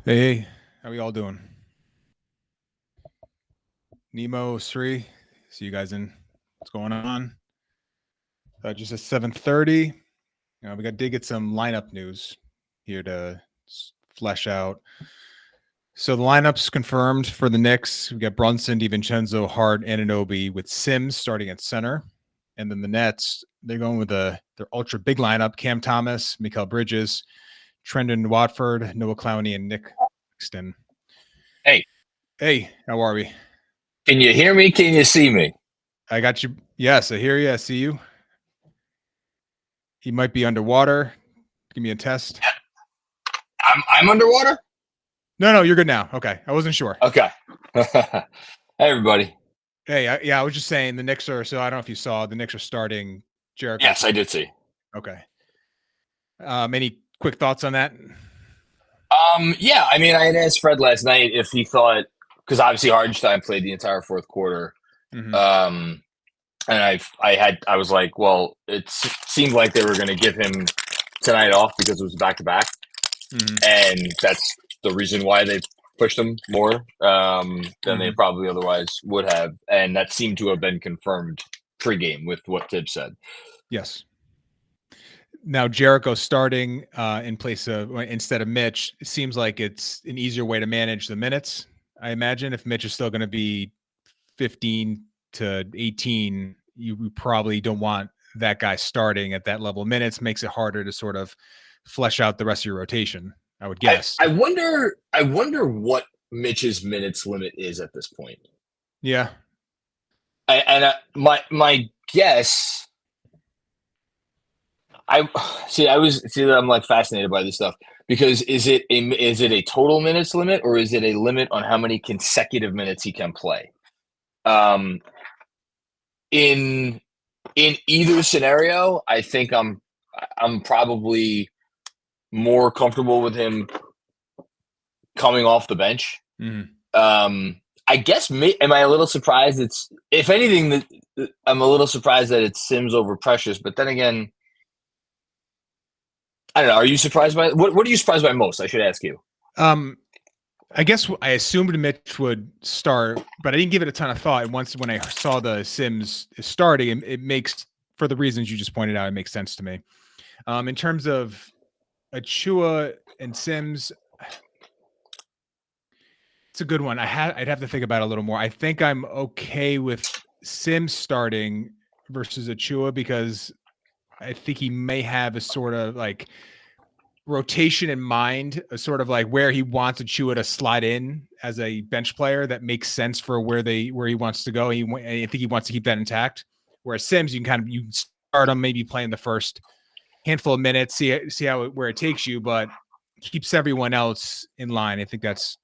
Hey, how we all doing? Nemo, Sri, see you guys in. What's going on? Just at 7:30. We got to get some lineup news here to flesh out. So the lineups confirmed for the Knicks. We got Brunson, DiVincenzo, Hart, Anunoby with Sims starting at center. And then the Nets, they're going with their ultra big lineup: Cam Thomas, Mikal Bridges, Trendon Watford, Noah Clowney, and Nick Claxton. Hey, how are we? can you hear me? Can you see me? I got you. Yes, I hear you. I see you. He might be underwater. Give me a test. I'm underwater? No, you're good now. Okay. I wasn't sure. Okay. Hey, everybody. Hey, I was just saying the Knicks are, so I don't know if you saw, the Knicks are starting Jericho. Yes, I did see. Okay. Any quick thoughts on that? Yeah, I mean, I had asked Fred last night if he thought, because obviously Hardenstein played the entire fourth quarter. Mhm. And I was like, well, it seemed like they were going to give him tonight off because it was back to back. And that's the reason why they pushed him more than they probably otherwise would have. And that seemed to have been confirmed pregame with what Tibbs said. Yes. Now Jericho starting in place of, instead of Mitch, it seems like it's an easier way to manage the minutes. I imagine if Mitch is still going to be 15 to 18, you probably don't want that guy starting at that level of minutes. Makes it harder to sort of flesh out the rest of your rotation, I would guess. I wonder what Mitch's minutes limit is at this point. Yeah. My guess, I'm like fascinated by this stuff because is it a total minutes limit or is it a limit on how many consecutive minutes he can play? In either scenario, I think I'm probably more comfortable with him coming off the bench. I guess, am I a little surprised? It's, if anything, I'm a little surprised that it's Sims over Precious. But then again, I don't know. Are you surprised by what are you surprised by most? I should ask you. I guess I assumed Mitch would start, but I didn't give it a ton of thought. And when I saw the Sims starting, it makes, for the reasons you just pointed out, it makes sense to me. In terms of Achua and Sims, it's a good one. I'd have to think about it a little more. I think I'm okay with Sims starting versus Achua because I think he may have a sort of like rotation in mind, a sort of like where he wants Achua to slide in as a bench player that makes sense for where he wants to go. I think he wants to keep that intact. Whereas Sims, you can start him, maybe playing the first handful of minutes, see where it takes you, but keeps everyone else in line. I think that's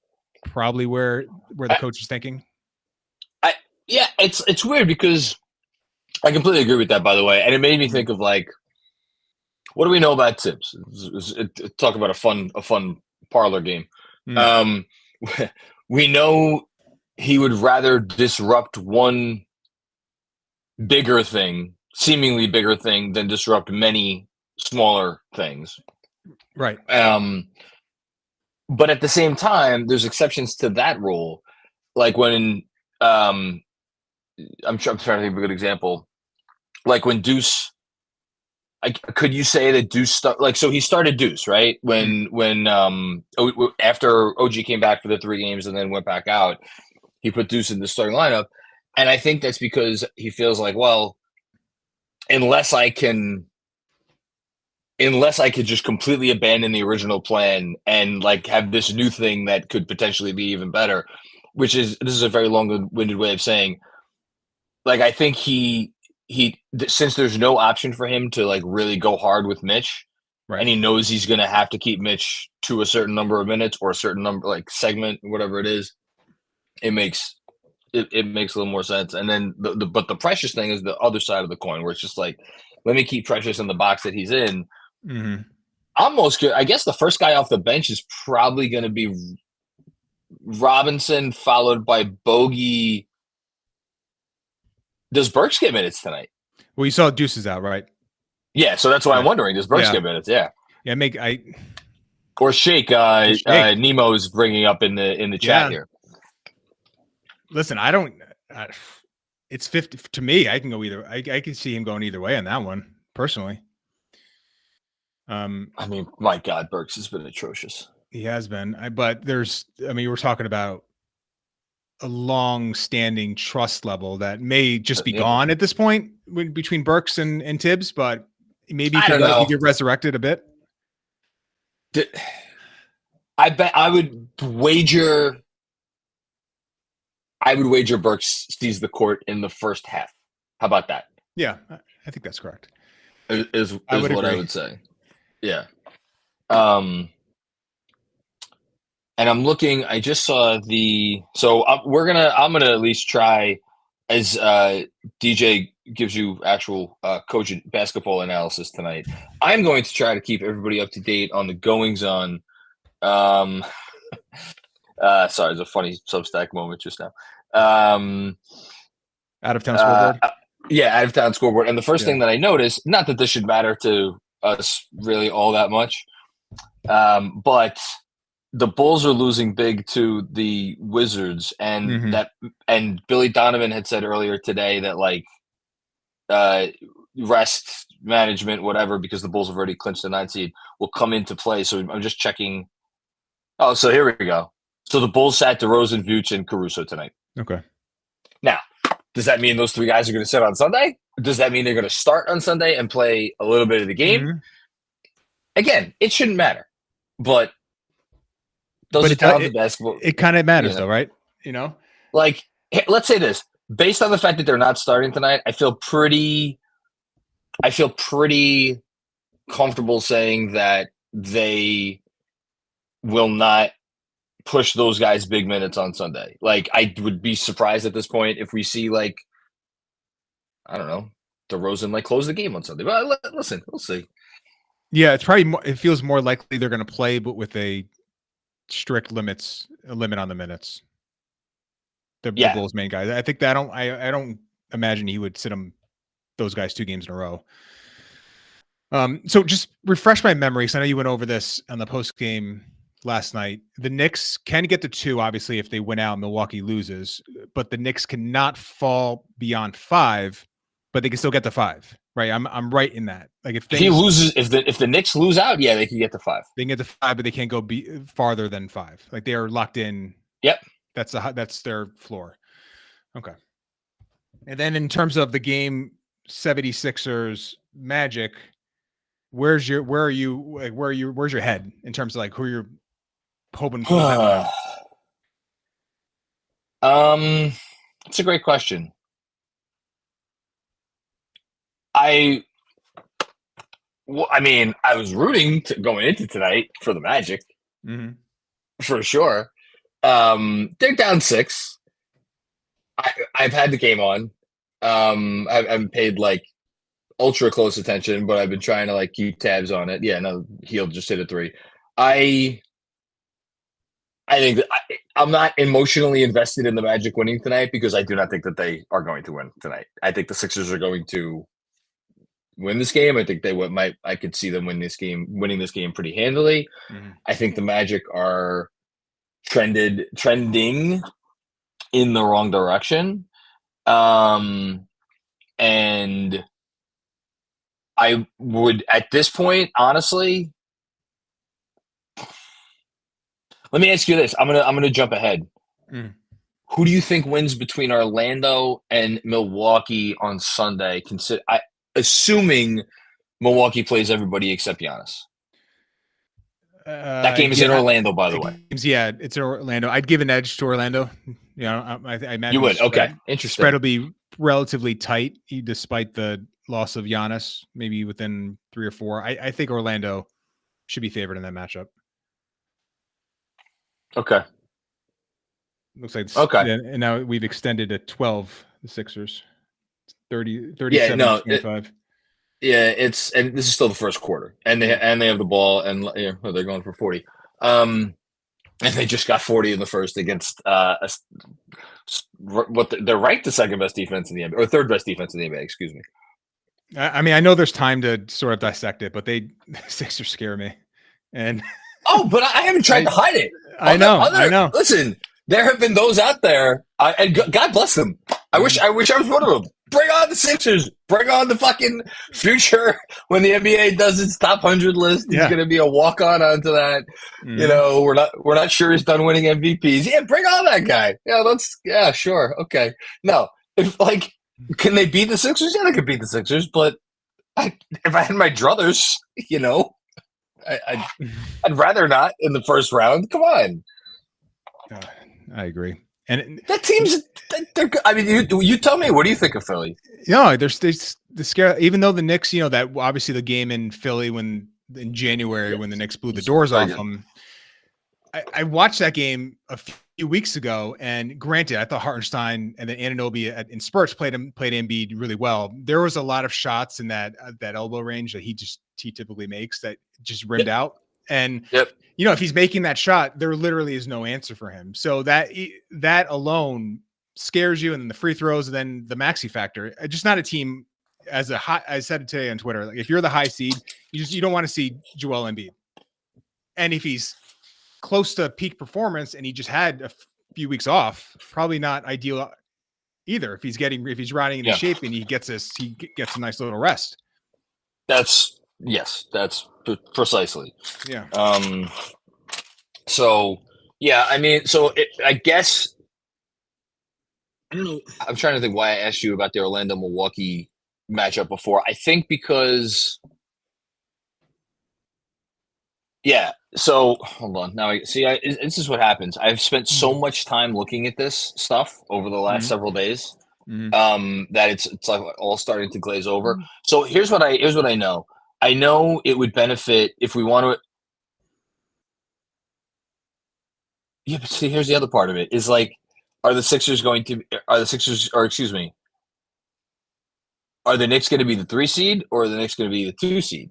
probably where the coach is thinking. Yeah, it's weird because I completely agree with that, by the way, and it made me think of like, what do we know about Tibbs? Talk about a fun parlor game. We know he would rather disrupt one seemingly bigger thing, than disrupt many smaller things. Right. But at the same time, there's exceptions to that rule. Like when I'm trying to think of a good example. Like when Deuce, could you say that Deuce so he started Deuce, right? When after OG came back for the 3 games and then went back out, he put Deuce in the starting lineup. And I think that's because he feels like, well, unless I could just completely abandon the original plan and like have this new thing that could potentially be even better, this is a very long-winded way of saying, like, I think he since there's no option for him to like really go hard with Mitch, right, and he knows he's going to have to keep Mitch to a certain number of minutes or a certain number, like segment, whatever it is, it makes a little more sense. And then but the Precious thing is the other side of the coin, where it's just like, let me keep Precious in the box that he's in. I guess the first guy off the bench is probably going to be Robinson, followed by Bogey. Does Burks get minutes tonight? Well, you saw Deuce is out, right? Yeah, so that's why I'm wondering. Does Burks get minutes? Yeah. Yeah, Or Shake. Nemo is bringing up in the chat here. Listen, I don't. It's 50 to me. I can go either. I can see him going either way on that one personally. I mean, my God, Burks has been atrocious. He has been, but we're talking about a long-standing trust level that may just be gone at this point between Burks and Tibbs, but maybe he could get resurrected a bit. I bet I would wager Burks sees the court in the first half. How about that? Yeah, I think that's correct. Is what I would say. Yeah. And I'm looking. I just saw So I'm gonna at least try, as DJ gives you actual coach basketball analysis tonight. I'm going to try to keep everybody up to date on the goings on. Sorry, it's a funny Substack moment just now. Out of town scoreboard. Out of town scoreboard. And the first thing that I noticed, not that this should matter to us really all that much, but the Bulls are losing big to the Wizards, and and Billy Donovan had said earlier today that rest management, whatever, because the Bulls have already clinched the 9th seed, will come into play. So I'm just checking. Oh, so here we go. So the Bulls sat DeRozan, Vooch, and Caruso tonight. Okay. Now, does that mean those 3 guys are going to sit on Sunday? Does that mean they're going to start on Sunday and play a little bit of the game? Again, it shouldn't matter, but those are talented basketball. It kind of matters, though, right? Let's say this: based on the fact that they're not starting tonight, I feel pretty comfortable saying that they will not push those guys big minutes on Sunday. I would be surprised at this point if we see I don't know, DeRozan close the game on Sunday. But listen, we'll see. Yeah, it's probably it feels more likely they're going to play, but with a limit on the minutes. The Bulls main guys. I think that I don't imagine he would sit those guys 2 games in a row. So just refresh my memory, because I know you went over this on the post game last night. The Knicks can get to 2, obviously, if they win out and Milwaukee loses, but the Knicks cannot fall beyond 5, but they can still get to 5. Right, I'm right in that. If he loses, if the Knicks lose out, they can get to 5. They can get to 5, but they can't go farther than 5. They are locked in. Yep, that's their floor. Okay. And then in terms of the game, 76ers Magic, where's your head in terms of who you're hoping for? It's a great question. I was rooting going into tonight for the Magic, for sure. They're down 6. I've had the game on. I've paid ultra close attention, but I've been trying to keep tabs on it. Yeah, no, he'll just hit a 3. I think that I'm not emotionally invested in the Magic winning tonight, because I do not think that they are going to win tonight. I think the Sixers are going to win this game. I think I could see them winning this game pretty handily. I think the Magic are trending in the wrong direction. And I would, at this point, honestly, let me ask you this. I'm gonna jump ahead. Who do you think wins between Orlando and Milwaukee on Sunday? Assuming Milwaukee plays everybody except Giannis. That game is in Orlando, by the way. Yeah, it's in Orlando. I'd give an edge to Orlando. I imagine you would. Okay, interesting. Spread will be relatively tight, despite the loss of Giannis, maybe within 3 or 4. I think Orlando should be favored in that matchup. Okay. Looks like and now we've extended to 12. The Sixers. 37, 25. And this is still the first quarter, and they have the ball, and they're going for 40. And they just got 40 in the first against they're ranked the second best defense in the NBA, or third best defense in the NBA. Excuse me. I know there's time to sort of dissect it, but the Sixers scare me, and Oh, but I haven't tried to hide it. I know. Listen, there have been those out there, and God bless them. I wish I was one of them. Bring on the Sixers. Bring on the fucking future. When the NBA does its top 100 list, he's going to be a walk-on onto that. You know, we're not sure he's done winning MVPs. Yeah, bring on that guy. Yeah, sure, okay. No, can they beat the Sixers? Yeah, they could beat the Sixers, but if I had my druthers, you know, I'd rather not in the first round. Come on. I agree. And that team's, I mean, you tell me, what do you think of Philly? No, there's the scare. Even though the Knicks, you know, that obviously the game in Philly in January when the Knicks blew the doors off them. I watched that game a few weeks ago, and granted, I thought Hartenstein and then Anunoby in spurts played Embiid really well. There was a lot of shots in that elbow range that he typically makes that just rimmed out. And you know, if he's making that shot, there literally is no answer for him. So that alone scares you. And then the free throws, and then the Maxey factor. Just not a team as a high. I said it today on Twitter. Like if you're the high seed, you don't want to see Joel Embiid. And if he's close to peak performance and he just had a few weeks off, probably not ideal either. If he's riding into shape and he gets a nice little rest. That's precisely. Yeah. So yeah, I mean, I guess I don't know. I'm trying to think why I asked you about the Orlando Milwaukee matchup before. I think because so hold on. Now this is what happens. I've spent so much time looking at this stuff over the last several days that it's like all starting to glaze over. So here's what I know. I know it would benefit if we want to. Yeah, but see, here's the other part of it is like, are the Knicks going to be the 3 seed or are the Knicks going to be the 2 seed?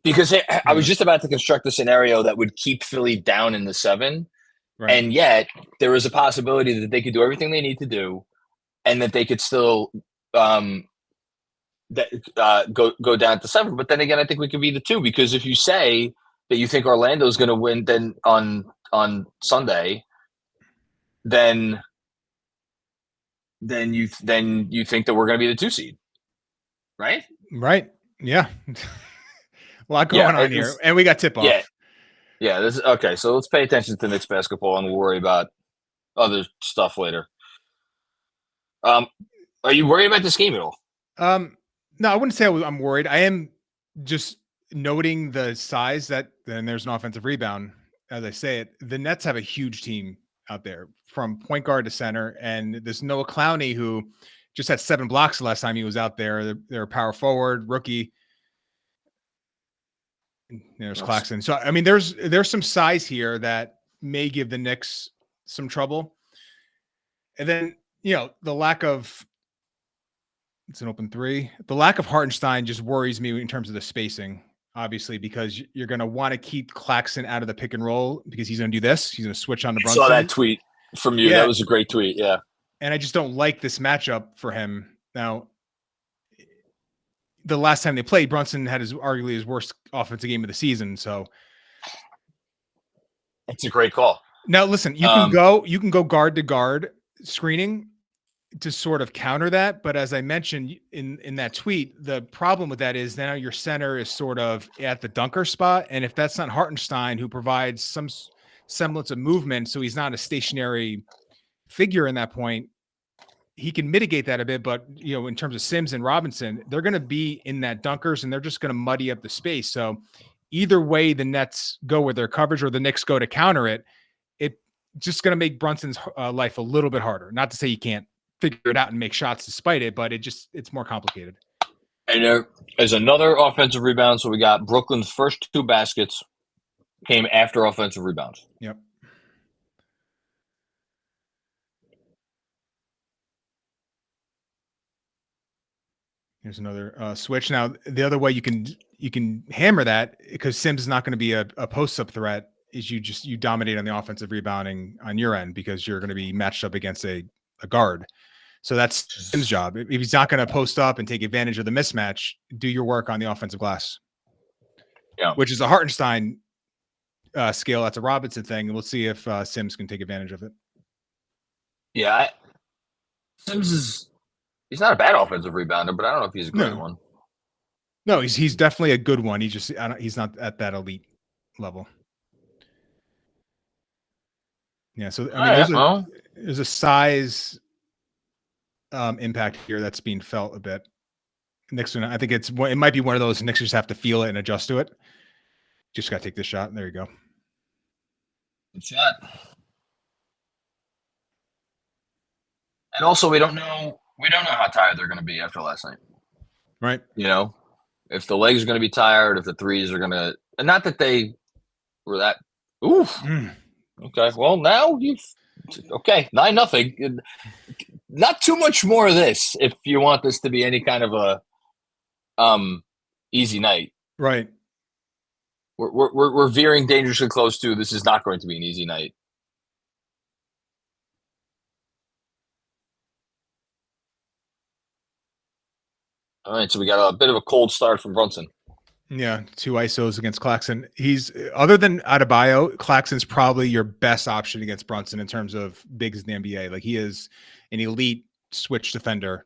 Because I was just about to construct a scenario that would keep Philly down in the 7, and yet there is a possibility that they could do everything they need to do, and that they could still go down to 7. But then again, I think we could be the 2, because if you say that you think Orlando's going to win then on Sunday, then you think that we're going to be the 2 seed, right? Right. Yeah. A lot going on here, and we got tip off. Yeah. This is okay. So let's pay attention to Knicks basketball, and we'll worry about other stuff later. Are you worried about this game at all? No, I wouldn't say I'm worried. I am just noting the size that then there's an offensive rebound. As I say it, the Nets have a huge team out there from point guard to center, and there's Noah Clowney, who just had 7 blocks the last time he was out there. They're a power forward rookie. There's Claxton. So, I mean, there's some size here that may give the Knicks some trouble. And then, you know, it's an open 3. The lack of Hartenstein just worries me in terms of the spacing, obviously, because you're going to want to keep Claxton out of the pick and roll because he's going to do this. He's going to switch on to Brunson. I saw that tweet from you. Yeah. That was a great tweet. Yeah. And I just don't like this matchup for him. Now, the last time they played, Brunson had arguably his worst offensive game of the season. So it's a great call. Now, listen, you can go guard to guard screening to sort of counter that. But as I mentioned in that tweet, the problem with that is now your center is sort of at the dunker spot. And if that's not Hartenstein, who provides some semblance of movement, so he's not a stationary figure in that point, he can mitigate that a bit. But, you know, in terms of Sims and Robinson, they're going to be in that dunkers and they're just going to muddy up the space. So either way the Nets go with their coverage or the Knicks go to counter it, it just going to make Brunson's life a little bit harder. Not to say he can't figure it out and make shots despite it, but it's more complicated. And there is another offensive rebound. So we got Brooklyn's first 2 baskets came after offensive rebounds. Yep. Here's another switch. Now, the other way you can hammer that, because Sims is not going to be a post-up threat, is you dominate on the offensive rebounding on your end because you're going to be matched up against a guard. So that's Sims' job. If he's not going to post up and take advantage of the mismatch, do your work on the offensive glass. Yeah. which is a Hartenstein skill. That's a Robinson thing. And we'll see if Sims can take advantage of it. Yeah. Sims he's not a bad offensive rebounder, but I don't know if he's a great one. No, he's definitely a good one. He's not at that elite level. Yeah, so I mean, there's a size impact here that's being felt a bit. Knicks, I think it might be one of those Knicks just have to feel it and adjust to it. Just got to take this shot. There you go. Good shot. And also, we don't know how tired they're going to be after last night. Right. You know, if the legs are going to be tired, if the threes are going to, and not that they were that. Oof. Okay. Well, now okay, 9-0. Not too much more of this if you want this to be any kind of a easy night. Right. We're veering dangerously close to this is not going to be an easy night. All right, so we got a bit of a cold start from Brunson. Yeah, 2 ISOs against Claxton. He's other than Adebayo, Claxton's probably your best option against Brunson in terms of bigs in the NBA. Like he is an elite switch defender.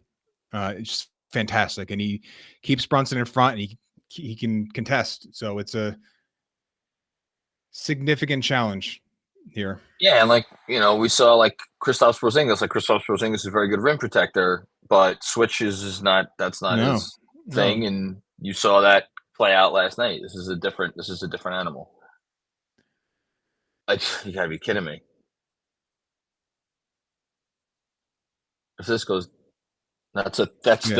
It's just fantastic, and he keeps Brunson in front, and he can contest. So it's a significant challenge here. Yeah, and we saw Kristaps Porzingis. Kristaps Porzingis is a very good rim protector, but switches is not. That's not his thing, and you saw that play out last night. This is a different animal. You gotta be kidding me. If this goes, that's the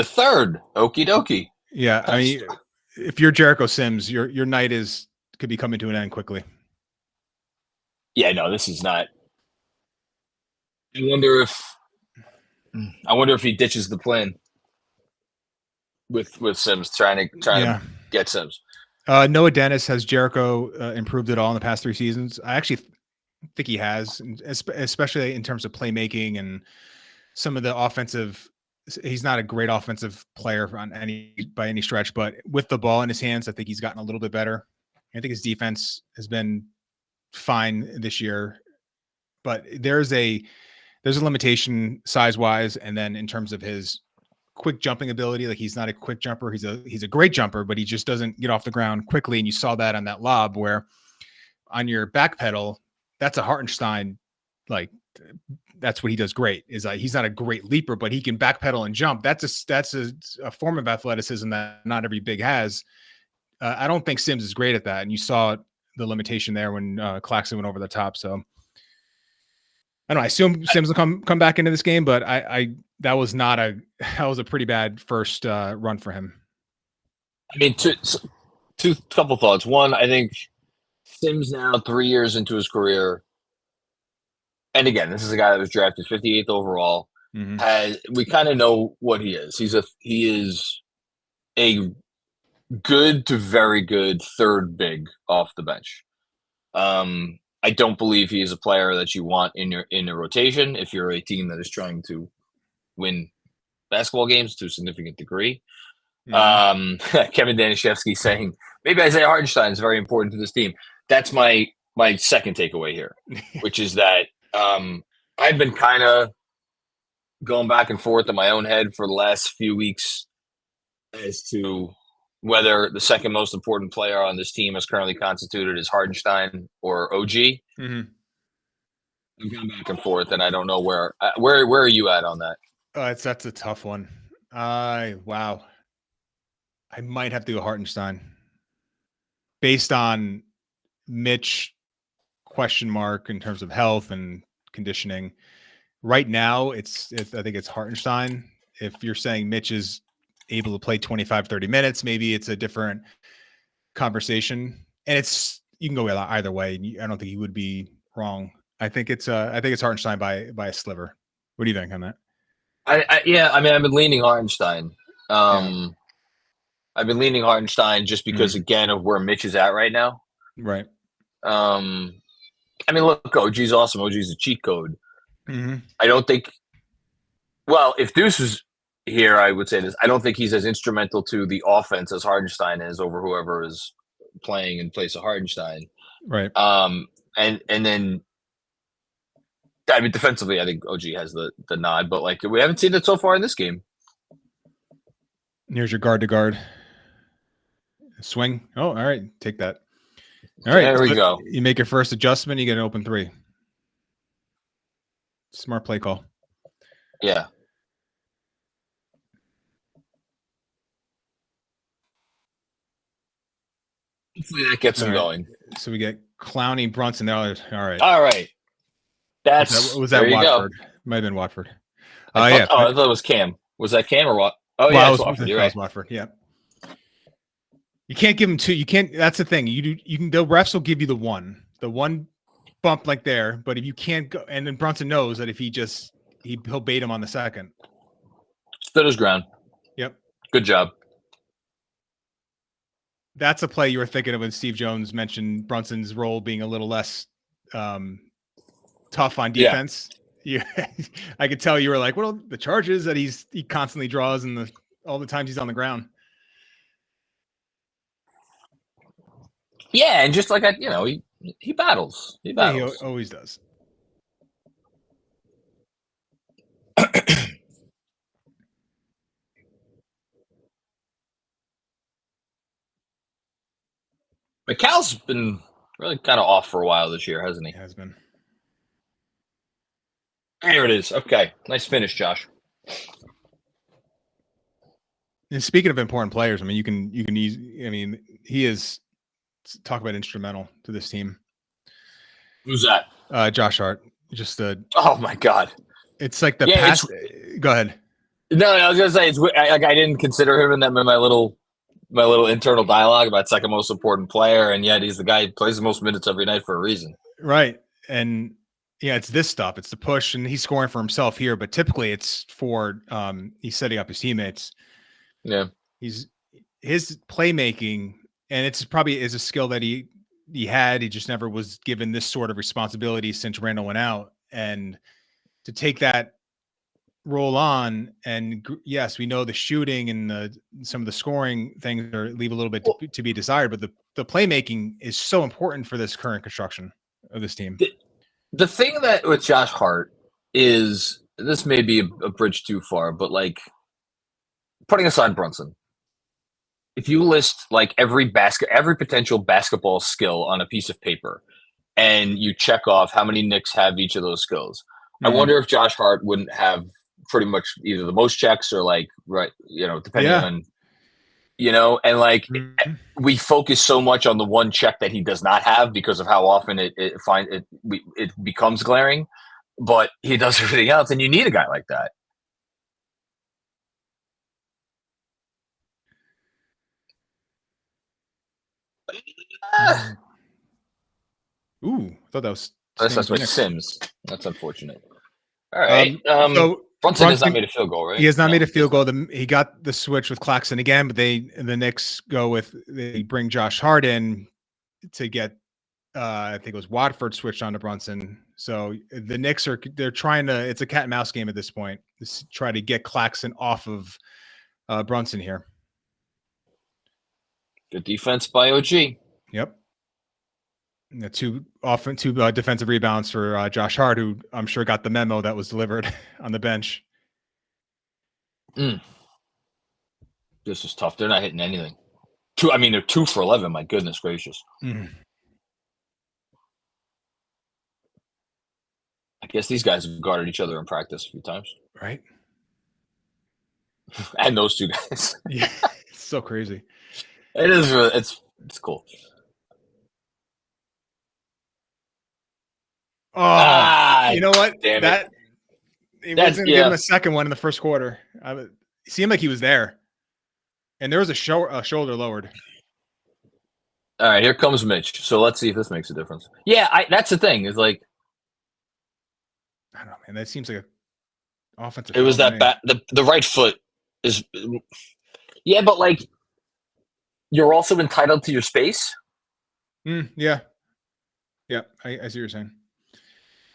third. Okie dokie. Yeah, I mean, if you're Jericho Sims, your night could be coming to an end quickly. Yeah, no, this is not. I wonder if he ditches the plan with Sims trying to get Sims. Noah Dennis, has Jericho improved at all in the past 3 seasons? I actually think he has, especially in terms of playmaking and some of the offensive. He's not a great offensive player by any stretch, but with the ball in his hands, I think he's gotten a little bit better. I think his defense has been fine this year, but there's a limitation size wise, and then in terms of his quick jumping ability, like he's not a quick jumper. He's a great jumper, but he just doesn't get off the ground quickly. And you saw that on that lob where on your back pedal, that's a Hartenstein. Like that's what he does great. Is he's not a great leaper, but he can backpedal and jump. That's a form of athleticism that not every big has. I don't think Sims is great at that, and you saw the limitation there when Claxton went over the top. So I don't know. I assume Sims will come back into this game, but that was a pretty bad first run for him. I mean, two couple thoughts. One, I think Sims now 3 years into his career, and again, this is a guy that was drafted 58th overall. Mm-hmm. We kind of know what he is. He is a good to very good third big off the bench. I don't believe he is a player that you want in your rotation if you're a team that is trying to win basketball games to a significant degree. Mm-hmm. Kevin Danishevsky saying maybe Isaiah Hartenstein is very important to this team. That's my second takeaway here, which is that I've been kind of going back and forth in my own head for the last few weeks as to whether the second most important player on this team is currently constituted is Hartenstein or OG. Mm-hmm. I'm going back and forth, and I don't know where are you at on that? That's a tough one. Wow. I might have to go Hartenstein based on Mitch question mark in terms of health and conditioning. Right now, I think it's Hartenstein. If you're saying Mitch is able to play 25, 30 minutes, maybe it's a different conversation. And you can go either way. I don't think he would be wrong. I think it's Hartenstein by a sliver. What do you think on that? I've been leaning Hartenstein. I've been leaning Hartenstein just because, again, of where Mitch is at right now. Right. Look, OG's awesome. OG's a cheat code. Mm-hmm. I don't think – well, if Deuce was here, I would say this. I don't think he's as instrumental to the offense as Hartenstein is over whoever is playing in place of Hardenstein. Right. And then I mean defensively, I think OG has the nod, but like we haven't seen it so far in this game. Here's your guard to guard. Swing. Oh, all right. Take that. All right. There we go. You make your first adjustment, you get an open three. Smart play call. Yeah. Hopefully that gets him going. So we get Clowney, Brunson. All right. All right. That's was that Watford? Might have been Watford. I thought it was Cam. Was that Cam or what? Oh yeah, it's Watford. You're right. Watford. Yeah. You can't give him two. You can't. That's the thing. You can. The refs will give you the one bump like there. But if you can't go, and then Brunson knows that if he'll bait him on the second. Stood his ground. Yep. Good job. That's a play you were thinking of when Steve Jones mentioned Brunson's role being a little less tough on defense. Yeah. I could tell you were like, well, the charges that he constantly draws and all the times he's on the ground. Yeah, and just like he battles. He battles. Yeah, he always does. McCall's been really kind of off for a while this year, hasn't he? He has been. There it is. Okay. Nice finish, Josh. And speaking of important players, I mean, you can use. I mean, he is. Talk about instrumental to this team. Who's that? Josh Hart. Just oh my God. It's like the past. Go ahead. No, I was gonna say I didn't consider him in my little internal dialogue about second most important player, and yet he's the guy who plays the most minutes every night for a reason. Right, and yeah, it's this stuff. It's the push, and he's scoring for himself here, but typically it's for he's setting up his teammates. Yeah, his playmaking, and it's probably is a skill that he had. He just never was given this sort of responsibility since Randall went out, and to take that roll on, and yes, we know the shooting and some of the scoring things leave a little bit to be desired, but the playmaking is so important for this current construction of this team. The thing that with Josh Hart is, this may be a bridge too far, but like putting aside Brunson, if you list like every potential basketball skill on a piece of paper and you check off how many Knicks have each of those skills, I wonder if Josh Hart wouldn't have pretty much either the most checks or like, right, depending on, and like we focus so much on the one check that he does not have because of how often it becomes glaring, but he does everything else, and you need a guy like that. Ooh, I thought that was that's with Sims. That's unfortunate. All right. So Brunson has not made a field goal, right? He has not made a field goal. He got the switch with Claxton again, but the Knicks they bring Josh Hart in to get I think it was Watford switched on to Brunson. So the Knicks they're trying to, it's a cat and mouse game at this point. Just try to get Claxton off of Brunson here. Good defense by OG. Yep. Two defensive rebounds for Josh Hart, who I'm sure got the memo that was delivered on the bench. This is tough. They're not hitting anything. They're 2 for 11. My goodness gracious. I guess these guys have guarded each other in practice a few times. Right. And those two guys. Yeah. It's so crazy. It is really, it's cool. Oh, you know what? Damn it. He wasn't give him a second one in the first quarter. It seemed like he was there. And there was a shoulder lowered. All right, here comes Mitch. So let's see if this makes a difference. Yeah, that's the thing. Is like, I don't know, man. That seems like an offensive. It was that the right foot is. Yeah, but like, you're also entitled to your space. Yeah. Yeah, I see what you're saying.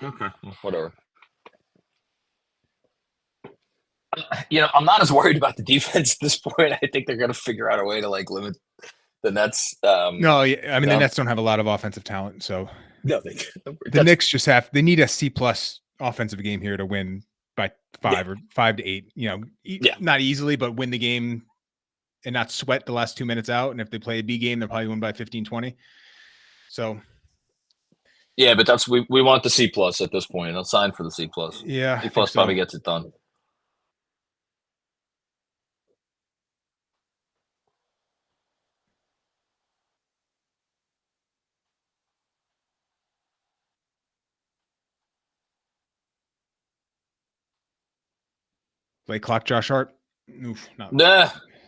Okay, whatever. I'm not as worried about the defense at this point. I think they're going to figure out a way to like limit the Nets. No, yeah, I mean the Nets don't have a lot of offensive talent, so no, the Knicks just they need a C+ offensive game here to win by 5 or 5 to 8. Not easily, but win the game and not sweat the last 2 minutes out. And if they play a B game, they'll probably win by 15, 20. So. Yeah, but that's we want the C+ at this point. I'll sign for the C+. Yeah, C+ probably gets it done. Play clock Josh Hart. Oof,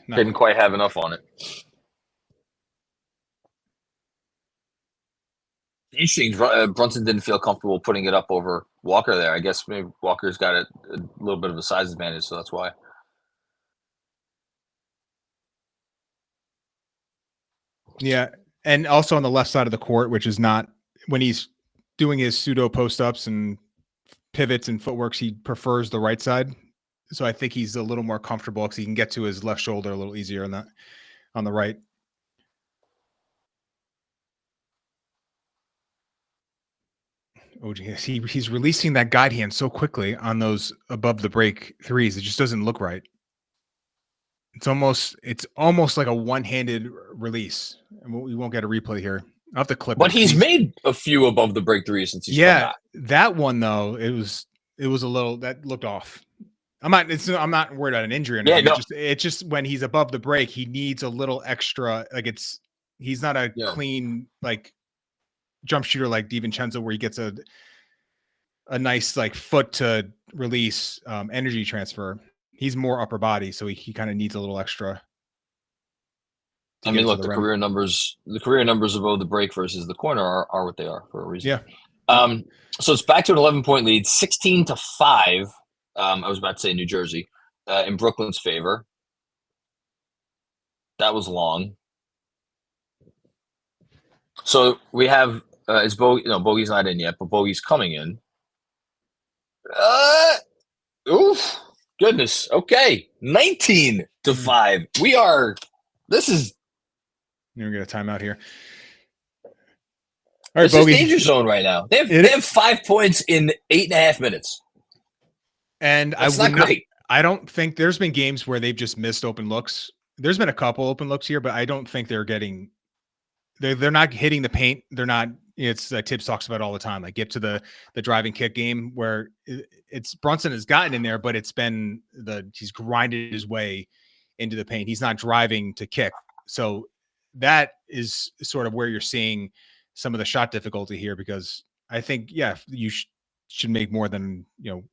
didn't quite have enough on it. Interesting. Brunson didn't feel comfortable putting it up over Walker there. I guess maybe Walker's got a little bit of a size advantage, so that's why. Yeah, and also on the left side of the court, which is not when he's doing his pseudo post-ups and pivots and footworks, he prefers the right side. So I think he's a little more comfortable because he can get to his left shoulder a little easier on the right. Oh, geez. He's releasing that guide hand so quickly on those above the break threes. It just doesn't look right. It's almost like a one-handed release. We won't get a replay here. I'll have to clip but he's made a few above the break threes since he's come back. That one though, it was a little that looked off. I'm not worried about an injury or anything. No. It's just when he's above the break, he needs a little extra. Like he's not a clean like jump shooter like DiVincenzo where he gets a nice like foot to release energy transfer. He's more upper body, so he kind of needs a little extra. I mean, look, the career numbers above the break versus the corner are what they are for a reason. Yeah. So it's back to an 11-point lead, 16-5. I was about to say New Jersey, in Brooklyn's favor. That was long. So we have Bogey's not in yet, but Bogey's coming in. Oof. Goodness. Okay. 19-5. You're gonna get a timeout here. All right, this Bogey. Is danger zone right now. They have 5 points in 8.5 minutes. And I don't think there's been games where they've just missed open looks. There's been a couple open looks here, but I don't think they're not hitting the paint. They're not. It's Tibbs talks about all the time. Like get to the driving kick game where it's Brunson has gotten in there, but it's been he's grinded his way into the paint. He's not driving to kick. So that is sort of where you're seeing some of the shot difficulty here, because I think, you should make more than,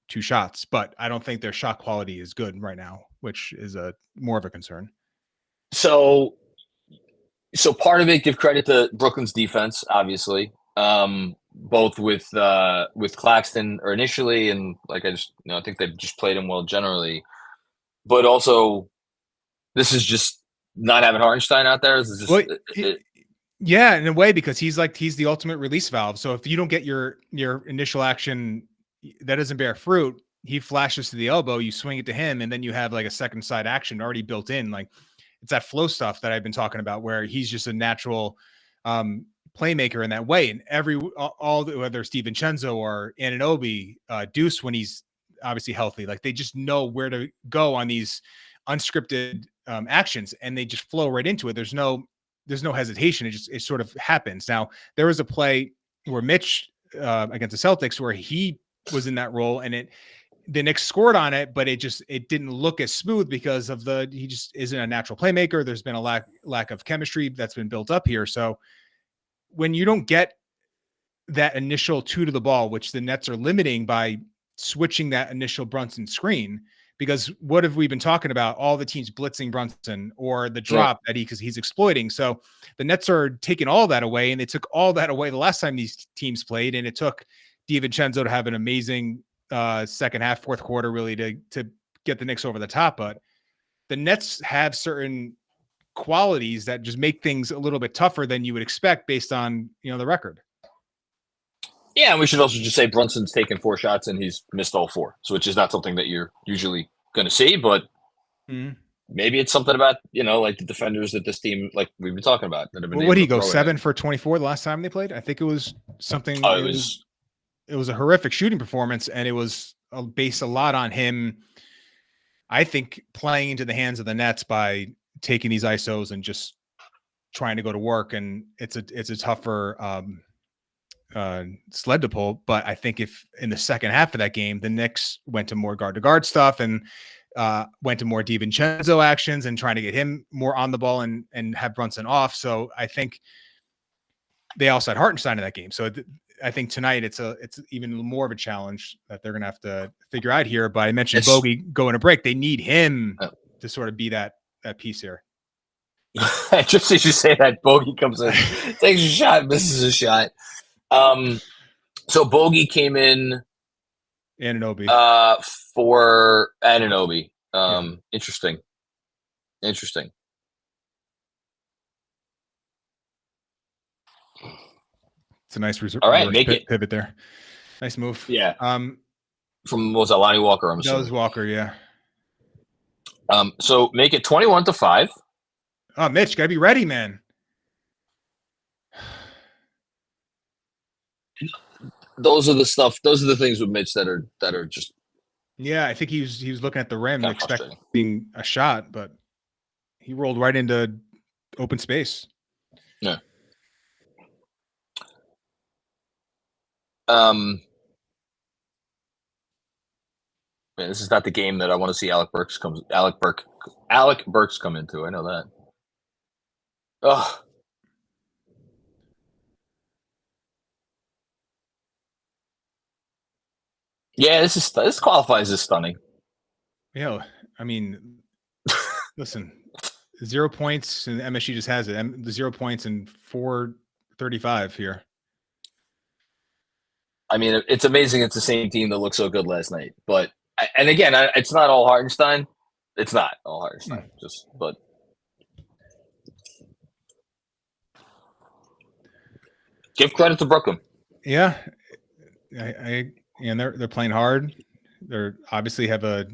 2 shots, but I don't think their shot quality is good right now, which is more of a concern. So part of it, give credit to Brooklyn's defense, obviously, both with Claxton or initially, and like I think they've just played him well generally, but also this is just not having Hartenstein out there. This is just, yeah, in a way, because he's the ultimate release valve. So if you don't get your initial action that doesn't bear fruit, he flashes to the elbow, you swing it to him, and then you have like a second side action already built in. Like it's that flow stuff that I've been talking about, where he's just a natural playmaker in that way. And whether it's DiVincenzo or Anunoby, Deuce, when he's obviously healthy, like they just know where to go on these unscripted actions, and they just flow right into it. There's no hesitation. It sort of happens. Now there was a play where Mitch against the Celtics where he was in that role, and the Knicks scored on it, but it didn't look as smooth because of he just isn't a natural playmaker. There's been a lack of chemistry that's been built up here. So when you don't get that initial 2 to the ball, which the Nets are limiting by switching that initial Brunson screen, because what have we been talking about? All the teams blitzing Brunson or the drop because he's exploiting. So the Nets are taking all that away, and they took all that away the last time these teams played. And it took DiVincenzo to have an amazing second half, fourth quarter, really to get the Knicks over the top. But the Nets have certain qualities that just make things a little bit tougher than you would expect based on, the record. Yeah, and we should also just say Brunson's taken 4 shots and he's missed all 4, so which is not something that you're usually going to see. But maybe it's something about, like the defenders that this team, like we've been talking about. That have been What did he go, throw 7 for 24 the last time they played? I think it was something. Oh, it was a horrific shooting performance, and it was based a lot on him, I think, playing into the hands of the Nets by taking these ISOs and just trying to go to work. And it's a tougher sled to pull. But I think if in the second half of that game, the Knicks went to more guard to guard stuff and went to more DiVincenzo actions and trying to get him more on the ball and have Brunson off. So I think they also had Hartenstein in that game. So I think tonight it's even more of a challenge that they're going to have to figure out here. But I mentioned Bogey going to break. They need him to sort of be that piece here. Just as you say that, Bogey comes in, takes a shot, misses a shot. So Bogey came in Anunoby. For Anunoby. Interesting. It's a nice All right, make it pivot there. Nice move. Yeah. From what was that, Lonnie Walker? I'm assuming. That was Walker, yeah. So make it 21-5. Oh, Mitch, gotta be ready, man. Those are the things with Mitch that are just. Yeah, I think he was looking at the rim expecting a shot, but he rolled right into open space. Yeah. Man, this is not the game that I want to see Alec Burks come into. I know that. Oh. Yeah, this qualifies as stunning. Yeah, I mean, listen, 0 points and MSG just has it. 0 points and 435 here. I mean, it's amazing. It's the same team that looked so good last night. But and again, it's not all Hartenstein. It's not all Hartenstein. But give credit to Brooklyn. Yeah, and they're playing hard. They're obviously have I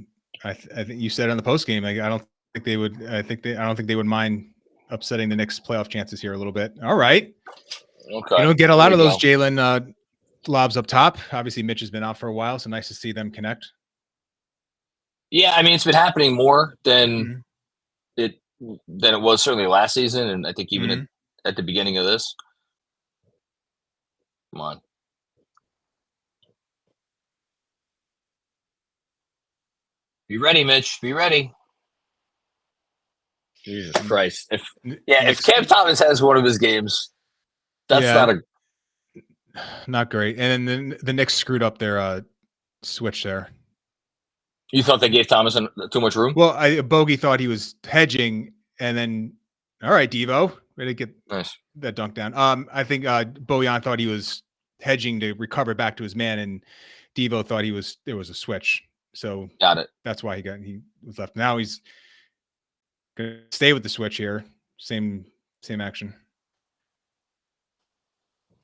think you said on the post game. I don't think they would. I don't think they would mind upsetting the Knicks' playoff chances here a little bit. All right. Okay. You don't get a lot of those Jalen lobs up top. Obviously, Mitch has been out for a while, so nice to see them connect. Yeah, I mean, it's been happening more than it was certainly last season, and I think even at the beginning of this. Come on. Be ready, Mitch. Be ready. Jesus Christ. If Cam Thomas has one of his games, that's not great. And then the Knicks screwed up their switch there. You thought they gave Thomas too much room? Well, Bogey thought he was hedging, and then, all right, Devo, ready to get that dunk down. I think Bojan thought he was hedging to recover back to his man, and Devo thought there was a switch. So got it. That's why he was left. Now he's gonna stay with the switch here. Same action.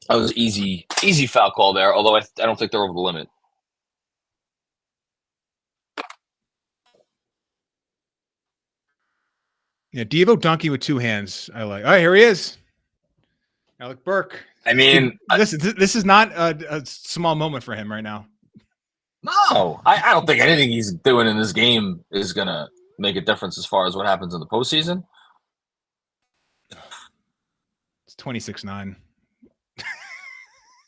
That was easy foul call there. Although I don't think they're over the limit. Yeah, Devo dunking with two hands. I like. Oh, here he is, Alec Burke. I mean, this is not a small moment for him right now. No, I don't think anything he's doing in this game is going to make a difference as far as what happens in the postseason. It's 26-9.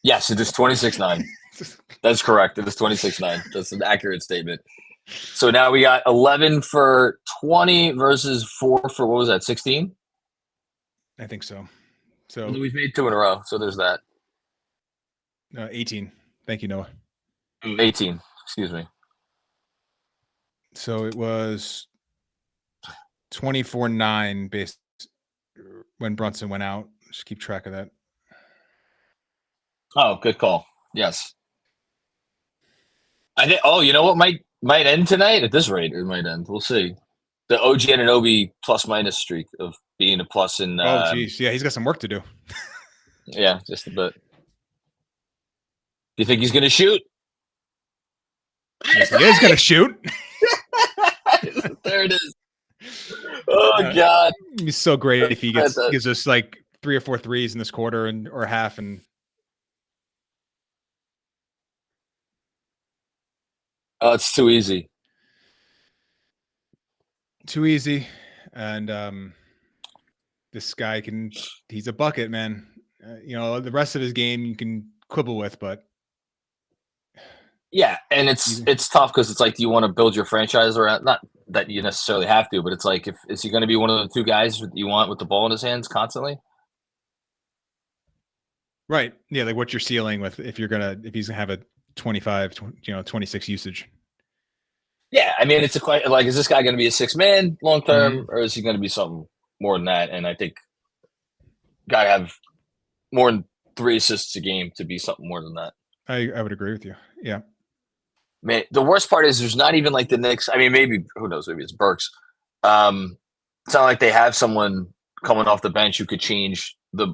Yes, it is 26-9. That's correct. It is 26-9. That's an accurate statement. So now we got 11 for 20 versus 4 for, what was that, 16? I think so. So we've made 2 in a row. So there's that. 18. Thank you, Noah. 18. Excuse me. So it was 24-9 based when Brunson went out. Just keep track of that. Oh, good call. Yes. I think. Oh, you know what might end tonight at this rate? It might end. We'll see. The OG Anunoby plus-minus streak of being a plus in. Oh, geez. Yeah, he's got some work to do. Yeah, just a bit. Do you think he's going to shoot? Yes, he is going to shoot. There it is. Oh God, He's so great if he gives us like 3 or 4 threes in this quarter or half, and it's too easy. Too easy, and this guy he's a bucket, man. The rest of his game you can quibble with, but yeah, and it's tough because it's like, do you want to build your franchise around? Not that you necessarily have to, but it's like, is he going to be one of the two guys you want with the ball in his hands constantly? Right, yeah, like what's your ceiling with if he's gonna have a 25, 26 usage? Yeah, I mean, it's a question like, is this guy going to be a 6-man long term, Mm-hmm. or is he going to be something more than that? And I think guy have more than 3 assists a game to be something more than that. I would agree with you. Yeah. Man, the worst part is there's not even like the Knicks. I mean, maybe who knows? Maybe it's Burks. It's not like they have someone coming off the bench who could change the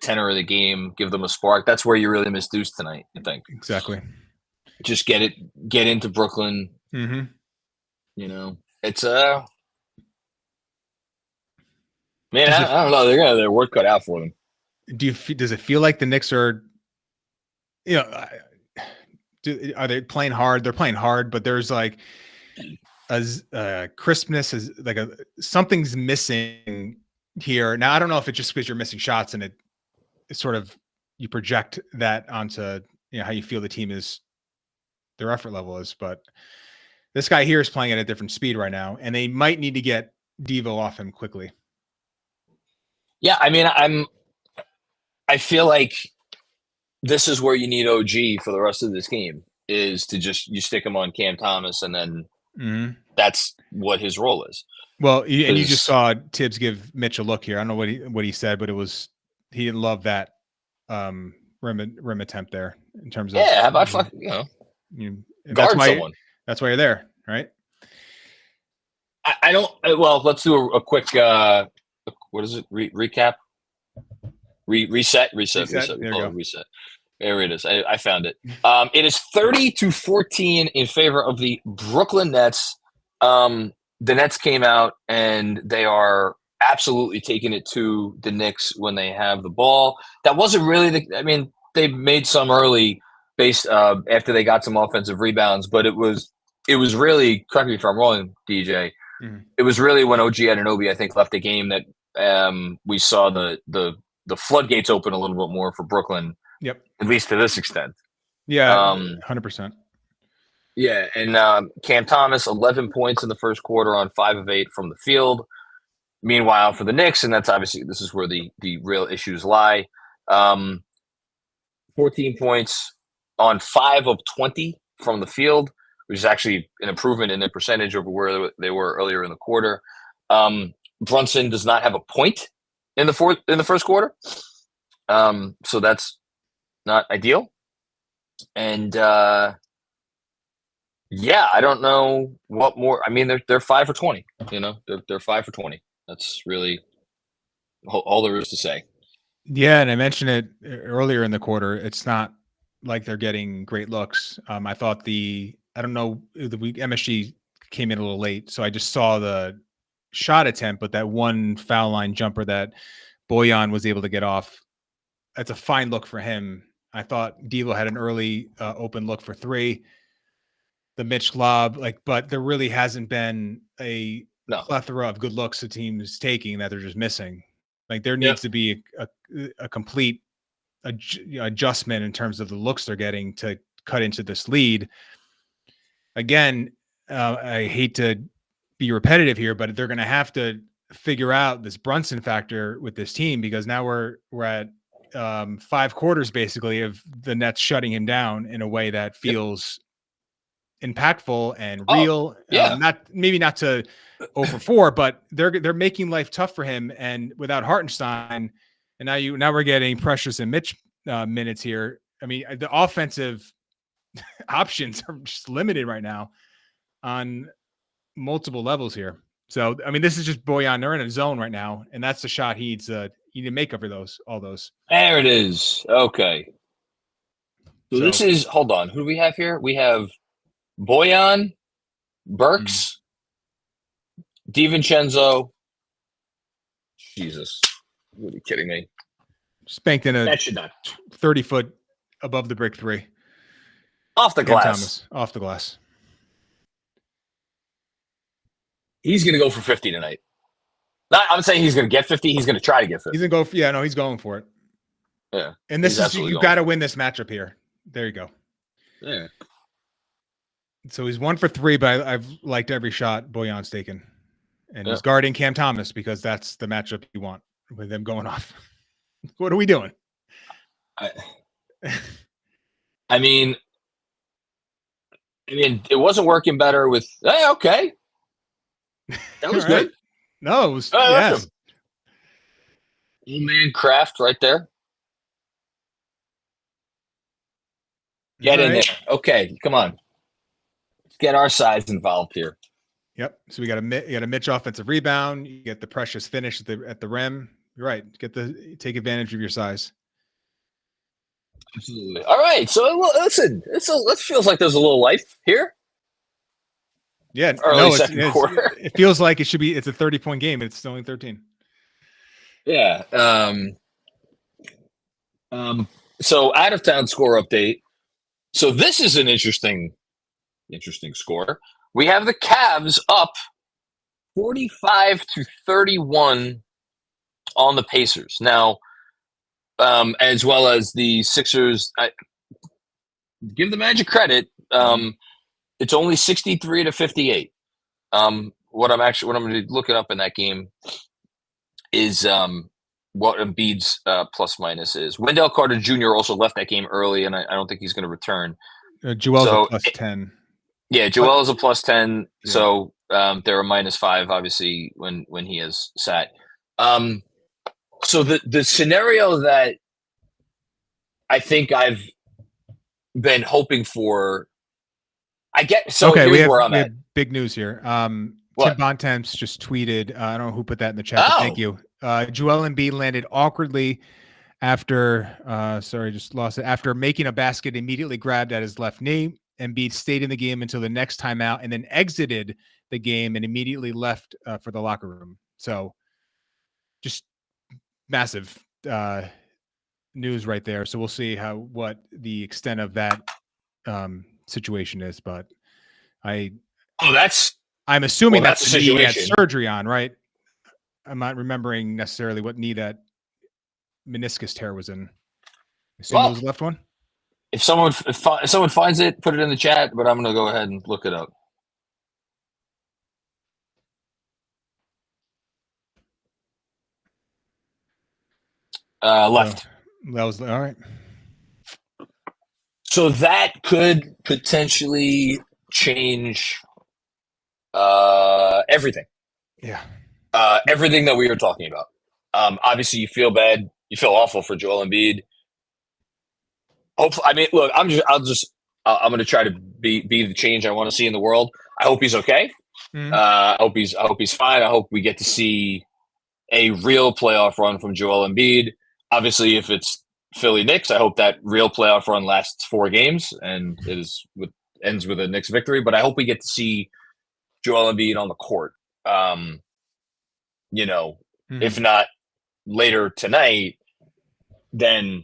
tenor of the game, give them a spark. That's where you really miss Deuce tonight. I think Exactly. just get into Brooklyn. Mm-hmm. It's man, I don't know. They're gonna have their work cut out for them. Does it feel like the Knicks are, are they playing hard? They're playing hard, but there's like a crispness, is like something's missing here. Now I don't know if it's just because you're missing shots and it's sort of you project that onto how you feel the team is, their effort level is, but this guy here is playing at a different speed right now, and they might need to get Devo off him quickly. Yeah, I mean, I feel like this is where you need OG for the rest of this game, is to you stick him on Cam Thomas, and then that's what his role is. Well, and you just saw Tibbs give Mitch a look here. I don't know what he said, but he didn't love that rim attempt there in terms of how about guard someone. That's why you're there, right? I don't. Well, let's do a quick. What is it? Recap. Reset. There you go. Reset. There it is. I found it. It is 30-14 in favor of the Brooklyn Nets. The Nets came out and they are absolutely taking it to the Knicks when they have the ball. That wasn't really they made some early based after they got some offensive rebounds, but it was really, correct me if I'm wrong, DJ. Mm-hmm. It was really when OG Anunoby, I think, left the game that we saw the floodgates open a little bit more for Brooklyn. Yep. At least to this extent. Yeah, 100%. Yeah, and Cam Thomas, 11 points in the first quarter on 5 of 8 from the field. Meanwhile, for the Knicks, and that's obviously, this is where the real issues lie, 14 points on 5 of 20 from the field, which is actually an improvement in the percentage over where they were earlier in the quarter. Brunson does not have a point in the first quarter, so that's not ideal. And yeah, I don't know what more. I mean, they're 5 for 20. They're 5 for 20. That's really all there is to say. Yeah, and I mentioned it earlier in the quarter. It's not like they're getting great looks. I thought I don't know, MSG came in a little late, so I just saw the shot attempt, but that one foul line jumper that Bojan was able to get off, that's a fine look for him. I thought Devo had an early open look for 3. The Mitch lob, but there really hasn't been a plethora of good looks the team is taking that they're just missing. Like there needs to be a complete adjustment in terms of the looks they're getting to cut into this lead. Again, I hate to be repetitive here, but they're going to have to figure out this Brunson factor with this team, because now we're at 5 quarters basically of the Nets shutting him down in a way that feels impactful and real. Not to 0 for 4, but they're making life tough for him. And without Hartenstein, and now we're getting Precious and Mitch minutes here. I mean, the offensive options are just limited right now on multiple levels here. So, I mean, this is just Bojan. They're in a zone right now, and that's the shot he needs to make over all those. There it is. Okay. So this is, hold on. Who do we have here? We have Bojan, Burks, DiVincenzo. Jesus. Are you kidding me? Spanked in a That should not. 30-foot above the brick three. Off the Cam glass. Thomas, off the glass. He's going to go for 50 tonight. I'm saying he's going to get 50. He's going to try to get 50. He's going to go for, yeah, no, he's going for it. Yeah. And this is, you got to win this matchup here. There you go. Yeah. So he's 1 for 3, but I've liked every shot Bojan's taken. And he's guarding Cam Thomas because that's the matchup you want with them going off. What are we doing? I mean, it wasn't working better with, hey, okay. That was good. No, it was, yes. Old man Kraft right there. Get in there. Okay, come on. Let's get our sides involved here. Yep. So you got a Mitch offensive rebound. You get the precious finish at the rim. You're right. Take advantage of your size. Absolutely. All right. So listen, it feels like there's a little life here. Yeah. Second quarter. It feels like it's a 30-point game. It's only 13. Yeah. So out of town score update. So this is an interesting score. We have the Cavs up 45-31 on the Pacers. Now, as well as the Sixers, give the Magic credit. It's only 63-58. What I'm going to be looking up in that game is what Embiid's plus minus is. Wendell Carter Jr. also left that game early, and I don't think he's going to return. Joel's a plus 10. Yeah, Joel is a plus 10. Yeah. So they're a -5, obviously, when he has sat. So the scenario that I think I've been hoping for, I get. So okay, we have at. Big news here. Tim Bontemps just tweeted. I don't know who put that in the chat. But thank you. Joel Embiid landed awkwardly after. Just lost it. After making a basket, immediately grabbed at his left knee. Embiid stayed in the game until the next timeout, and then exited the game and immediately left for the locker room. So, just massive news right there. So we'll see what the extent of that situation is. But I'm assuming that's the knee he had surgery on, right? I'm not remembering necessarily what knee that meniscus tear was in. Assume it was the left one. If someone finds it, put it in the chat. But I'm going to go ahead and look it up. Left. That was all right. So that could potentially change everything. Yeah. Everything that we were talking about. Obviously, you feel bad. You feel awful for Joel Embiid. Hopefully, I mean, look, I'm going to try to be the change I want to see in the world. I hope he's okay. Mm-hmm. I hope he's fine. I hope we get to see a real playoff run from Joel Embiid. Obviously, if it's Philly Knicks, I hope that real playoff run lasts 4 games and ends with a Knicks victory. But I hope we get to see Joel Embiid on the court. If not later tonight, then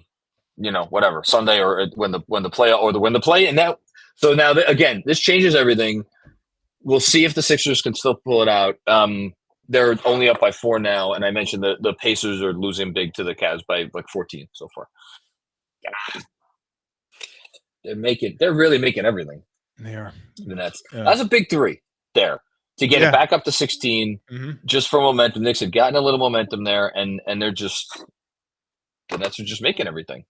whatever, Sunday or when the play. And now, so now again, this changes everything. We'll see if the Sixers can still pull it out. They're only up by 4 now, and I mentioned the Pacers are losing big to the Cavs by like 14 so far. They're really making everything. They are. The Nets. That's a big 3 there to get it back up to 16, just for momentum. Knicks had gotten a little momentum there, and the Nets are just making everything.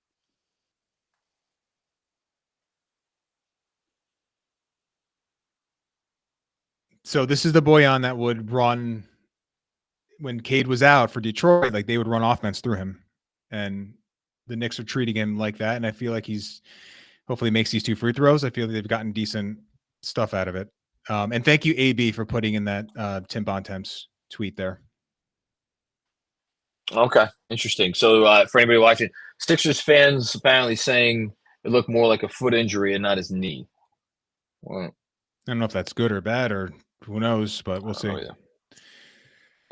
So this is the Bojan that would run when Cade was out for Detroit. Like, they would run offense through him, and the Knicks are treating him like that. And I feel like he's hopefully makes these 2 free throws. I feel like they've gotten decent stuff out of it. And thank you, AB, for putting in that Tim Bontemps tweet there. Okay, interesting. So for anybody watching, Sixers fans apparently saying it looked more like a foot injury and not his knee. Well, I don't know if that's good or bad, or who knows, but we'll see. Yeah.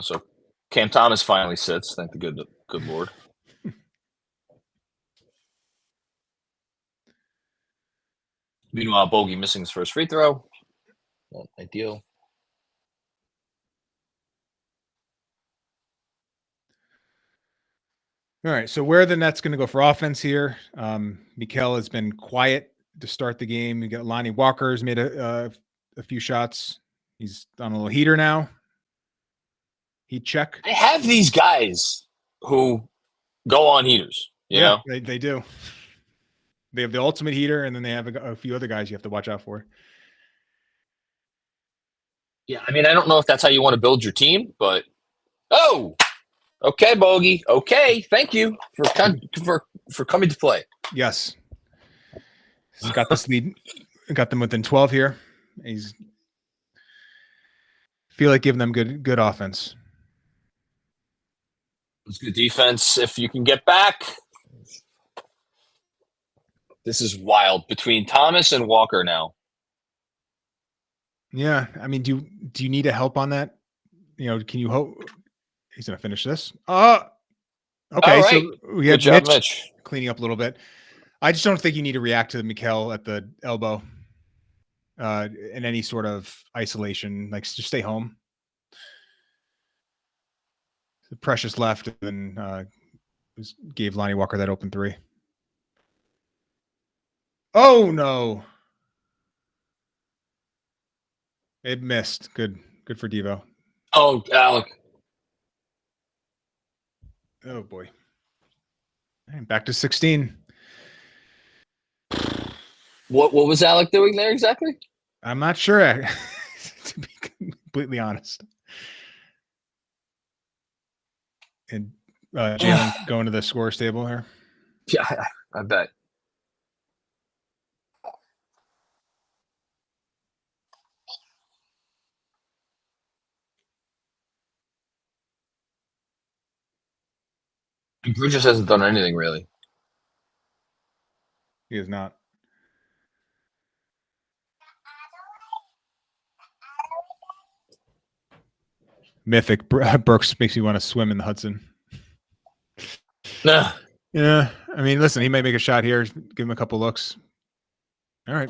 So Cam Thomas finally sits. Thank the good Lord. Meanwhile, Bogey missing his first free throw. Not ideal. All right, so where are the Nets going to go for offense here? Mikal has been quiet to start the game. You got Lonnie Walker's made a few shots. He's on a little heater now. Heat check. They have these guys who go on heaters. You know? They do. They have the ultimate heater, and then they have a few other guys you have to watch out for. Yeah, I mean, I don't know if that's how you want to build your team, but okay, Bogey. Okay, thank you for coming to play. Yes, he's got this lead. Got them within 12 here. He's feel like giving them good offense. It's good defense if you can get back. This is wild between Thomas and Walker now. Yeah, I mean, do you need a help on that? You know, can you hope he's going to finish this? Okay, right. So we have Mitch cleaning up a little bit. I just don't think you need to react to Mikal at the elbow in any sort of isolation. Like, just stay home. Precious left and gave Lonnie Walker that open three. Oh no. It missed. Good for Devo. Oh, Alec. Oh boy. And back to 16. What was Alec doing there exactly? I'm not sure, to be completely honest. And Jalen going to the scorer's table here. Yeah, I bet. Bridges hasn't done anything really. He is not. Mythic Brooks makes me want to swim in the Hudson. Nah. Yeah, I mean, listen, he may make a shot here. Give him a couple looks. All right.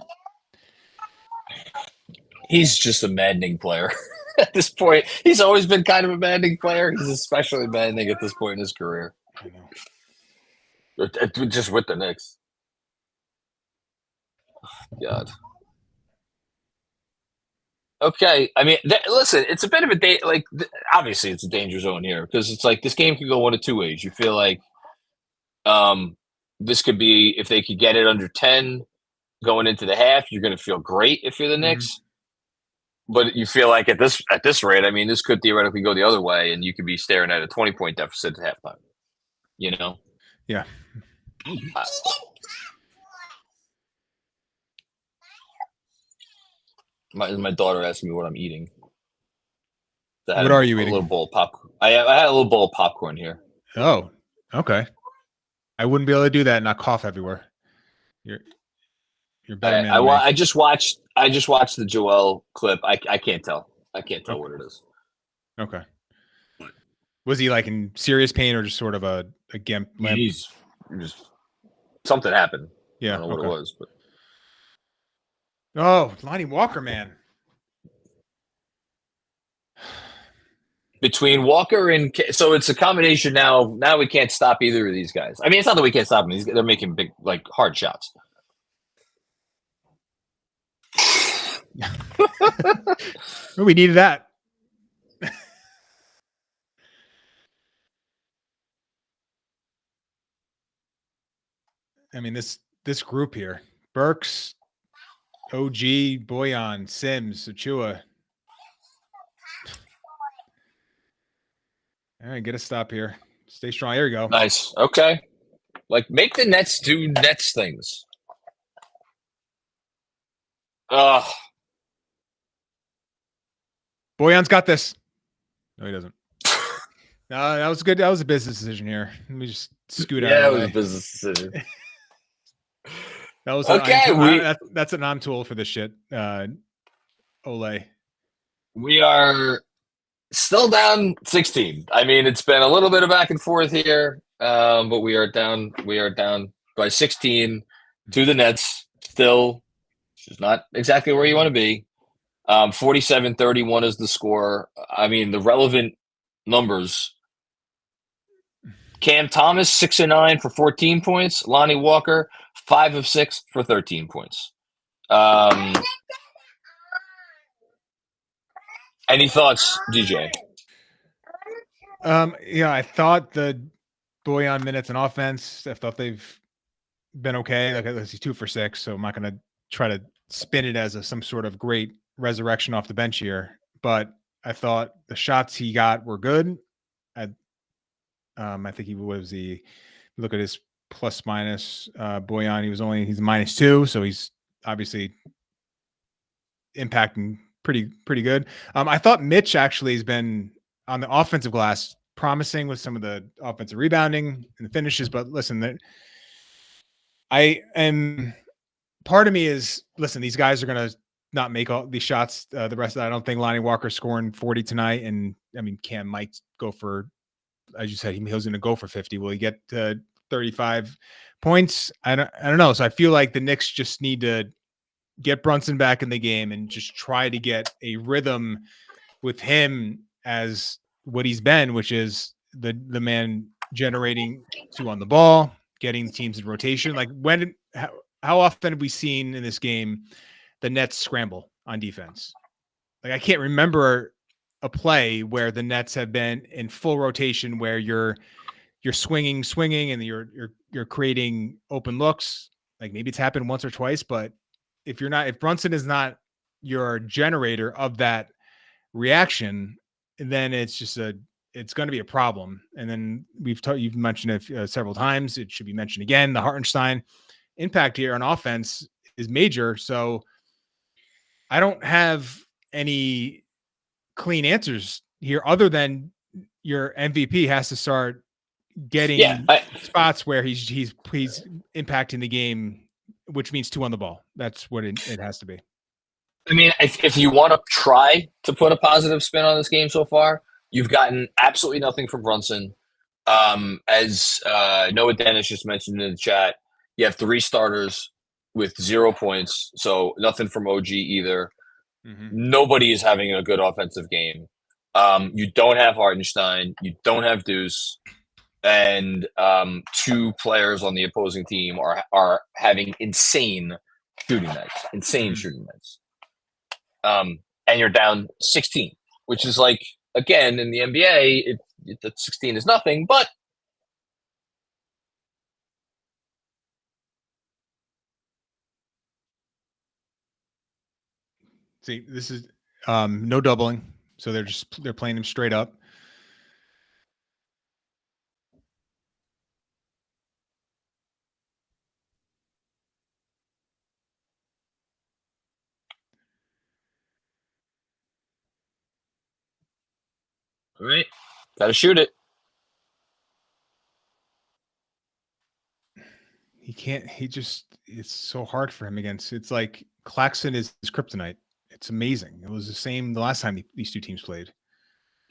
He's just a maddening player at this point. He's always been kind of a maddening player. He's especially maddening at this point in his career. I know. Just with the Knicks. God. Okay, I mean, listen, it's a bit of a obviously it's a danger zone here because it's like this game could go one of two ways. You feel like this could be if they could get it under 10 going into the half, you're going to feel great if you're the Knicks. But you feel like at this rate, I mean, this could theoretically go the other way, and you could be staring at a 20-point deficit at halftime. You know? Yeah. My daughter asking me what I'm eating. What are you eating? A little bowl of popcorn. I had a little bowl of popcorn here. Oh, okay. I wouldn't be able to do that and not cough everywhere. You're better man. I just watched the Joel clip. I can't tell. I can't tell what it is. Okay. Was he like in serious pain or just sort of a gimp limp? He's just something happened. Yeah. I don't know what it was, but Lonnie Walker, man. Between Walker and so it's a combination now. Now we can't stop either of these guys. I mean, it's not that we can't stop them. They're making big, like hard shots. We needed that. I mean, this group here: Burks, OG, Boyan, Sims, Achua. All right, get a stop here. Stay strong. There you go. Nice. Okay. Like, make the Nets do Nets things. Boyan's got this. No, he doesn't. No, that was good. That was a business decision here. Let me just scoot out. Yeah, it was a business decision. That was okay. That's a non-tool for this shit. Ole. We are Still down 16. I mean, it's been a little bit of back and forth here, but we are down. We are down by 16 to the Nets. Still, which is not exactly where you want to be. 47-31 is the score. I mean, the relevant numbers. Cam Thomas 6 of 9 for 14 points. Lonnie Walker 5 of 6 for 13 points. Any thoughts, DJ? Yeah, I thought the Boyan minutes and offense, I thought they've been okay. Like, let's see, 2 for 6. So I'm not going to try to spin it as some sort of great resurrection off the bench here. But I thought the shots he got were good. I think he was look at his plus minus Boyan. He's -2. So he's obviously impacting pretty good. I thought Mitch actually has been on the offensive glass promising with some of the offensive rebounding and the finishes. But listen, part of me is, listen, these guys are going to not make all these shots the rest of that. I don't think Lonnie Walker's scoring 40 tonight. And I mean, Cam might go for, as you said, he was going to go for 50. Will he get 35 points? I don't know. So I feel like the Knicks just need to get Brunson back in the game and just try to get a rhythm with him as what he's been, which is the man generating 2 on the ball, getting teams in rotation. Like how often have we seen in this game the Nets scramble on defense? Like, I can't remember a play where the Nets have been in full rotation where you're swinging and you're creating open looks. Like, maybe it's happened once or twice, but if Brunson is not your generator of that reaction, then it's going to be a problem. And then you've mentioned it several times. It should be mentioned again. The Hartenstein impact here on offense is major. So I don't have any clean answers here other than your MVP has to start getting spots where he's impacting the game, which means 2 on the ball. That's what it has to be. I mean, if you want to try to put a positive spin on this game so far, you've gotten absolutely nothing from Brunson. As Noah Dennis just mentioned in the chat, you have 3 starters with 0 points, so nothing from OG either. Mm-hmm. Nobody is having a good offensive game. You don't have Hartenstein. You don't have Deuce. And 2 players on the opposing team are having insane shooting nights. And you're down 16, which is like, again, in the NBA, the 16 is nothing, but see, this is no doubling. So they're playing him straight up. All right. Got to shoot it. He can't. It's so hard for him against. It's like Claxton is kryptonite. It's amazing. It was the same the last time these 2 teams played.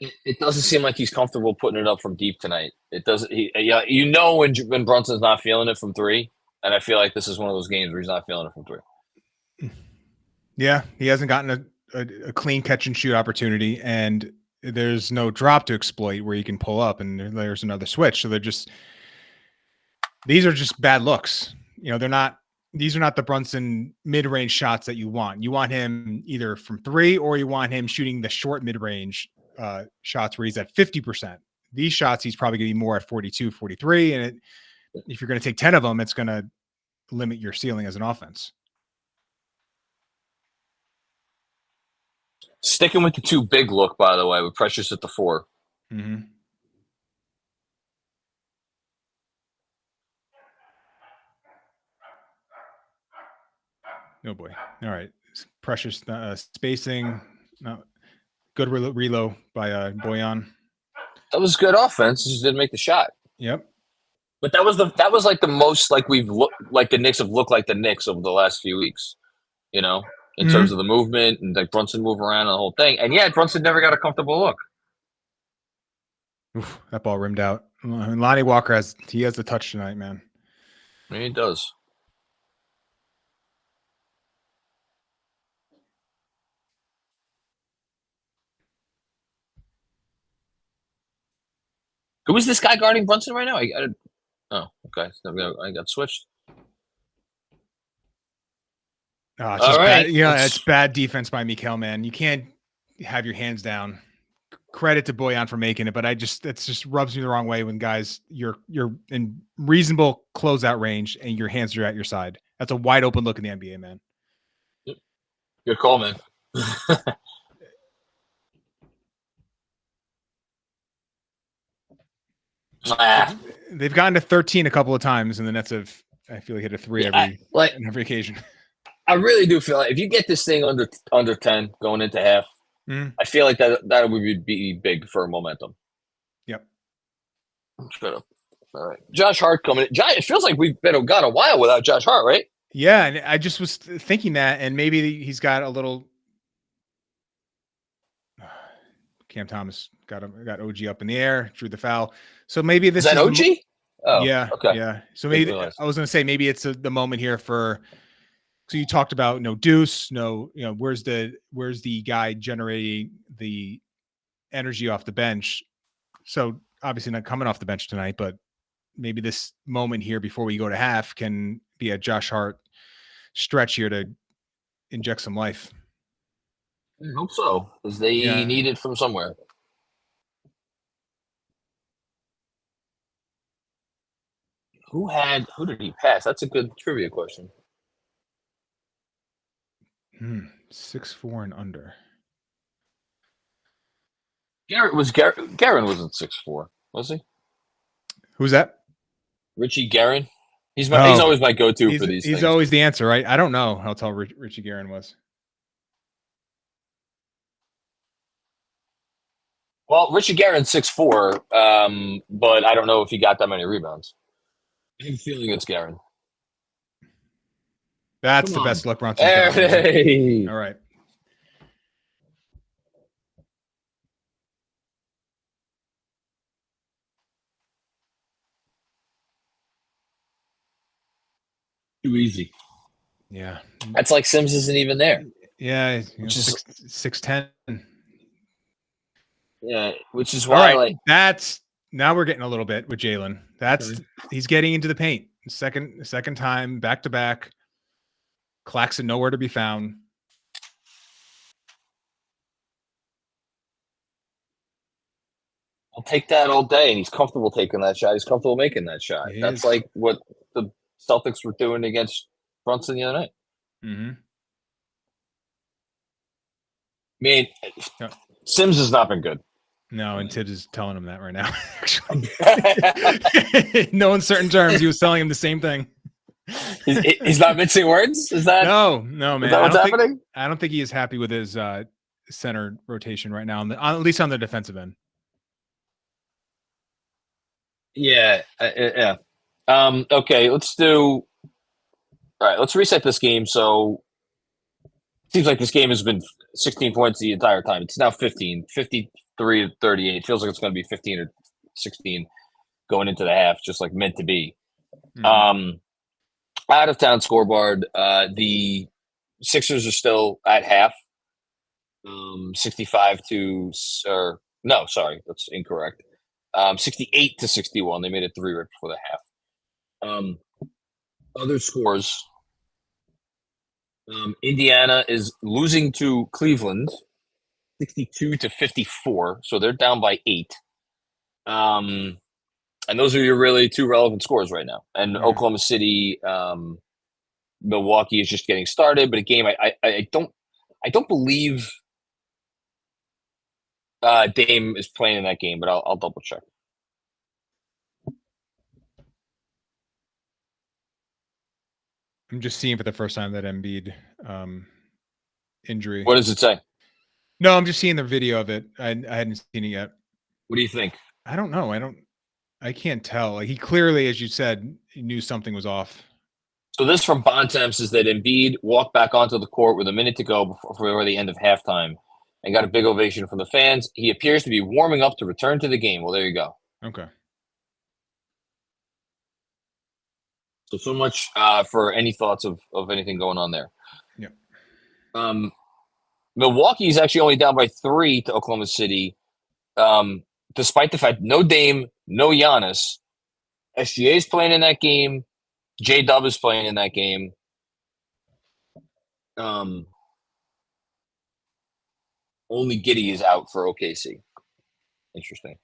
It doesn't seem like he's comfortable putting it up from deep tonight. It doesn't. When Brunson's not feeling it from 3, and I feel like this is one of those games where he's not feeling it from 3. Yeah, he hasn't gotten a clean catch and shoot opportunity, and there's no drop to exploit where you can pull up, and there's another switch. So these are just bad looks. These are not the Brunson mid-range shots that you want. You want him either from 3 or you want him shooting the short mid-range shots where he's at 50%. These shots, he's probably going to be more at 42, 43. And if you're going to take 10 of them, it's going to limit your ceiling as an offense. Sticking with the 2 big look, by the way, with Precious at the 4. Mm-hmm. Oh boy. All right. Precious spacing. Good reload by Boyan. That was good offense. Just didn't make the shot. Yep. But that was like the most like we've looked like the Knicks have looked like the Knicks over the last few weeks. In terms of the movement and like Brunson move around and the whole thing. And yeah, Brunson never got a comfortable look. Oof, that ball rimmed out. Lonnie Walker has the touch tonight, man. He does. Who is this guy guarding Brunson right now? Okay. I got switched. Oh, it's just bad. It's bad defense by Mikal, man. You can't have your hands down. Credit to Bojan for making it, but it just rubs me the wrong way when guys you're in reasonable closeout range and your hands are at your side. That's a wide open look in the NBA, man. Good call, man. They've gotten to 13 a couple of times, and the Nets have, I feel like, hit a 3 every occasion. I really do feel like if you get this thing under 10 going into half, I feel like that would be big for momentum. Yep. Shut up. All right. Josh Hart coming in. It feels like we've been got a while without Josh Hart, right? Yeah, and I just was thinking that, and maybe he's got a little. Cam Thomas got OG up in the air, drew the foul. So maybe this is that OG? Yeah. Okay. Yeah. So maybe I was going to say maybe it's the moment here for. So you talked about no Deuce, where's the guy generating the energy off the bench? So obviously not coming off the bench tonight, but maybe this moment here before we go to half can be a Josh Hart stretch here to inject some life. I hope so, because they need it from somewhere. Who did he pass? That's a good trivia question. 6'4" and under. Garen wasn't 6'4", was he? Who's that? Richie Garen. He's always my go-to for these things. He's always the answer, right? I don't know how tall Richie Garen was. Well, Richie Garen's 6'4", but I don't know if he got that many rebounds. I have a feeling it's Garen. That's the best look Brunson. Hey. All right. Too easy. Yeah. That's like Sims isn't even there. Yeah. Which is 6'10". Yeah, which is why now we're getting a little bit with Jalen. He's getting into the paint. Second time back to back. Claxton nowhere to be found. I'll take that all day, and he's comfortable taking that shot. He's comfortable making that shot. That's like what the Celtics were doing against Brunson the other night. Mm-hmm. I mean, Sims has not been good. No, and Tibbs is telling him that right now. Actually, no uncertain terms, he was telling him the same thing. He's not mincing words. Is that no, man? Is that what's happening? I don't think he is happy with his center rotation right now, at least on the defensive end. Yeah. Okay, let's do. All right, let's reset this game. So, it seems like this game has been 16 points the entire time. It's now 15, 53 to 38. It feels like it's going to be 15 or 16 going into the half, just like meant to be. Mm-hmm. Out of town scoreboard, the Sixers are still at half. 65 to, or no, sorry, that's incorrect. 68 to 61. They made it 3 right before the half. Other scores. Indiana is losing to Cleveland, 62 to 54. So they're down by 8. And those are your really 2 relevant scores right now. And Oklahoma City, Milwaukee is just getting started. But a game I don't believe Dame is playing in that game, but I'll double check. I'm just seeing for the first time that Embiid injury. What does it say? No, I'm just seeing the video of it. I hadn't seen it yet. What do you think? I don't know. I can't tell. Like, he clearly, as you said, he knew something was off. So this from Bontemps is that Embiid walked back onto the court with a minute to go before the end of halftime and got a big ovation from the fans. He appears to be warming up to return to the game. Well, there you go. Okay. So much for any thoughts of anything going on there. Yeah. Milwaukee is actually only down by 3 to Oklahoma City, despite the fact no Dame, no Giannis. SGA is playing in that game. J-Dub is playing in that game. Only Giddey is out for OKC. Interesting.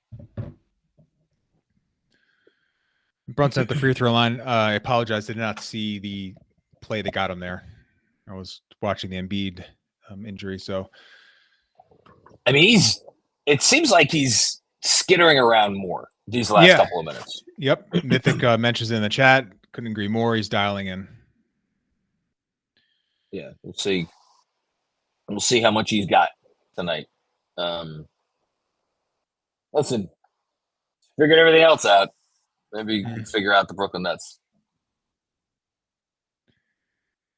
Brunson at the free throw line. I apologize. I did not see the play that got him there. I was watching the Embiid injury. So, I mean, it seems like he's skittering around more these last couple of minutes. Yep. Mythic mentions in the chat. Couldn't agree more. He's dialing in. Yeah, we'll see. We'll see how much he's got tonight. Listen, figured everything else out. Maybe you can figure out the Brooklyn Nets.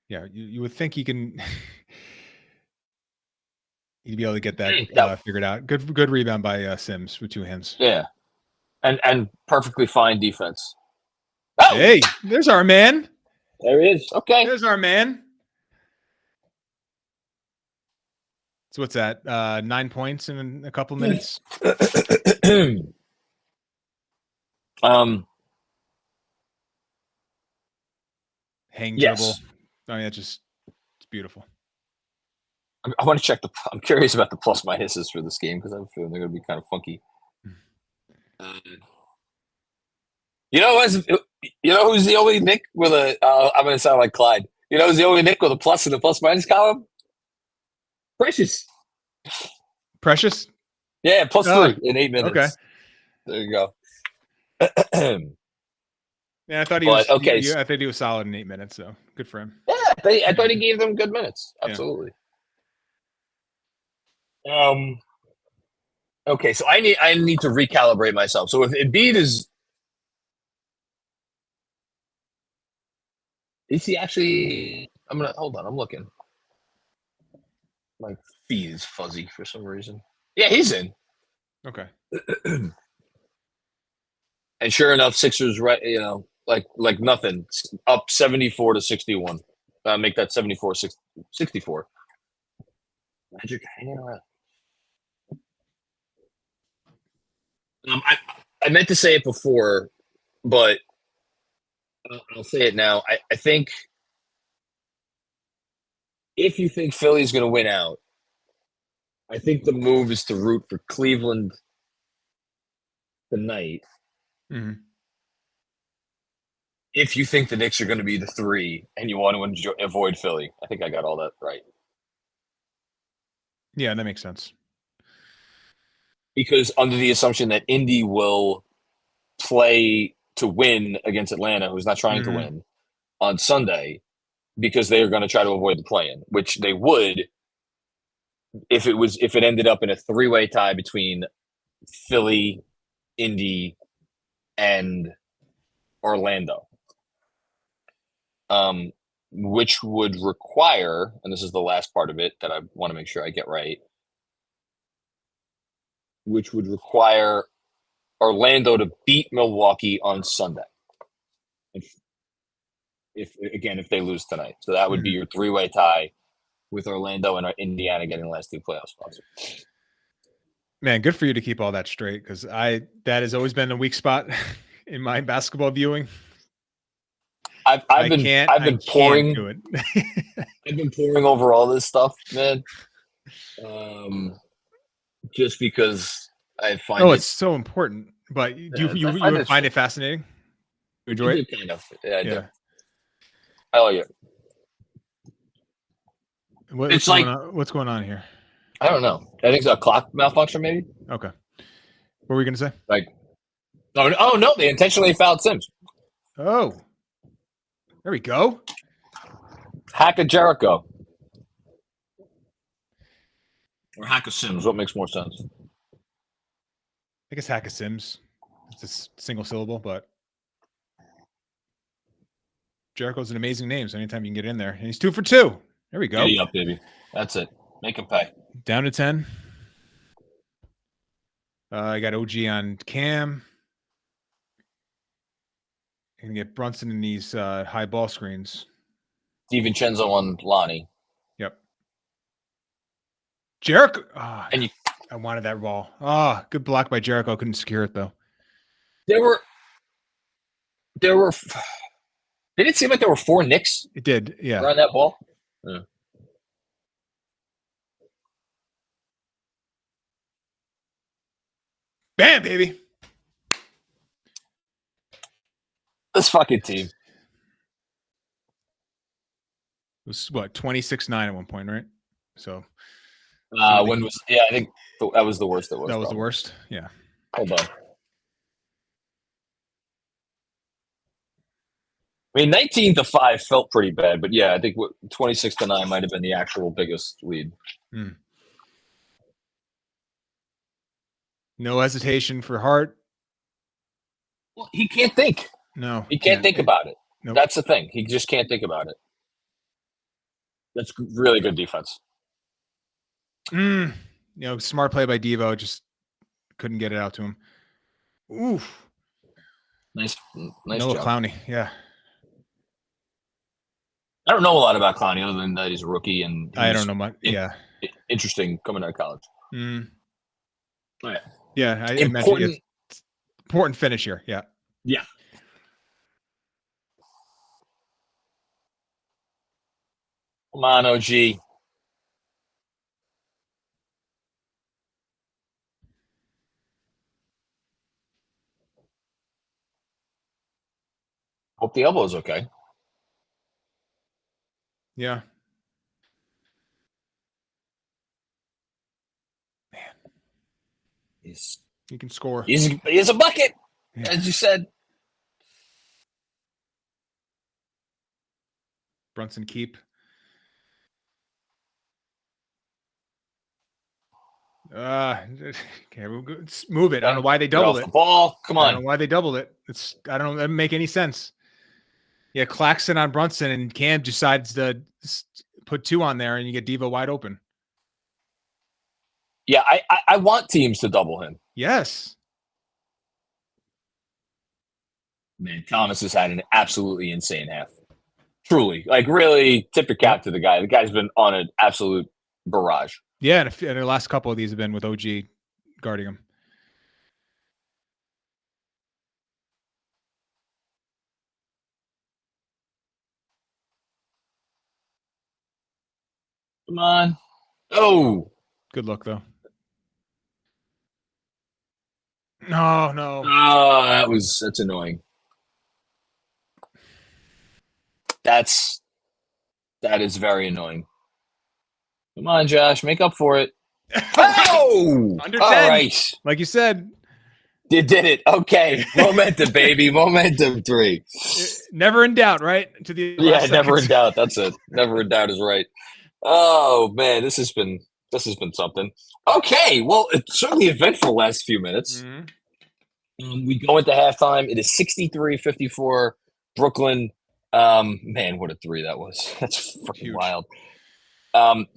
Yeah, you would think he can. He'd be able to get that figured out. Good rebound by Sims with 2 hands. Yeah, and perfectly fine defense. Oh! Hey, there's our man. There he is. Okay, there's our man. So what's that? 9 points in a couple minutes. Hang dribble. I mean, it's beautiful. I want to check I'm curious about the plus minuses for this game because I'm feeling they're going to be kind of funky. You know who's the only Nick with a? I'm going to sound like Clyde. You know who's the only Nick with a plus in the plus minus column? Precious. Yeah, plus 3 in 8 minutes. Okay. There you go. Yeah, I thought he was okay. I thought he was solid in 8 minutes, so good for him. Yeah, I thought he gave them good minutes. Absolutely. Yeah. Okay, so I need to recalibrate myself. So if Embiid is he actually? Hold on. I'm looking. My feed is fuzzy for some reason. Yeah, he's in. Okay. And sure enough, Sixers right. Like nothing. Up 74-61. Make that 74-64. Magic hanging around. I meant to say it before, but I'll say it now. I think if you think Philly's going to win out, I think the move is to root for Cleveland tonight. Mm-hmm. If you think the Knicks are going to be the 3 and you want to avoid Philly, I think I got all that right. Yeah, that makes sense. Because under the assumption that Indy will play to win against Atlanta, who's not trying to win, on Sunday, because they are going to try to avoid the play-in, which they would if it ended up in a 3-way tie between Philly, Indy, and Orlando. Which would require, and this is the last part of it that I want to make sure I get right, which would require Orlando to beat Milwaukee on Sunday. If they lose tonight. So that would be your 3-way tie with Orlando and Indiana getting the last 2 playoff spots. Man, good for you to keep all that straight, because that has always been a weak spot in my basketball viewing. I've been pouring over all this stuff, man. Just because I find it's so important. But you find it fascinating? You enjoy it? Kind of. Yeah, I do. I like it. What's going on here? I don't know. I think it's a clock malfunction, maybe. Okay. What were we gonna say? Oh no! They intentionally fouled Sims. Oh, there we go. Hack of Jericho or hack of Sims. What makes more sense? I guess hack of Sims. It's a single syllable, but Jericho's an amazing name. So anytime you can get in there, and he's 2 for 2. There we go. Giddy up, baby. That's it. Make him pay. Down to 10. I got OG on Cam. Gonna get Brunson in these high ball screens. DiVincenzo on Lonnie. Yep. Jericho. Oh, And I wanted that ball. Oh, good block by Jericho. Couldn't secure it though. there were. Did it seem like there were 4 Knicks? It did. Yeah. Around that ball. Yeah. Bam, baby. This fucking team. It was what 26-9 at one point, right? So When was? Yeah, I think that was the worst. That was the probably. worst. Yeah. Hold on. I mean, 19-5 felt pretty bad, but yeah, I think 26-9 might have been the actual biggest lead. No hesitation for Hart. Well, he can't think. No, he can't think about it. Nope. That's the thing. He just can't think about it. That's really good defense. You know, smart play by Devo. Just couldn't get it out to him. Oof. Nice Noah job. Clowney. Yeah. I don't know a lot about Clowney other than that he's a rookie and I don't know much. Interesting coming out of college. Oh, yeah. Yeah, I important, imagine it's important finish here. Yeah. Yeah. Come on, OG. Hope the elbow is okay. Yeah. He can score. He's a bucket, as you said. Brunson keep. Okay, we'll move it. I don't know why they doubled it. The ball. Come on. I don't know why they doubled it. I don't know. That doesn't make any sense. Yeah, Claxton on Brunson, and Cam decides to put 2 on there, and you get Devo wide open. Yeah, I want teams to double him. Yes. Man, Thomas has had an absolutely insane half. Truly. Like, really tip your cap to the guy. The guy's been on an absolute barrage. Yeah, and the last couple of these have been with OG guarding him. Come on. Oh. Good look, though. No. Oh, that's annoying. That is very annoying. Come on, Josh, make up for it. Oh, under 10. All right, like you said, you did it. Okay, momentum, baby, momentum 3. Never in doubt, right? To the never in doubt. That's it. Never in doubt is right. Oh man, this has been something. Okay, well, it's certainly eventful the last few minutes. We go into halftime. It is 63-54, Brooklyn. Man, what a 3 that was. That's freaking wild.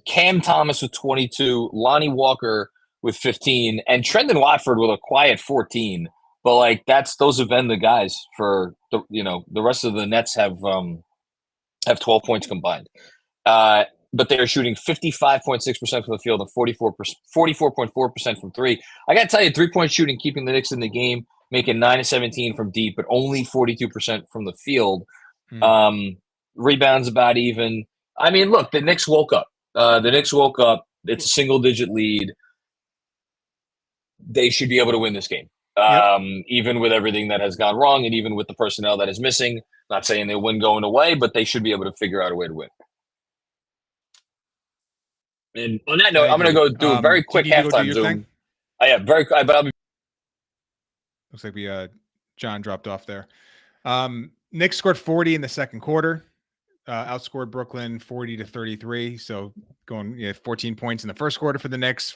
Cam Thomas with 22, Lonnie Walker with 15, and Trendon Watford with a quiet 14. But like those have been the guys for the rest of the Nets have 12 points combined. But they are shooting 55.6% from the field and 44.4% from 3. I got to tell you, 3-point shooting keeping the Knicks in the game, making 9-17 from deep, but only 42% from the field. Rebounds about even. I mean, look, the Knicks woke up. It's a single-digit lead. They should be able to win this game, even with everything that has gone wrong and even with the personnel that is missing. Not saying they'll win going away, but they should be able to figure out a way to win. And on that note, I'm going to go do a very quick halftime Zoom. Yeah, very quick. But I'll be. Looks like John dropped off there. Knicks scored 40 in the second quarter. Outscored Brooklyn 40-33. So going 14 points in the first quarter for the Knicks.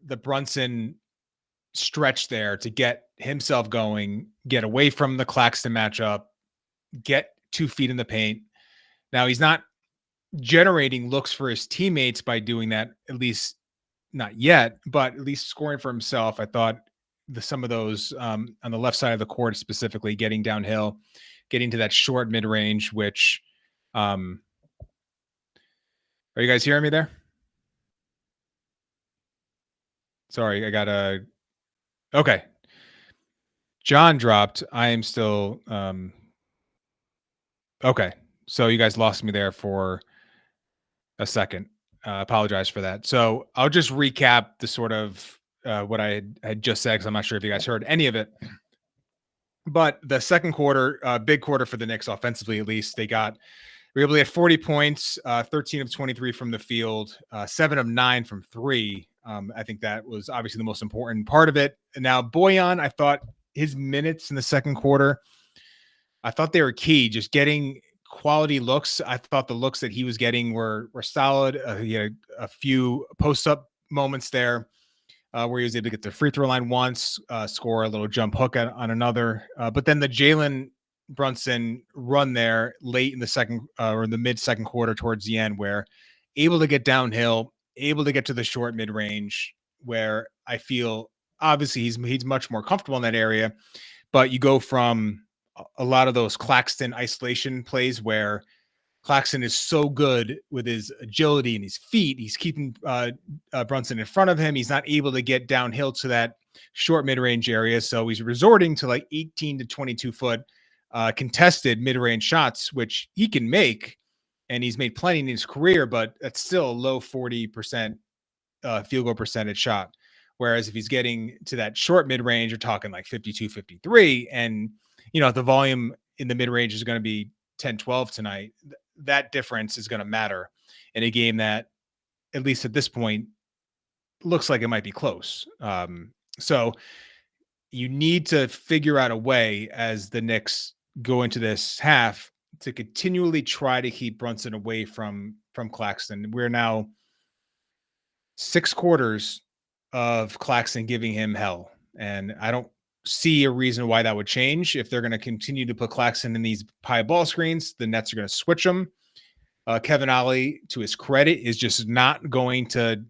the Brunson stretch there to get himself going, get away from the Claxton matchup, get 2 feet in the paint. Now he's not generating looks for his teammates by doing that, at least not yet, but at least scoring for himself. I thought some of those on the left side of the court, specifically getting downhill, getting to that short mid range, which are you guys hearing me there? Sorry, I got okay. John dropped. I am still okay. So you guys lost me there for a second. Apologize for that. So I'll just recap the sort of what I had just said, because I'm not sure if you guys heard any of it. But the second quarter, big quarter for the Knicks offensively, at least. They were able to get 40 points, 13 of 23 from the field, 7 of 9 from 3. I think that was obviously the most important part of it. And now Bojan, I thought his minutes in the second quarter, I thought they were key, just getting quality looks. I thought the looks that he was getting were solid. He had a few post-up moments there where he was able to get the free throw line once, score a little jump hook on another. But then the Jalen Brunson run there late in the second or in the mid-second quarter towards the end, where able to get downhill, able to get to the short mid-range, where I feel obviously he's much more comfortable in that area. But you go from a lot of those Claxton isolation plays where Claxton is so good with his agility and his feet. He's keeping Brunson in front of him. He's not able to get downhill to that short mid-range area. So he's resorting to like 18 to 22 foot contested mid-range shots, which he can make. And he's made plenty in his career, but that's still a low 40% field goal percentage shot. Whereas if he's getting to that short mid-range, you're talking like 52, 53. And, if the volume in the mid-range is going to be 10, 12 tonight, that difference is going to matter in a game that, at least at this point, looks like it might be close. So you need to figure out a way as the Knicks go into this half to continually try to keep Brunson away from Claxton. We're now 6 quarters of Claxton giving him hell. And I don't see a reason why that would change. If they're going to continue to put Claxton in these high ball screens, the Nets are going to switch them. Kevin Ollie, to his credit, is just not going to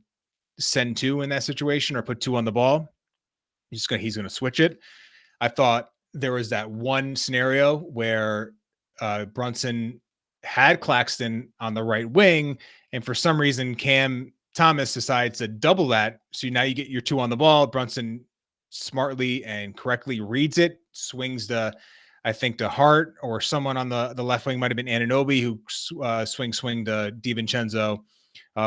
send 2 in that situation or put 2 on the ball. He's going to switch it. I thought there was that one scenario where Brunson had Claxton on the right wing, and for some reason Cam Thomas decides to double that. So now you get your 2 on the ball. Brunson smartly and correctly reads it, swings to Hart, or someone on the left wing, might have been Anunoby, who swing to DiVincenzo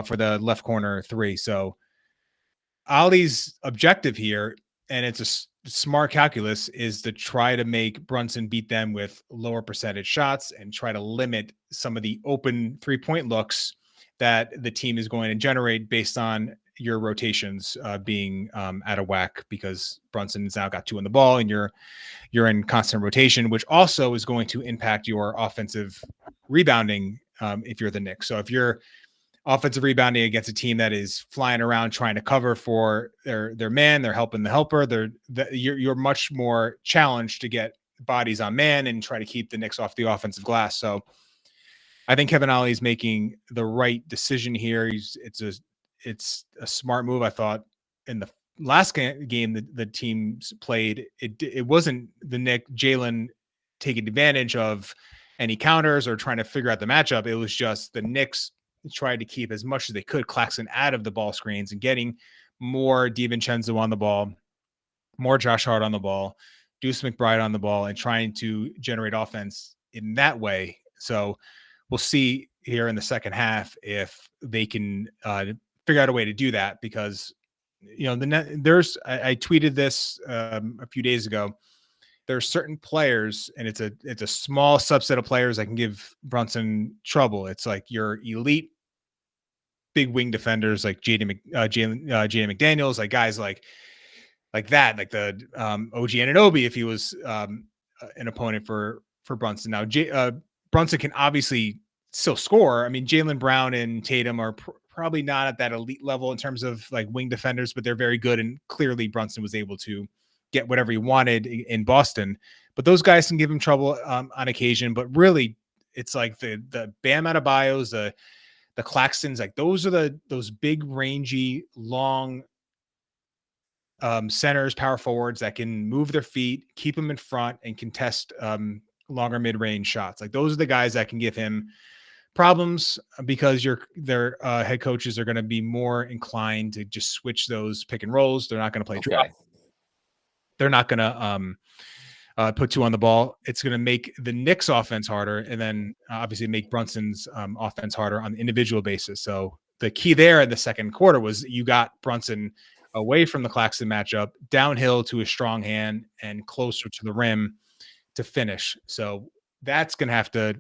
for the left corner 3. So Ollie's objective here, and it's a smart calculus, is to try to make Brunson beat them with lower percentage shots and try to limit some of the open 3-point looks that the team is going to generate based on your rotations being out of whack, because Brunson's now got 2 on the ball and you're in constant rotation, which also is going to impact your offensive rebounding if you're the Knicks. So if you're offensive rebounding against a team that is flying around trying to cover for their man, they're helping the helper, you're much more challenged to get bodies on man and try to keep the Knicks off the offensive glass. So I think Kevin Ollie is making the right decision here. It's a smart move. I thought in the last game the teams played, it wasn't the Jalen taking advantage of any counters or trying to figure out the matchup. It was just the Knicks tried to keep as much as they could Claxton out of the ball screens and getting more DiVincenzo on the ball, more Josh Hart on the ball, Deuce McBride on the ball, and trying to generate offense in that way. So we'll see here in the second half if they can figure out a way to do that, because I tweeted this a few days ago. There are certain players, and it's a small subset of players that can give Brunson trouble. It's like your elite big wing defenders, like Jaden McDaniels, like guys like that, like the OG Anunoby, if he was an opponent for Brunson. Now Brunson can obviously still score. I mean, Jaylen Brown and Tatum are probably not at that elite level in terms of like wing defenders, but they're very good. And clearly Brunson was able to get whatever he wanted in Boston. But those guys can give him trouble on occasion. But really, it's like the Bam Adebayos, the Claxtons, like those are those big, rangy, long centers, power forwards that can move their feet, keep them in front, and contest longer mid-range shots. Like those are the guys that can give him problems because their head coaches are going to be more inclined to just switch those pick and rolls. They're not going to play drop. They're not going to put two on the ball. It's going to make the Knicks offense harder, and then obviously make Brunson's offense harder on the individual basis. So the key there in the second quarter was you got Brunson away from the Claxton matchup, downhill to a strong hand and closer to the rim to finish. So that's going to have to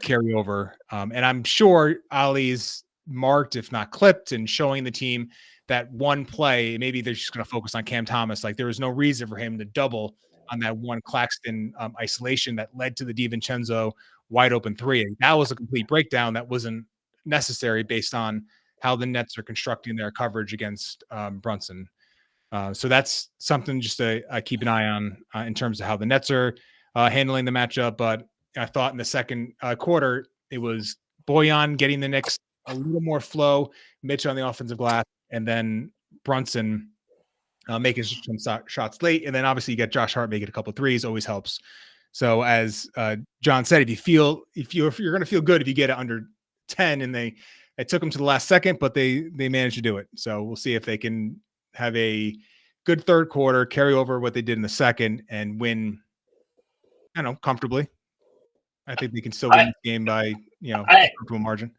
carry over. And I'm sure Ali's marked, if not clipped, and showing the team that one play, maybe they're just going to focus on Cam Thomas. Like there was no reason for him to double on that one Claxton isolation that led to the DiVincenzo wide open three. That was a complete breakdown that wasn't necessary based on how the Nets are constructing their coverage against Brunson. So that's something just to keep an eye on in terms of how the Nets are handling the matchup. But I thought in the second quarter, it was Bojan getting the Knicks a little more flow, Mitch on the offensive glass, and then Brunson making some shots late. And then obviously you get Josh Hart making a couple of threes, always helps. So as John said, if you're going to feel good if you get it under 10, and it took them to the last second, but they managed to do it. So we'll see if they can have a good third quarter, carry over what they did in the second, and win, comfortably. I think they can still win the game by, comfortable margin.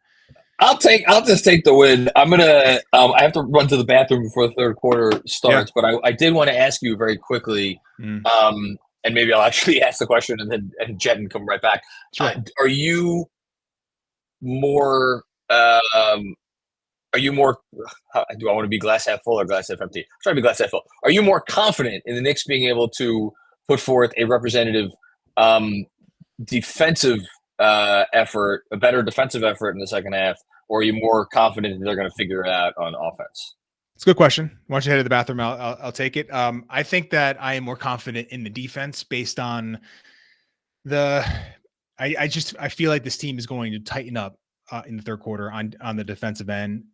I'll just take the win. I'm gonna. I have to run to the bathroom before the third quarter starts, but I did want to ask you very quickly, and maybe I'll actually ask the question and then Jet and come right back. Sure. Are you more? Do I want to be glass half full or glass half empty? I'm trying to be glass half full. Are you more confident in the Knicks being able to put forth a representative defensive effort, a better defensive effort in the second half, or are you more confident that they're going to figure it out on offense? It's a good question. Why don't you head to the bathroom? I'll take it. I think that I am more confident in the defense based on I feel like this team is going to tighten up in the third quarter on the defensive end,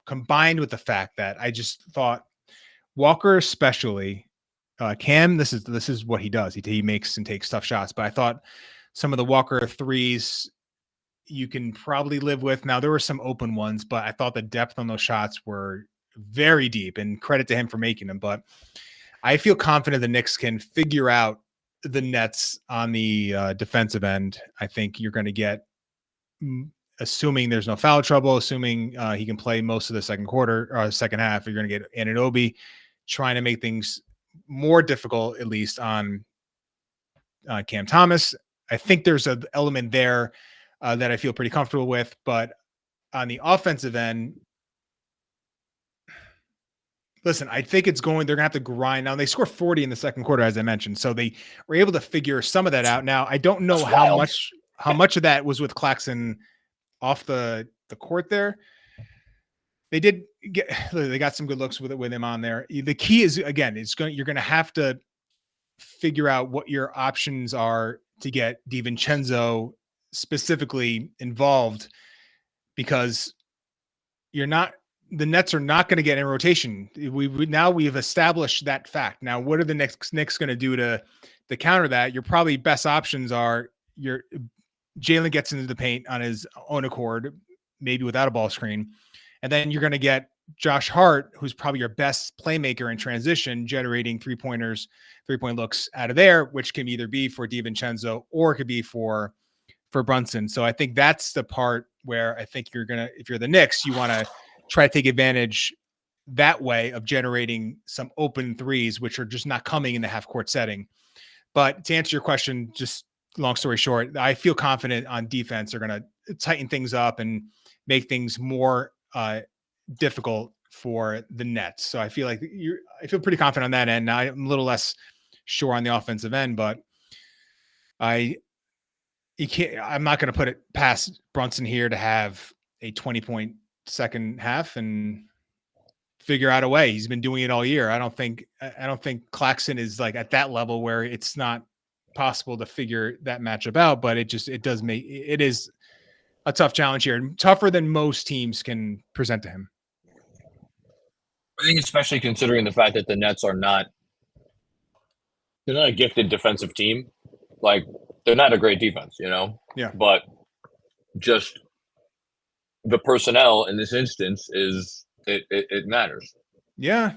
combined with the fact that I just thought Walker, especially Cam, this is what he does. He makes and takes tough shots, but I thought some of the Walker threes you can probably live with. Now there were some open ones, but I thought the depth on those shots were very deep, and credit to him for making them. But I feel confident the Knicks can figure out the Nets on the defensive end. I think you're going to get, assuming there's no foul trouble, assuming he can play most of the second quarter or second half, you're going to get Anunoby trying to make things more difficult, at least on Cam Thomas. I think there's an element there that I feel pretty comfortable with, but on the offensive end, listen, I think they're going to have to grind. Now they score 40 in the second quarter, as I mentioned, so they were able to figure some of that out. Now I don't know how much of that was with Claxton off the court there. They got some good looks with him on there. The key is, again, you're going to have to figure out what your options are to get DiVincenzo specifically involved, because the Nets are not going to get in rotation. We've established that fact. Now, what are the Knicks going to do to counter that? Your probably best options are Jalen gets into the paint on his own accord, maybe without a ball screen. And then you're going to get Josh Hart, who's probably your best playmaker in transition, generating three-point looks out of there, which can either be for DiVincenzo or it could be for Brunson. So I think that's the part where I think if you're the Knicks, you want to try to take advantage that way of generating some open threes, which are just not coming in the half-court setting. But to answer your question, just long story short, I feel confident on defense they're going to tighten things up and make things more difficult for the Nets. So I feel pretty confident on that end. Now I'm a little less sure on the offensive end, but I'm not going to put it past Brunson here to have a 20-point second half and figure out a way. He's been doing it all year. I don't think Claxton is like at that level where it's not possible to figure that matchup out, but it is a tough challenge here, tougher than most teams can present to him. I think especially considering the fact that the Nets they're not a gifted defensive team. Like, they're not a great defense, Yeah. But just the personnel in this instance it matters. Yeah,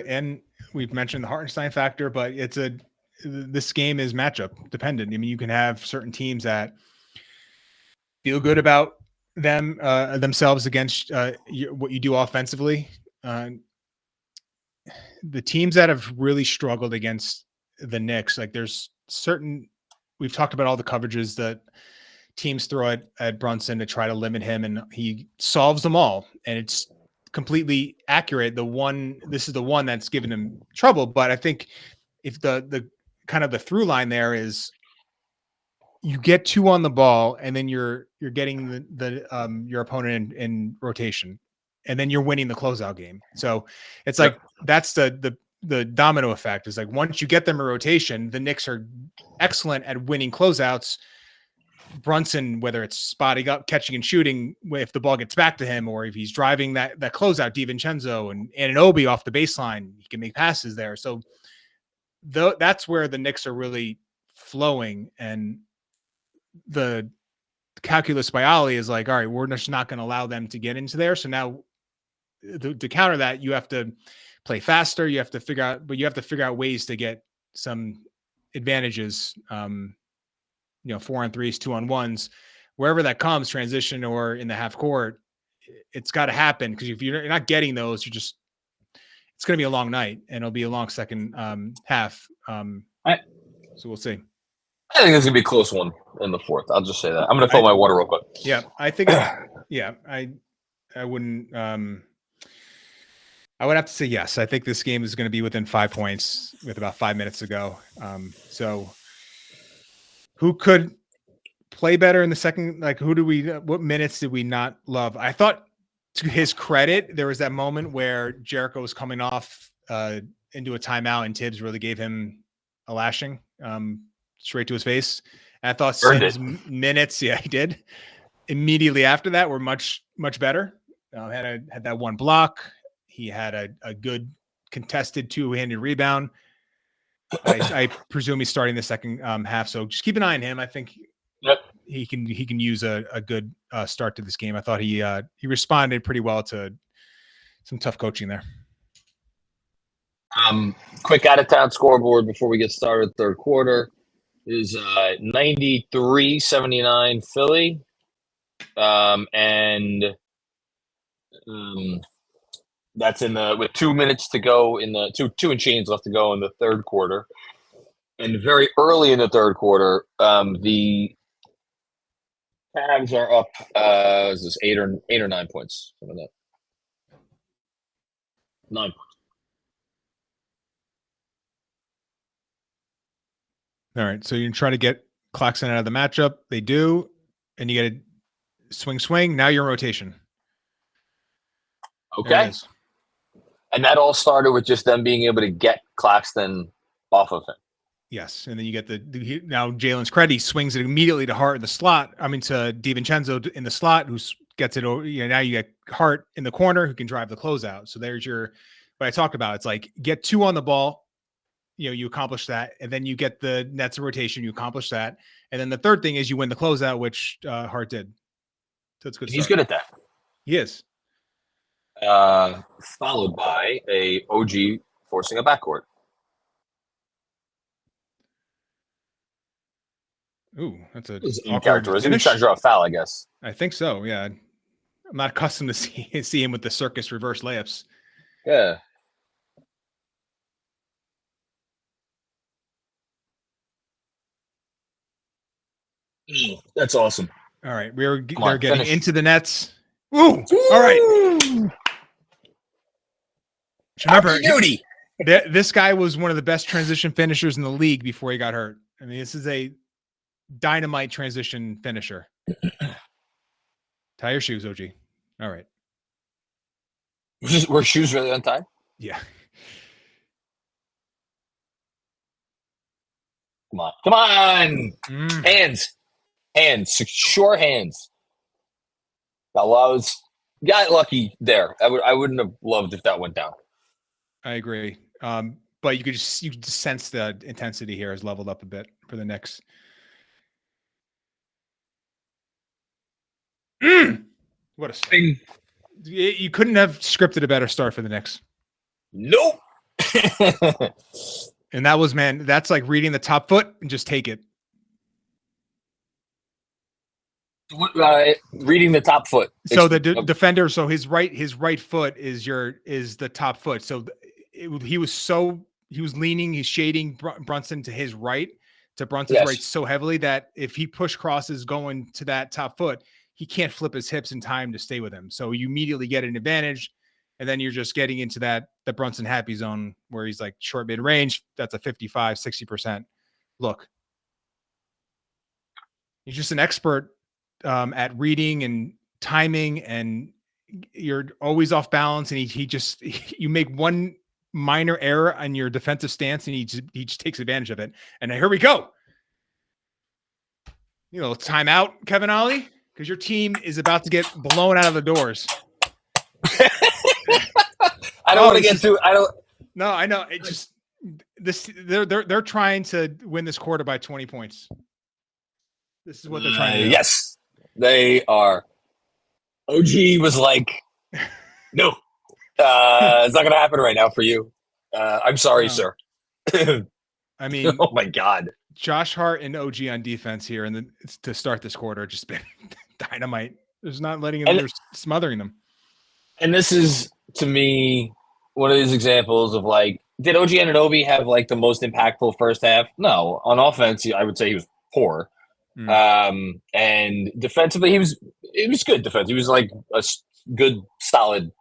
and we've mentioned the Hartenstein factor, but this game is matchup dependent. I mean, you can have certain teams that feel good about themselves against what you do offensively. The teams that have really struggled against the Knicks, like we've talked about all the coverages that teams throw at Brunson to try to limit him, and he solves them all, and it's completely accurate. This is the one that's given him trouble, but I think if the kind of the through line there is you get 2 on the ball, and then you're getting your opponent in rotation, and then you're winning the closeout game. So it's like that's the domino effect. Is like once you get them in rotation, the Knicks are excellent at winning closeouts. Brunson, whether it's spotting up, catching and shooting, if the ball gets back to him, or if he's driving that closeout, DiVincenzo and Anunoby off the baseline, he can make passes there. So that's where the Knicks are really flowing, and the calculus by Ollie is like, all right, we're just not going to allow them to get into there. So now to counter that, you have to play faster. You have to figure out ways to get some advantages. 4-on-3s, 2-on-1s, wherever that comes, transition or in the half court, it's got to happen. Because if you're not getting those, it's going to be a long night, and it'll be a long second half. So we'll see. I think it's going to be a close one in the fourth. I'll just say that. I'm going to fill my water real quick. Yeah, I think. I wouldn't. I would have to say yes. I think this game is going to be within 5 points with about 5 minutes to go. So who could play better in the second? Like, what minutes did we not love? I thought, to his credit, there was that moment where Jericho was coming off into a timeout, and Tibbs really gave him a lashing straight to his face. And I thought Sim's minutes, he did. Immediately after that were much, much better. Had that one block. He had a good contested 2-handed rebound. I presume he's starting the second half, so just keep an eye on him. I think he can use a good start to this game. I thought he responded pretty well to some tough coaching there. Quick out of town scoreboard before we get started. Third quarter is 93-79 Philly, and that's with 2 minutes to go in the two and change left to go in the third quarter. And very early in the third quarter, the Cavs are up. Is this 8 or 9 points? Something like that. 9 points. All right, so you try to get Claxton out of the matchup. They do, and you get a swing. Now you're in rotation. Okay. And that all started with just them being able to get Claxton off of him. Yes, and then you get now Jalen's credit. He swings it immediately to Hart in the slot. I mean, to DiVincenzo in the slot, who gets it over. Now you get Hart in the corner who can drive the closeout. So there's what I talked about. It's like get 2 on the ball. You accomplish that, and then you get the Nets in rotation. You accomplish that, and then the third thing is you win the closeout, which Hart did. So it's good. He's good at that. He is. Followed by a OG forcing a backcourt. Ooh, that's a characteristic. He's trying to draw a foul, I guess. I think so. Yeah, I'm not accustomed to see him with the circus reverse layups. Yeah. That's awesome. All right, they're getting into the Nets. Ooh, all right. Remember, this guy was one of the best transition finishers in the league before he got hurt. I mean, this is a dynamite transition finisher. Tie your shoes, OG. All right. Were shoes really untied? Yeah. Come on. Hands, secure hands. Got lucky there. I wouldn't have loved if that went down. I agree. But you could just sense the intensity here has leveled up a bit for the Knicks. What a start. You couldn't have scripted a better start for the Knicks. Nope. And that was, man, that's like reading the top foot and just take it. Reading the top foot. So the defender, so his right foot is the top foot. So he was leaning, he's shading Brunson to his right, to Brunson's right so heavily that if he push crosses going to that top foot, he can't flip his hips in time to stay with him. So you immediately get an advantage. And then you're just getting into the Brunson happy zone where he's like short mid range. That's a 55, 60% look. He's just an expert at reading and timing, and you're always off balance. And you make one minor error on your defensive stance and he just takes advantage of it. And here we go. Timeout, Kevin Ollie, because your team is about to get blown out of the doors. I don't want to get too. I don't. No, I know. It just they're trying to win this quarter by 20 points. This is what they're trying to do. Yes, they are. OG was like, no, it's not going to happen right now for you. I'm sorry, sir. I mean, oh my God. Josh Hart and OG on defense here, and then to start this quarter, just been dynamite. There's not letting them. They're smothering them. And this is, to me, one of these examples of like, did OG Anunoby have like the most impactful first half? No. On offense, I would say he was poor. And defensively, he was good defense. He was like a good, solid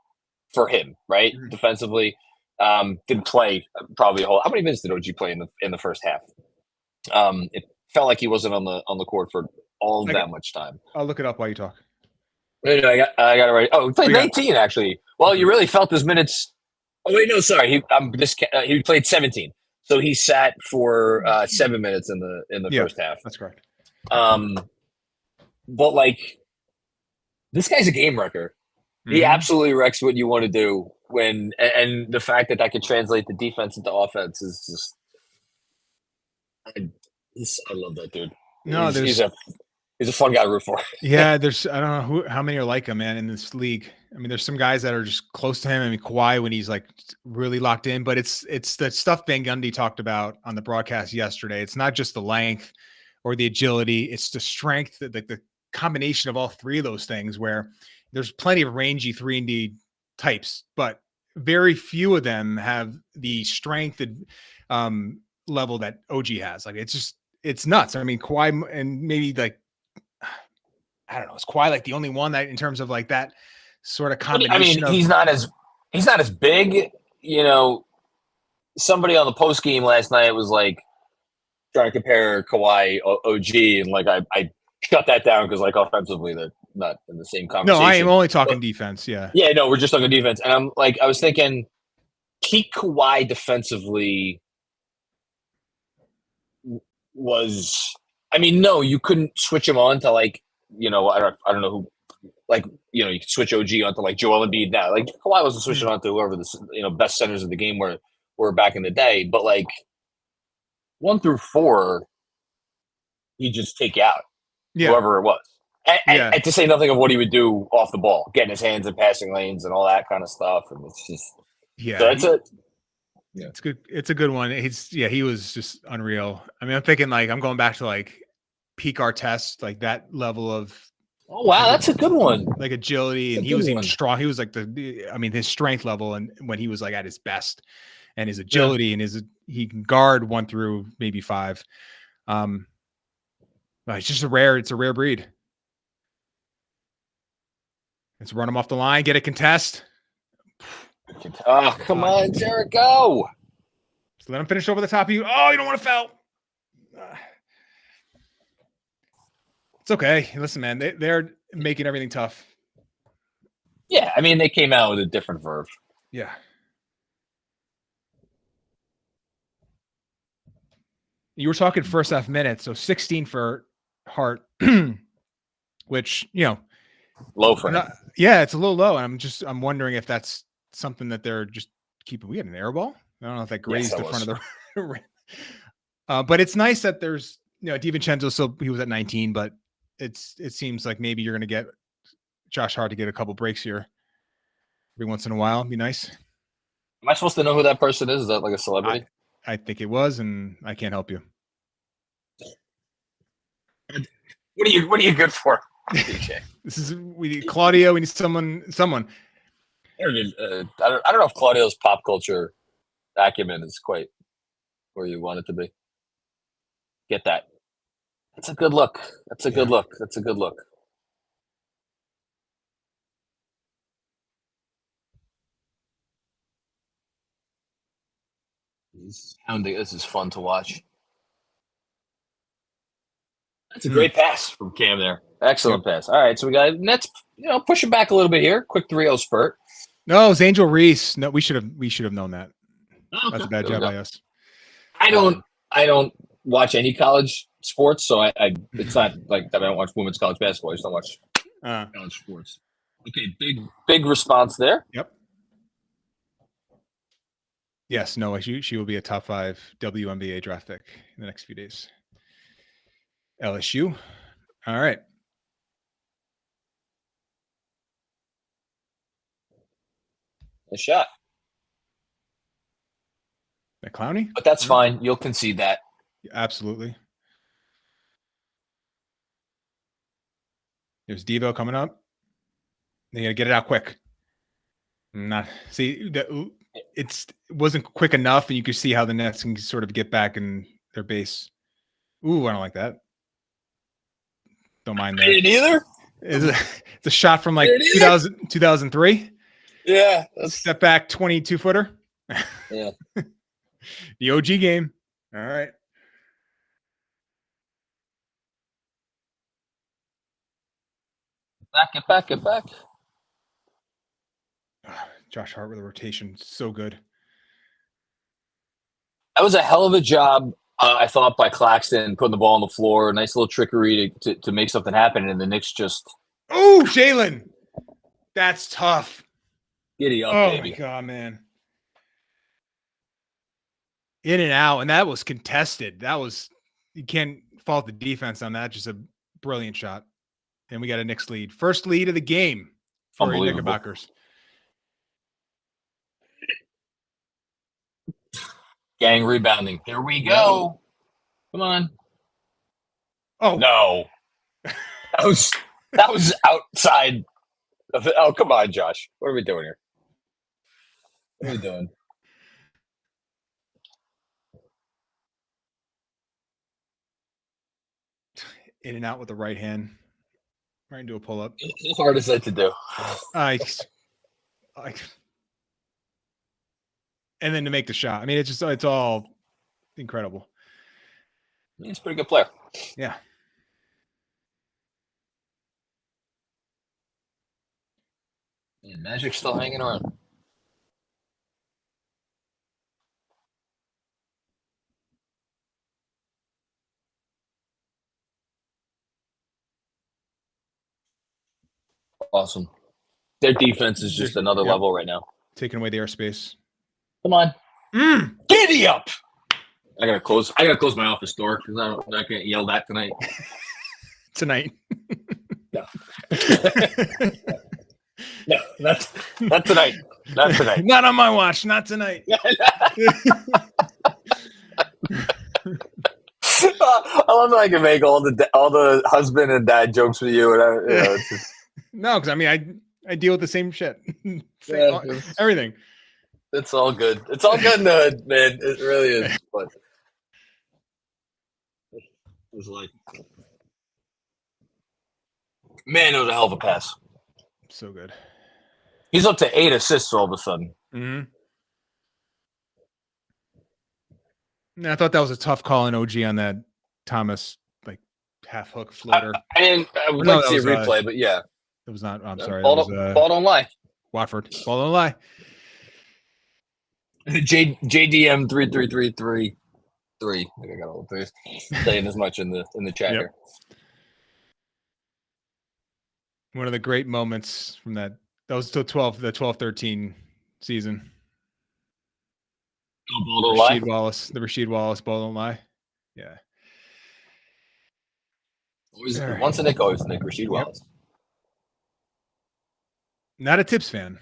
for him, right? Defensively, didn't play probably a whole. How many minutes did OG play in the first half? It felt like he wasn't on the court for all that much time. I'll look it up while you talk. I got it right. Oh, he played 19 actually. Well, you really felt his minutes. Oh wait, no, sorry. He played 17, so he sat for 7 minutes in the first half. That's correct. But like, this guy's a game wrecker. He absolutely wrecks what you want to do and the fact that could translate the defense into offense is just. I love that dude. No, he's a fun guy to root for. Yeah, I don't know how many are like him, man, in this league. I mean, there's some guys that are just close to him. I mean, Kawhi when he's like really locked in, but it's the stuff Van Gundy talked about on the broadcast yesterday. It's not just the length or the agility; it's the strength, the combination of all three of those things. Where there's plenty of rangy 3-and-D types, but very few of them have the strength and level that OG has. Like it's nuts. I mean, Kawhi and maybe like. I don't know. Is Kawhi like the only one that in terms of like that sort of combination? I mean, he's not as big. Somebody on the post game last night was like trying to compare Kawhi OG, and like I shut that down because like offensively they're not in the same conversation. No, I am only talking defense. Yeah. Yeah, no, we're just talking defense, and I'm like I was thinking, peak Kawhi defensively was. I mean, no, you couldn't switch him on to like. I don't know who, like, you could switch OG onto like Joel Embiid now. Like Kawhi wasn't switching on to whoever the best centers of the game were back in the day. But like 1 through 4, he'd just take out whoever it was. And to say nothing of what he would do off the ball, getting his hands in passing lanes and all that kind of stuff. And it's just so that's it. Yeah, it's good. It's a good one. He was just unreal. I mean, I'm thinking like I'm going back to like peak Artest, like that level of that's a good one. Like agility, and he was even strong. He was like his strength level, and when he was like at his best, and his agility and he can guard 1 through maybe 5. It's just it's a rare breed. Let's run him off the line, get a contest. Oh, come on, Jared, go. Just let him finish over the top of you. Oh, you don't want to foul. It's okay. Listen, man, they're making everything tough. Yeah, I mean, they came out with a different verve. Yeah. You were talking first half minutes, so 16 for Hart, which, Low for him. Yeah, it's a little low. And I'm wondering if that's something that they're just keeping. We had an air ball. I don't know if that grazed the front of the rim. But it's nice that there's, DiVincenzo, so he was at 19, but it seems like maybe you're going to get Josh Hart to get a couple breaks here every once in a while. It'd be nice. Am I supposed to know who that person is? Is that like a celebrity? I think it was, and I can't help you. What are you good for? We need Claudio. We need someone. I don't know if Claudio's pop culture acumen is quite where you want it to be. Get that. That's a good look. That's a good look. This is fun to watch. That's a great pass from Cam there. Excellent pass. All right, so we got Nets, pushing back a little bit here. Quick 3-0 spurt. No, it was Angel Reese. No, we should have known that. That's a bad job by us. I don't watch any college sports, so it's not like that I don't watch women's college basketball. I just don't watch college sports. Okay, big response there. Yep. Yes, no, she will be a top 5 WNBA draft pick in the next few days. LSU. All right. A shot. The Clowney? But that's fine. You'll concede that. Absolutely. There's Devo coming up. They got to get it out quick. It wasn't quick enough, and you could see how the Nets can sort of get back in their base. Ooh, I don't like that. Don't mind that. I didn't either. It's a shot from like 2003. Yeah. Step back 22-footer. Yeah. The OG game. All right. Get back. Josh Hart with a rotation. So good. That was a hell of a job, I thought, by Claxton putting the ball on the floor. Nice little trickery to make something happen, and the Knicks just... Oh, Jalen. That's tough. Giddy up, baby. Oh, my God, man. In and out, and that was contested. You can't fault the defense on that. Just a brilliant shot. And we got a Knicks lead. First lead of the game for the Knickerbockers. Gang rebounding. Here we go. Come on. Oh no. That was outside of it. Oh, come on, Josh. What are we doing here? What are we doing? In and out with the right hand. Right into a pull up. How hard is that to do? And then to make the shot. I mean, it's all incredible. He's a pretty good player. Yeah. Man, Magic's still hanging around. Awesome. Their defense is just another level right now. Taking away the airspace. Come on. Giddy up. I gotta close my office door because I'm not gonna get yelled at tonight. Tonight. No. No, not tonight. Not tonight. Not on my watch. Not tonight. I love that I can make all the husband and dad jokes with you, and it's just... No, because I mean I deal with the same shit. Everything. It's all good. It's all good in the hood, man. It really is. But it was like, man, it was a hell of a pass. So good. He's up to 8 assists all of a sudden. Mm-hmm. I thought that was a tough call in OG on that Thomas half hook floater. I would like to see a replay, but yeah. It was not. I'm sorry. Ball, That was ball don't lie. Watford. Ball don't lie. JDM 3333. I think I got all the threes. Saying as much in the chat Yep. here. One of the great moments from that. That was the 12-13 season. Ball don't lie. The Rasheed Wallace ball don't lie. Yeah. Once a Nick, always a Nick. Rasheed Wallace. Not a Tips fan.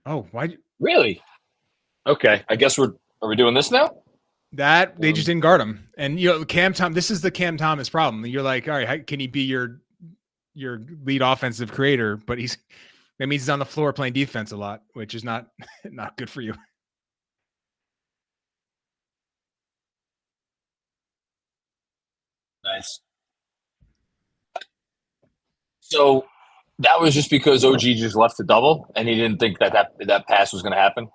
Oh, why? Really? Okay. I guess are we doing this now? That they just didn't guard him. And Cam Thomas, this is the Cam Thomas problem. You're like, all right, can he be your lead offensive creator? But that means he's on the floor playing defense a lot, which is not good for you. Nice. So that was just because OG just left the double and he didn't think that pass was going to happen.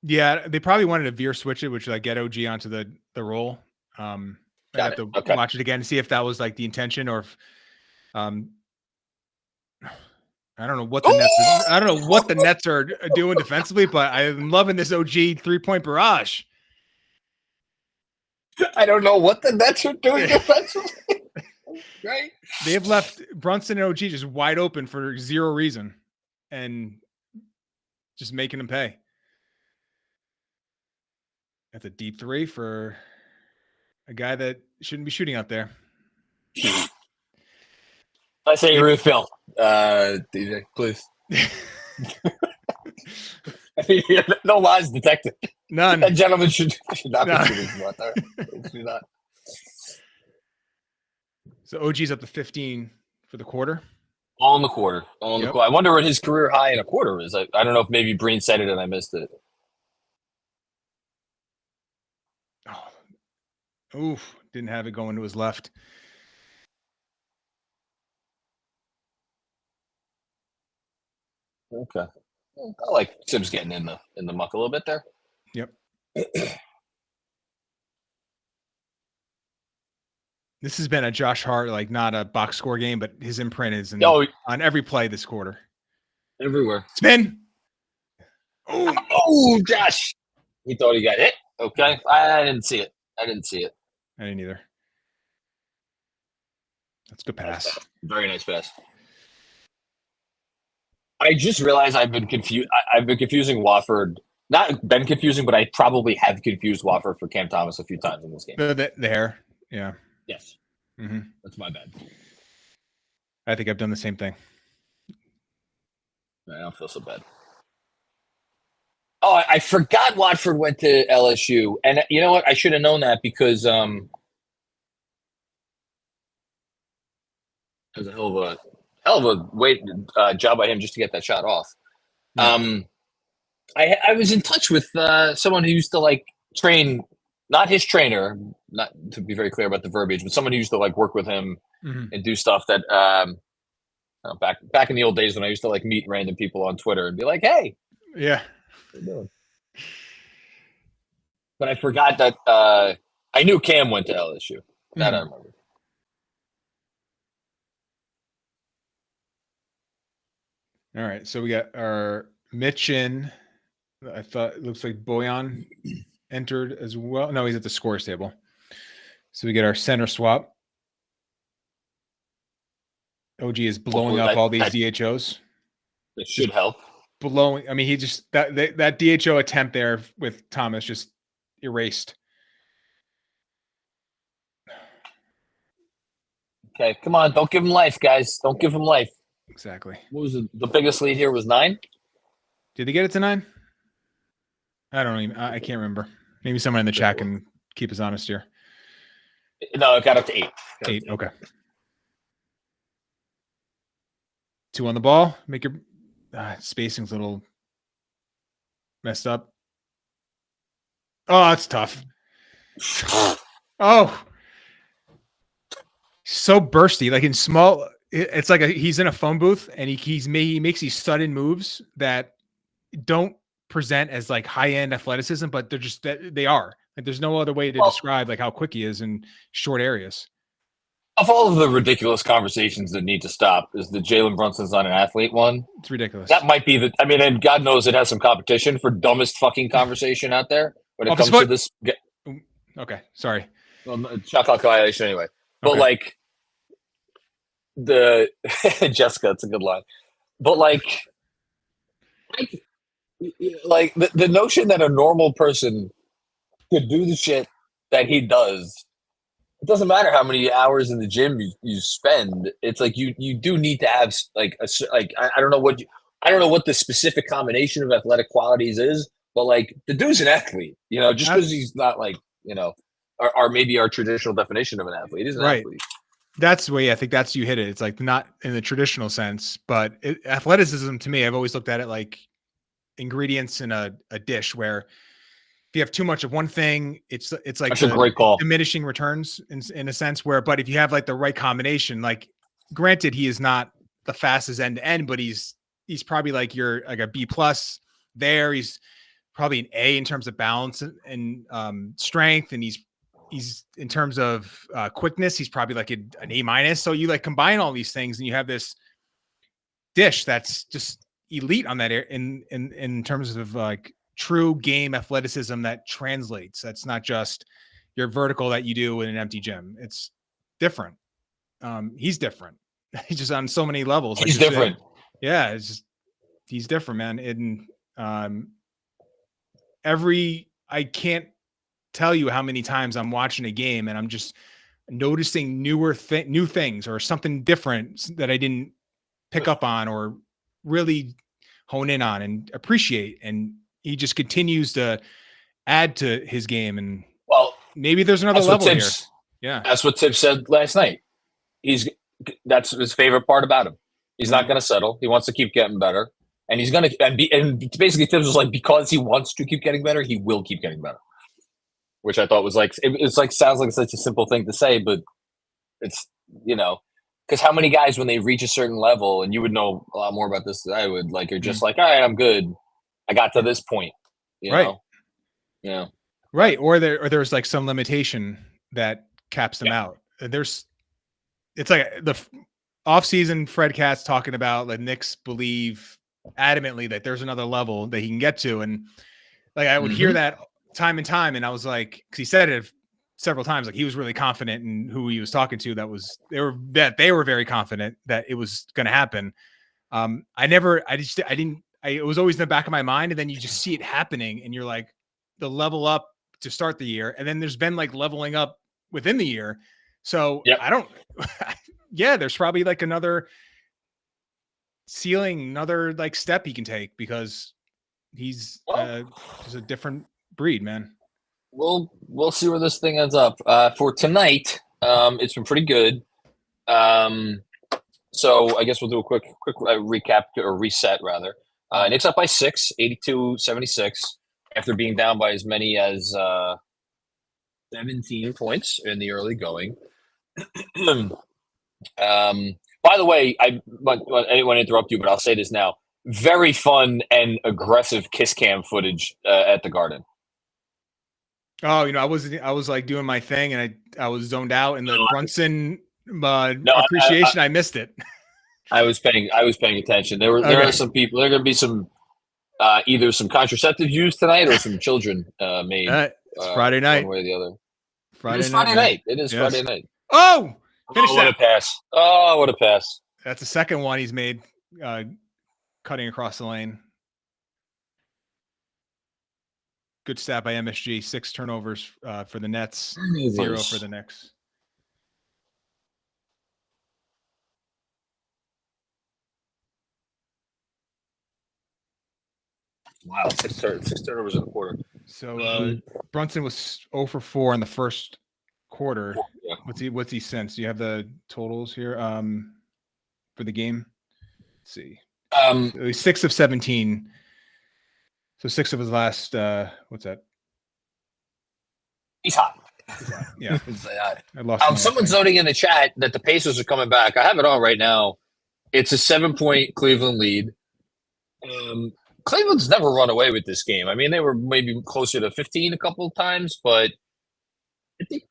Yeah, they probably wanted to veer switch it, which like get OG onto the roll. I have to watch it again to see if that was like the intention or if, I don't know what the Nets. I don't know what the Nets are doing defensively, but I'm loving this OG 3-point barrage. I don't know what the Nets are doing defensively. Right? They have left Brunson and OG just wide open for zero reason, and just making them pay. That's a deep three for a guy that shouldn't be shooting out there. I say agree with Phil. DJ, please. No lies detected. None. That gentleman should not be shooting from out there. Should not. So OG's up to 15 for the quarter. All in the quarter. All in the quarter. I wonder what his career high in a quarter is. I don't know if maybe Breen said it and I missed it. Oh. Oof. Didn't have it going to his left. Okay. I like Sims getting in the muck a little bit there. Yep. This has been a Josh Hart, like not a box score game, but his imprint is on every play this quarter. Everywhere. Spin. Oh, Josh. He thought he got hit. Okay. I didn't see it. I didn't either. That's a good pass. Nice pass. Very nice pass. I just realized I've been confused. I've been confusing Wofford. Not been confusing, but I probably have confused Wofford for Cam Thomas a few times in this game. The hair. Yeah. Yes. Mm-hmm. That's my bad. I think I've done the same thing. I don't feel so bad. Oh, I forgot Watford went to LSU. And you know what? I should have known that because it was a hell of a job by him just to get that shot off. Yeah. I was in touch with someone who used to like train, not his trainer, not to be very clear about the verbiage, but someone who used to like work with him and do stuff that back in the old days when I used to like meet random people on Twitter and be like, hey. Yeah. What are you doing? But I forgot that I knew Cam went to LSU. That I remember. All right, so we got our Mitch in. I thought it looks like Boyan entered as well. No, he's at the scores table. So we get our center swap. OG is blowing up all these DHOs. It should help. Blowing. I mean, he just that DHO attempt there with Thomas just erased. Okay, come on. Don't give him life, guys. Don't give him life. Exactly. What was the biggest lead here was 9? Did they get it to 9? I don't even. I can't remember. Maybe someone in the chat can keep us honest here. No, it got up to 8. 8. Okay. 2 on the ball. Make your spacing's a little messed up. Oh, that's tough. Oh, so bursty. Like in small. It's like he's in a phone booth and he makes these sudden moves that don't present as like high end athleticism, but they're just they are like there's no other way to describe like how quick he is in short areas. Of all of the ridiculous conversations that need to stop, is the Jalen Brunson's not an athlete one. It's ridiculous. That might be and God knows it has some competition for dumbest fucking conversation out there when it comes to this. Okay, sorry. Well, shot clock violation anyway. But like the Jessica, it's a good line. But like the notion that a normal person could do the shit that he does. It doesn't matter how many hours in the gym you spend. It's like you do need to have like I don't know what the specific combination of athletic qualities is, but like the dude's an athlete, just because he's not like or maybe our traditional definition of an athlete. He's an athlete. That's the way I think you hit it. It's like not in the traditional sense, but athleticism to me, I've always looked at it like ingredients in a dish where if you have too much of one thing, it's like that's a great call. Diminishing returns in a sense but if you have like the right combination, like granted, he is not the fastest end to end, but he's probably like a B+ there. He's probably an A in terms of balance and strength. And he's in terms of quickness, he's probably like an A-. So you like combine all these things and you have this dish that's just elite on that in terms of like true game athleticism that translates. That's not just your vertical that you do in an empty gym. It's different. He's different. He's just on so many levels. He's different. Yeah, it's just he's different, man. And I can't tell you how many times I'm watching a game and I'm just noticing new things or something different that I didn't pick up on or really hone in on and appreciate. And he just continues to add to his game. And maybe there's another level here. Yeah. That's what Tibbs said last night. That's his favorite part about him. He's not going to settle. He wants to keep getting better. And he's going to, and basically Tibbs was like, because he wants to keep getting better, he will keep getting better. Which I thought was like, it's like, sounds like such a simple thing to say, but it's, because how many guys, when they reach a certain level, and you would know a lot more about this than I would, like, are just like, all right, I'm good. I got to this point, right? Yeah, right. Or there's like some limitation that caps them out. It's like the off season. Fred Katz talking about the Knicks believe adamantly that there's another level that he can get to, and like I would hear that time and time, and I was like, because he said it several times, like he was really confident in who he was talking to. They were very confident that it was going to happen. It was always in the back of my mind, and then you just see it happening, and you're like, the level up to start the year, and then there's been like leveling up within the year. So there's probably like another ceiling, another like step he can take because he's just a different breed, man. We'll see where this thing ends up. For tonight, it's been pretty good. So I guess we'll do a quick recap or reset rather. Knicks up by 6, 82-76, after being down by as many as 17 points in the early going. By the way, I don't want to interrupt you, but I'll say this now. Very fun and aggressive kiss cam footage at the Garden. Oh, I was like doing my thing and I was zoned out in the Brunson appreciation. I missed it. I was paying attention. There are some people. There are going to be some either some contraceptive used tonight or some children made. It's Friday night, one way or the other. Friday night. It is Friday night. Oh, finish that. What a pass! Oh, what a pass! That's the second one he's made, cutting across the lane. Good stat by MSG. 6 turnovers for the Nets, 0 for the Knicks. Wow, six turnovers in the quarter. So Brunson was 0 for 4 in the first quarter. Yeah. What's he since? Do you have the totals here for the game? Let's see. 6 of 17. So 6 of his last. What's that? He's hot. Yeah. I lost. Someone's noting in the chat that the Pacers are coming back. I have it on right now. It's a 7-point Cleveland lead. Cleveland's never run away with this game. I mean, they were maybe closer to 15 a couple of times, but I think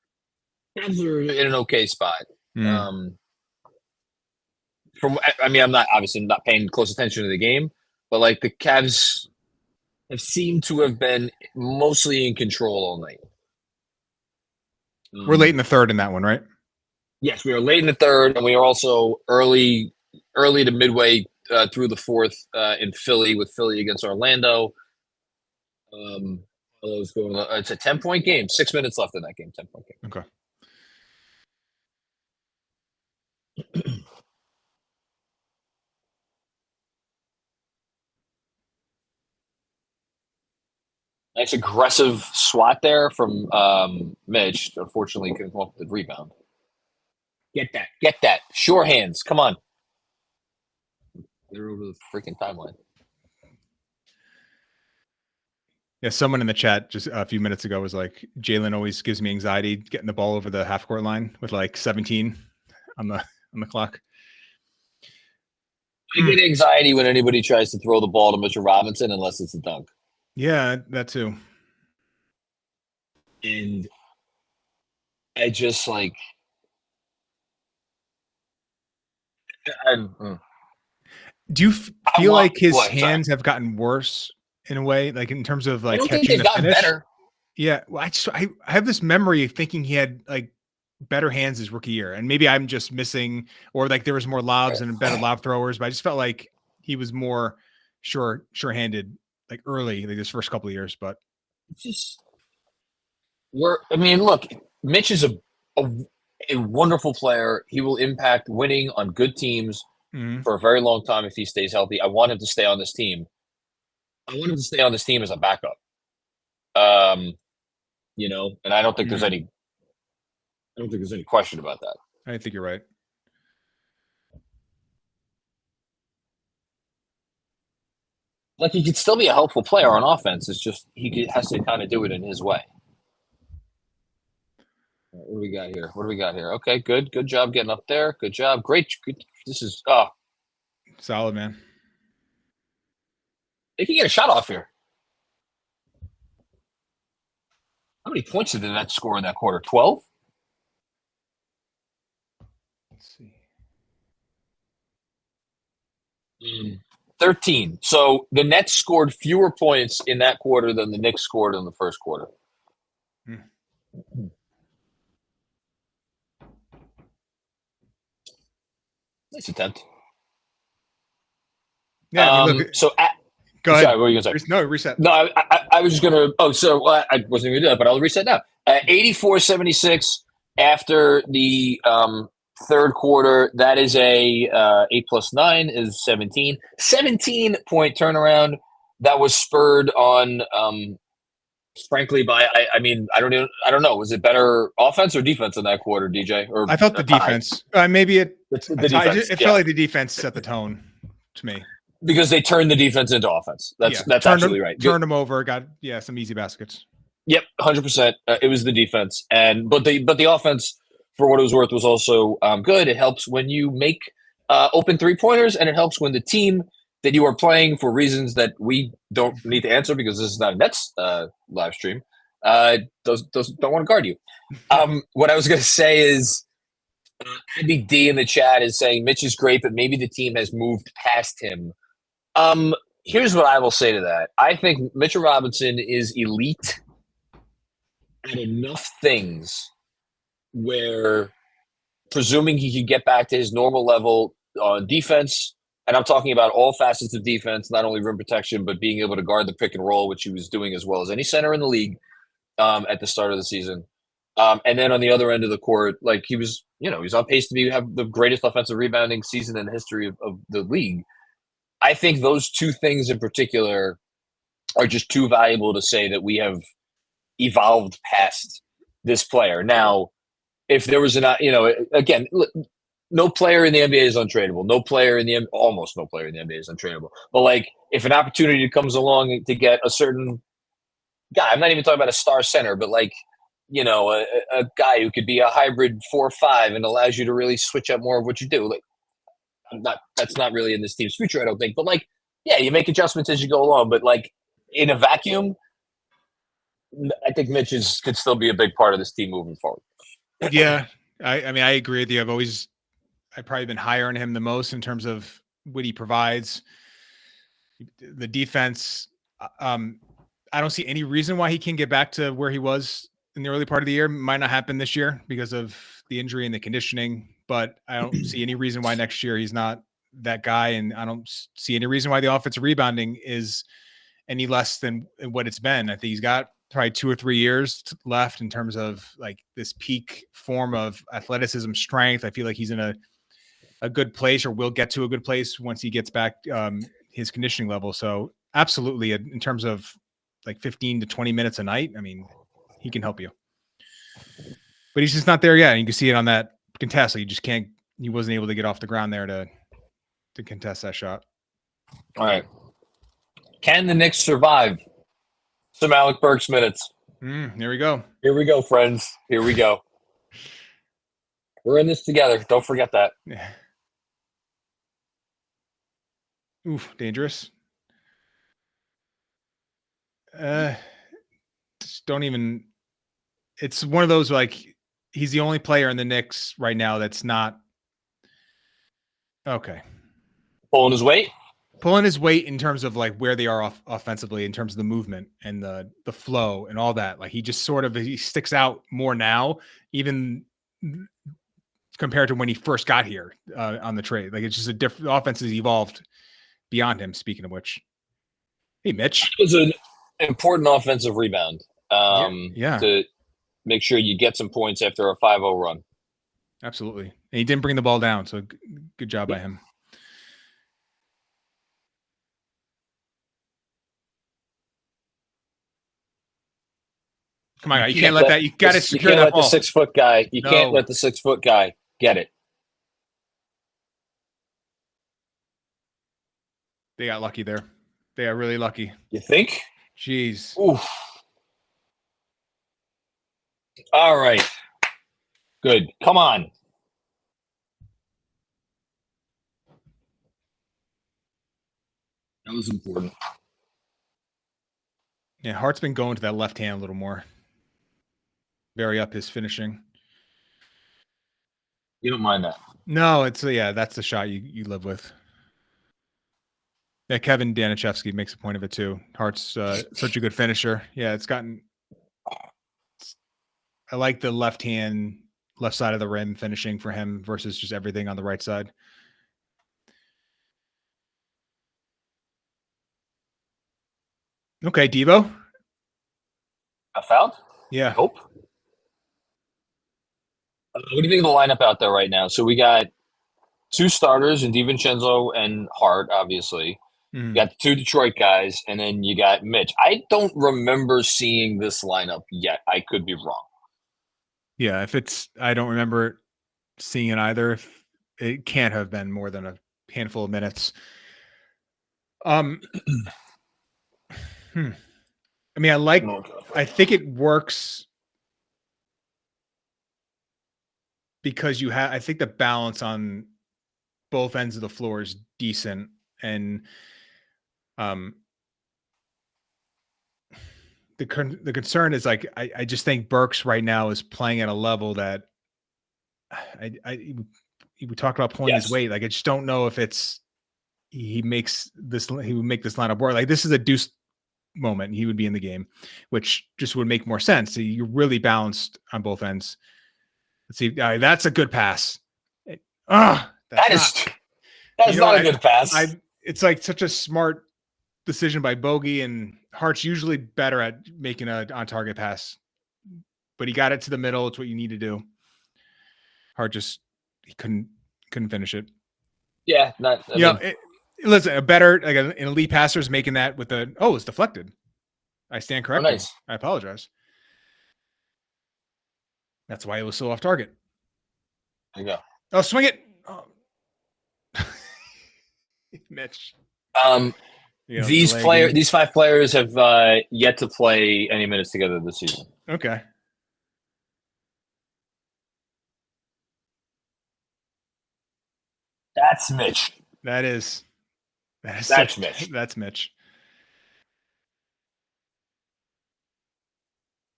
Cavs are in an okay spot. I'm not paying close attention to the game, but like the Cavs have seemed to have been mostly in control all night. We're late in the third in that one, right? Yes, we are late in the third, and we are also early to midway through the fourth in Philly, with Philly against Orlando. It's a 10-point game. 6 minutes left in that game. 10-point game. Okay. Nice aggressive swat there from Mitch. Unfortunately, couldn't come up with the rebound. Get that. Sure hands. Come on. They're over the freaking timeline. Yeah, someone in the chat just a few minutes ago was like, Jalen always gives me anxiety getting the ball over the half court line with like 17 on the clock. I get anxiety when anybody tries to throw the ball to Mitchell Robinson unless it's a dunk. Yeah, that too. And I just like do you feel like his hands have gotten worse in a way, like in terms of like catching the finish? Better. Yeah, well, I have this memory of thinking he had like better hands his rookie year, and maybe I'm just missing, or like there was more lobs and better lob throwers, but I just felt like he was more sure-handed like early, like his first couple of years. But look, Mitch is a wonderful player. He will impact winning on good teams for a very long time if he stays healthy. I want him to stay on this team. I want him to stay on this team as a backup. And I don't think there's any question about that. I think you're right. Like, he could still be a helpful player on offense. It's just has to kind of do it in his way. What do we got here? Okay, good job getting up there. Good job. Great. This is solid, man. They can get a shot off here. How many points did the Nets score in that quarter? 12? Let's see. 13. So the Nets scored fewer points in that quarter than the Knicks scored in the first quarter. Nice attempt. Yeah. Go ahead. Sorry, what were you going to say? No, reset. No, I was just going to – I wasn't going to do that, but I'll reset now. 84-76 after the third quarter. That is a 8 plus 9 is 17. 17-point turnaround that was spurred on, frankly, by – I don't know. Was it better offense or defense in that quarter, DJ? Or I thought the defense. Maybe it felt like the defense set the tone to me. Because they turned the defense into offense. That's absolutely right. Turned them over, got some easy baskets. Yep, 100%. It was the defense, but the offense, for what it was worth, was also good. It helps when you make open 3-pointers, and it helps when the team that you are playing, for reasons that we don't need to answer because this is not a Nets live stream, don't want to guard you. What I was going to say is, Abby D in the chat is saying Mitch is great, but maybe the team has moved past him. Here's what I will say to that. I think Mitchell Robinson is elite at enough things where, presuming he could get back to his normal level on defense, and I'm talking about all facets of defense, not only rim protection, but being able to guard the pick and roll, which he was doing as well as any center in the league at the start of the season. And then on the other end of the court, like he was on pace to have the greatest offensive rebounding season in the history of the league. I think those two things in particular are just too valuable to say that we have evolved past this player. Now, if there was again, no player in the NBA is untradeable. Almost no player in the NBA is untradeable. But like, if an opportunity comes along to get a certain guy, I'm not even talking about a star center, but like, a guy who could be a hybrid 4-5 and allows you to really switch up more of what you do. Like, that's not really in this team's future, I don't think. But like, yeah, you make adjustments as you go along. But like, in a vacuum, I think Mitch could still be a big part of this team moving forward. Yeah, I mean, I agree with you. I've probably been higher on him the most in terms of what he provides. The defense, I don't see any reason why he can get back to where he was in the early part of the year. Might not happen this year because of the injury and the conditioning, but I don't see any reason why next year he's not that guy. And I don't see any reason why the offensive rebounding is any less than what it's been. I think he's got probably 2 or 3 years left in terms of like this peak form of athleticism, strength. I feel like he's in a good place, or will get to a good place once he gets back his conditioning level. So absolutely, in terms of like 15 to 20 minutes a night, I mean, he can help you. But he's just not there yet. And you can see it on that contest. Like he wasn't able to get off the ground there to contest that shot. All right. Can the Knicks survive some Alec Burks minutes? There we go. Here we go, friends. Here we go. We're in this together. Don't forget that. Yeah. Oof, dangerous. Just don't even. It's one of those like he's the only player in the Knicks right now that's not okay. Pulling his weight In terms of like where they are offensively, in terms of the movement and the flow and all that. Like he just he sticks out more now, even compared to when he first got here on the trade. Like it's just a different offense has evolved beyond him. Speaking of which, hey Mitch, it was an important offensive rebound. Yeah. To make sure you get some points after a 5-0 run. Absolutely, and he didn't bring the ball down, so good job by him. Come on, you can't let that. You got to secure that ball. You can't let the 6-foot guy. You can't let the 6-foot guy get it. They got lucky there. They are really lucky. You think? Jeez. Oof. All right. Good. Come on. That was important. Yeah, Hart's been going to that left hand a little more. Vary up his finishing. You don't mind that? No, that's the shot you live with. Yeah, Kevin Danichevsky makes a point of it too. Hart's such a good finisher. Yeah, I like the left side of the rim finishing for him versus just everything on the right side. Okay, Devo. I fouled? Yeah. Hope. What do you think of the lineup out there right now? So we got 2 starters in DiVincenzo and Hart, obviously. You got the 2 Detroit guys, and then you got Mitch. I don't remember seeing this lineup yet. I could be wrong. Yeah, I don't remember seeing it either. It can't have been more than a handful of minutes. I mean, I think it works because I think the balance on both ends of the floor is decent. And the concern is like, I just think Burks right now is playing at a level that we talked about pulling his weight. Like, I just don't know if he would make this lineup work. Like, this is a deuce moment. He would be in the game, which just would make more sense. So you're really balanced on both ends. Let's see. That's a good pass. That is not a good pass. It's like such a smart decision by Bogey, and Hart's usually better at making a on-target pass, but he got it to the middle. It's what you need to do. Hart he couldn't finish it. Yeah, listen, an elite passer is making that with it's deflected. I stand corrected. Nice. I apologize. That's why it was so off target. There you go. Oh, swing it. Oh. Mitch. These 5 players have yet to play any minutes together this season. Okay. That's Mitch. That's Mitch. That's Mitch.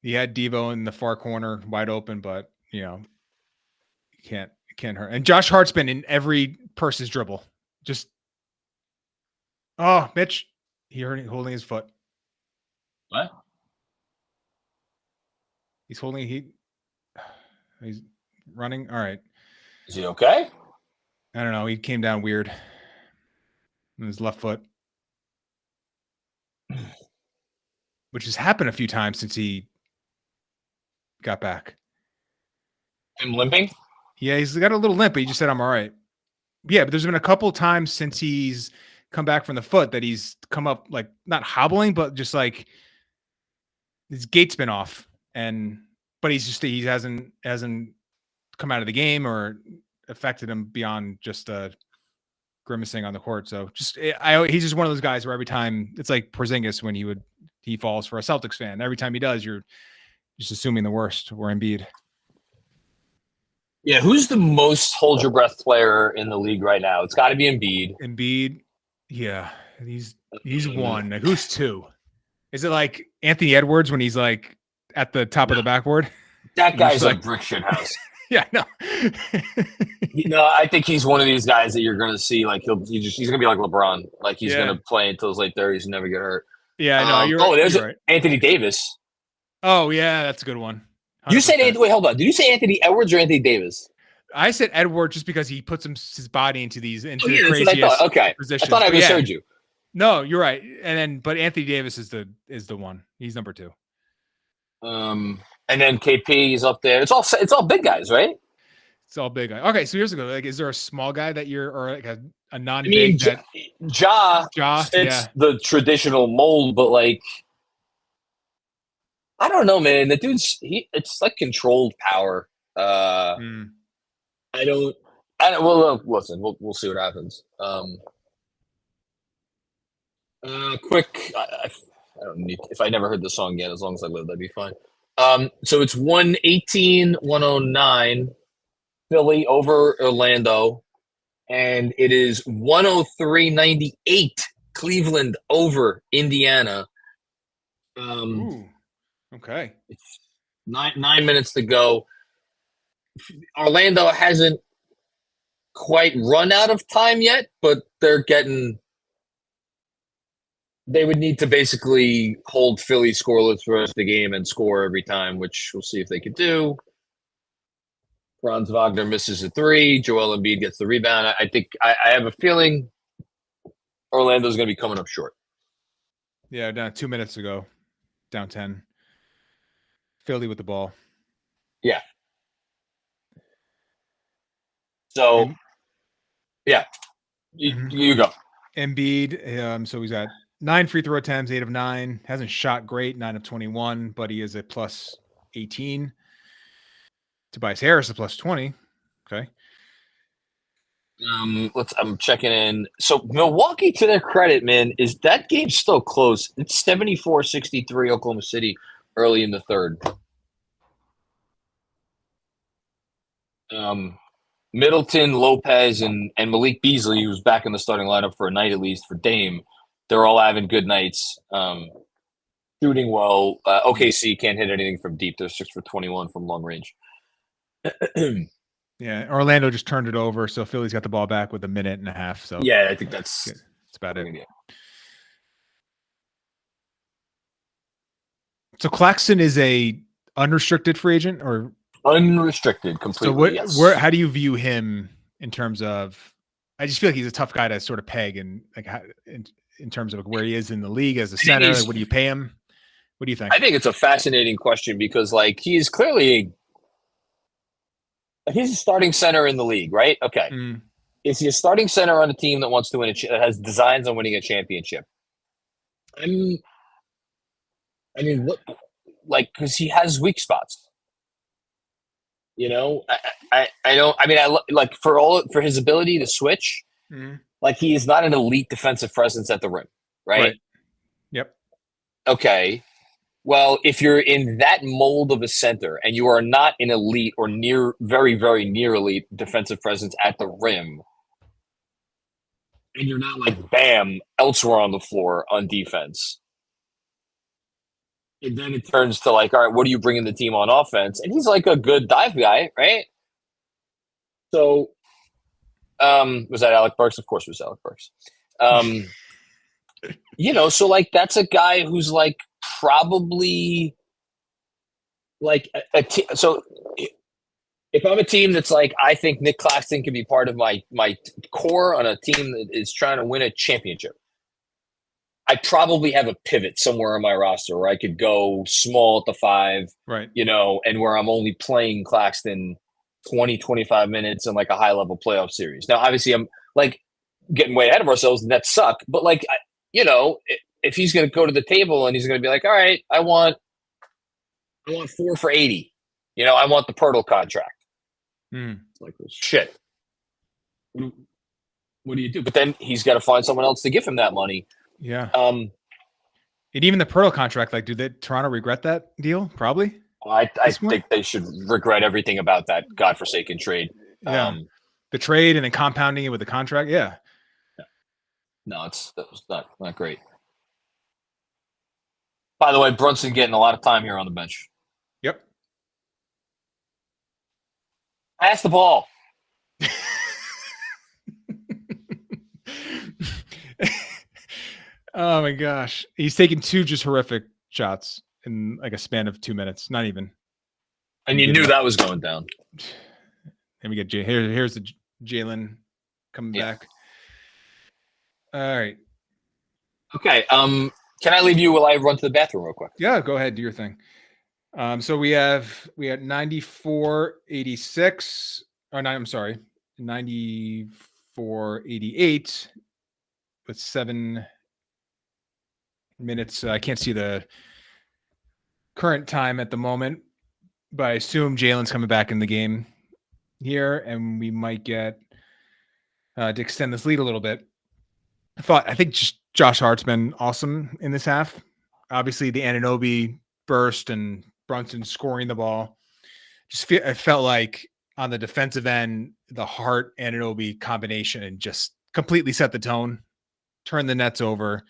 He had Devo in the far corner wide open, but can't hurt. And Josh Hart's been in every person's dribble. Just Mitch, holding his foot. What? He's running. All right. Is he okay? I don't know. He came down weird on his left foot, which has happened a few times since he got back. Him limping? Yeah, he's got a little limp, but he just said, I'm all right. Yeah, but there's been a couple times since he's come back from the foot that he's come up like not hobbling, but just like his gait's been off. But he hasn't come out of the game or affected him beyond just grimacing on the court. So he's just one of those guys where every time it's like Porzingis when he falls for a Celtics fan. Every time he does, you're just assuming the worst, or Embiid. Yeah, who's the most hold your breath player in the league right now? It's got to be Embiid. Embiid, yeah, he's one. Like, who's two? Is it like Anthony Edwards when he's like at the top of the backboard? That guy's like brick shit house. Yeah, no. I think he's one of these guys that you're going to see. Like he's going to be like LeBron. Like he's going to play until his late 30s and never get hurt. Yeah, I know. There's right. Anthony Davis. Oh yeah, that's a good one. 100%. You said wait, hold on. Did you say Anthony Edwards or Anthony Davis? I said Edwards just because he puts his body into the that's craziest what I thought. Okay, positions. I thought I misheard you. No, you're right. But Anthony Davis is the one. He's number two. And then KP is up there. It's all big guys, right? It's all big guys. Okay, so here's a good. Like, is there a small guy that or like a non-big? Ja fits the traditional mold, but like, I don't know, man. The dude's it's like controlled power. I don't. Well, listen. We'll see what happens. Quick. I don't need. If I never heard the song yet, as long as I live, that'd be fine. So it's 118-109, Philly over Orlando, and it is 103-98, Cleveland over Indiana. Okay. It's 9 minutes to go. Orlando hasn't quite run out of time yet, but they would need to basically hold Philly scoreless for the rest of the game and score every time, which we'll see if they could do. Franz Wagner misses a three. Joel Embiid gets the rebound. I think I have a feeling Orlando's going to be coming up short. Yeah, down 2 minutes ago, down 10. Philly with the ball. Yeah. So, yeah, you go. Embiid, so he's got 9 free throw attempts, 8 of 9. Hasn't shot great, 9 of 21, but he is a plus 18. Tobias Harris a plus 20. Okay. I'm checking in. So Milwaukee, to their credit, man, is that game still close? It's 74-63 Oklahoma City early in the third. Middleton, Lopez, and Malik Beasley, who's back in the starting lineup for a night at least for Dame, they're all having good nights. Shooting well. OKC can't hit anything from deep. They're 6 for 21 from long range. Yeah, Orlando just turned it over, so Philly's got the ball back with a minute and a half. So yeah, I think that's about it. So Claxton is a unrestricted free agent or unrestricted completely. So how do you view him in terms of? I just feel like he's a tough guy to sort of peg, and like in terms of where he is in the league as a center. Like, what do you pay him? What do you think? I think it's a fascinating question because, like, he's clearly he's a starting center in the league, right? Okay, is he a starting center on a team that wants to win that has designs on winning a championship? I mean, what? Like, because he has weak spots. You know, I don't. I mean, I like for his ability to switch. Like, he is not an elite defensive presence at the rim, right? Yep. Okay. Well, if you're in that mold of a center and you are not an elite or very, very near elite defensive presence at the rim, and you're not like bam elsewhere on the floor on defense, and then it turns to like, all right, what do you bring in the team on offense? And he's like a good dive guy, right? So, was that Alec Burks? Of course, it was Alec Burks. So like that's a guy who's like probably like so. If I'm a team that's like, I think Nick Claxton can be part of my core on a team that is trying to win a championship, I probably have a pivot somewhere on my roster where I could go small at the 5, right? And where I'm only playing Claxton 20, 25 minutes in like a high level playoff series. Now, obviously, I'm like getting way ahead of ourselves, and that suck. But like, if he's going to go to the table and he's going to be like, all right, I want 4 for 80. I want the Pirtle contract. It's like, well, shit. What do you do? But then he's got to find someone else to give him that money. Yeah. And even the Pirtle contract, like, did Toronto regret that deal? Probably. I think they should regret everything about that godforsaken trade. Yeah. The trade and then compounding it with the contract. Yeah. No, that was not great. By the way, Brunson getting a lot of time here on the bench. Yep. Pass the ball. Oh my gosh. He's taken 2 just horrific shots in like a span of 2 minutes. Not even. And you knew that was going down. And we get here's the Jalen coming back. All right. Okay. Can I leave you while I run to the bathroom real quick? Yeah, go ahead, do your thing. So we had 94-86. Or no, I'm sorry, 94-88 with 7 minutes. I can't see the current time at the moment, but I assume Jalen's coming back in the game here, and we might get to extend this lead a little bit. I think just Josh Hart's been awesome in this half. Obviously, the Anunoby burst and Brunson scoring the ball. I felt like on the defensive end, the Hart Anunoby combination and just completely set the tone, turned the nets over,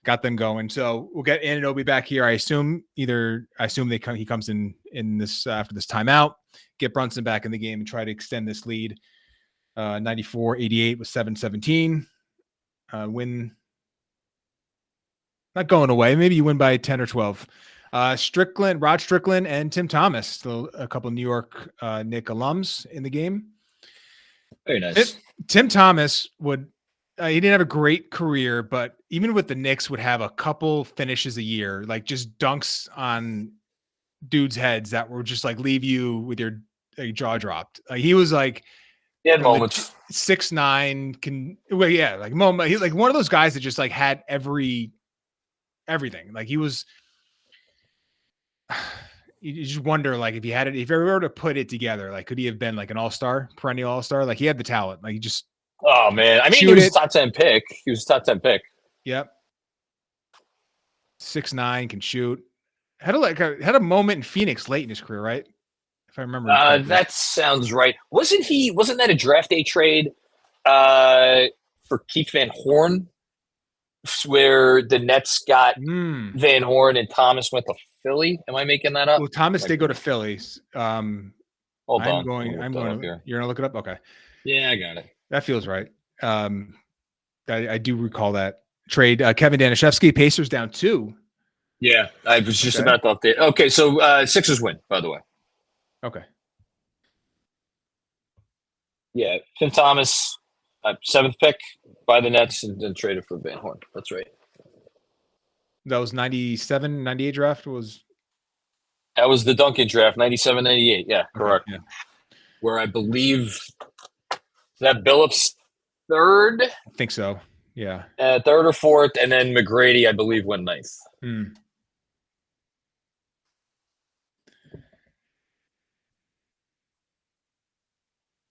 got them going. So we'll get Anunoby back here. I assume he comes in this after this timeout, get Brunson back in the game and try to extend this lead. 94-88 with 7:17. Win. Not going away. Maybe you win by 10 or 12. Rod Strickland, and Tim Thomas, still a couple of New York Knicks alums in the game. Very nice. Tim Thomas he didn't have a great career, but even with the Knicks would have a couple finishes a year, like just dunks on dudes' heads that were just like leave you with your jaw dropped. He was like, he had moments. 6'9" like moment. He's like one of those guys that just like had everything. Like he was. You just wonder, like, if he were to put it together, like, could he have been like an all-star, perennial all-star? Like, he had the talent. Like, he just. Oh man, I mean, he was a top 10 pick. Yep. 6'9", can shoot. Had a moment in Phoenix late in his career, right? If I remember. That sounds right. Wasn't that a draft day trade for Keith Van Horn, where the Nets got Van Horn and Thomas went to Philly? Am I making that up? Well, Thomas did go to Philly. Hold on. I'm going. You're gonna look it up. Okay. Yeah, I got it. That feels right. I do recall that trade. Kevin Danishevsky, Pacers down 2. Yeah, I was just about to update. Okay, so Sixers win, by the way. Okay. Yeah, Tim Thomas, 7th pick by the Nets, and then traded for Van Horn. That's right. That was 97, 98 draft That was the Duncan draft, 97, 98. Yeah, correct. Okay, yeah. Where I believe that Billups 3rd? I think so. Yeah. 3rd or 4th, and then McGrady, I believe, went 9th.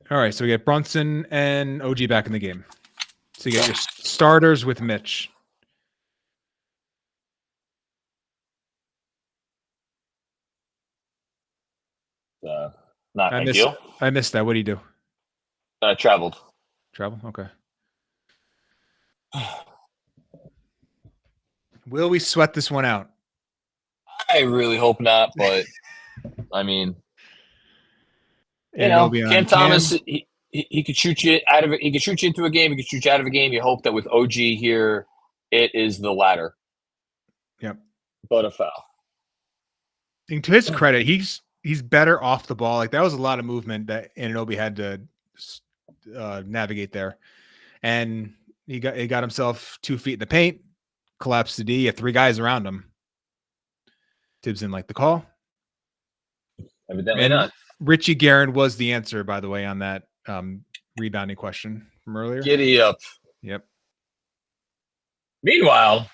All right, so we get Brunson and OG back in the game. So you get your starters with Mitch. Not ideal. I missed that. What do you do? Traveled. Travel? Okay. Will we sweat this one out? I really hope not, but I mean, Cam Thomas, he could shoot you out of it. He could shoot you into a game. He could shoot you out of a game. You hope that with OG here, it is the latter. Yep. But a foul. And to his credit, he's better off the ball. Like that was a lot of movement that Anunoby had to navigate there, and he got himself 2 feet in the paint, collapsed the D. He had 3 guys around him. Tibbs didn't like the call. Evidently not. Richie Guerin was the answer, by the way, on that rebounding question from earlier. Giddy up. Yep. Meanwhile,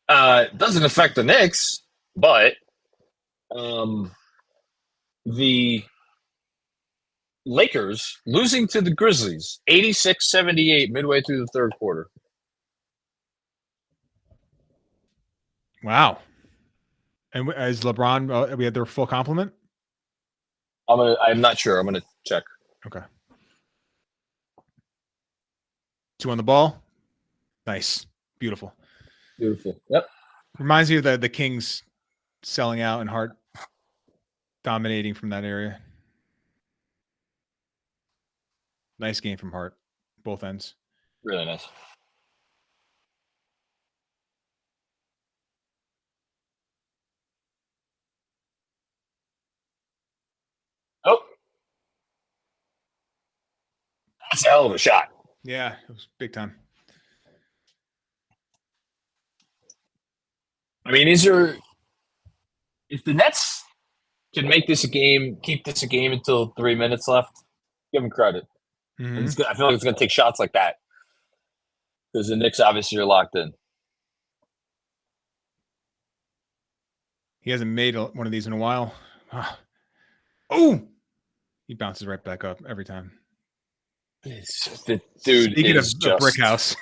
doesn't affect the Knicks, but the Lakers losing to the Grizzlies 86-78 midway through the third quarter. Wow. And is LeBron, we had their full complement? I'm not sure. I'm gonna check. Okay. 2 on the ball. Nice. Beautiful. Beautiful. Yep. Reminds me of the Kings selling out and Hart dominating from that area. Nice game from Hart, both ends. Really nice. Oh. That's a hell of a shot. Yeah, it was big time. I mean, if the Nets can make this a game, keep this a game until 3 minutes left, give them credit. Mm-hmm. I feel like it's going to take shots like that because the Knicks obviously are locked in. He hasn't made one of these in a while. Oh, he bounces right back up every time. The dude Speaking is of just brick house.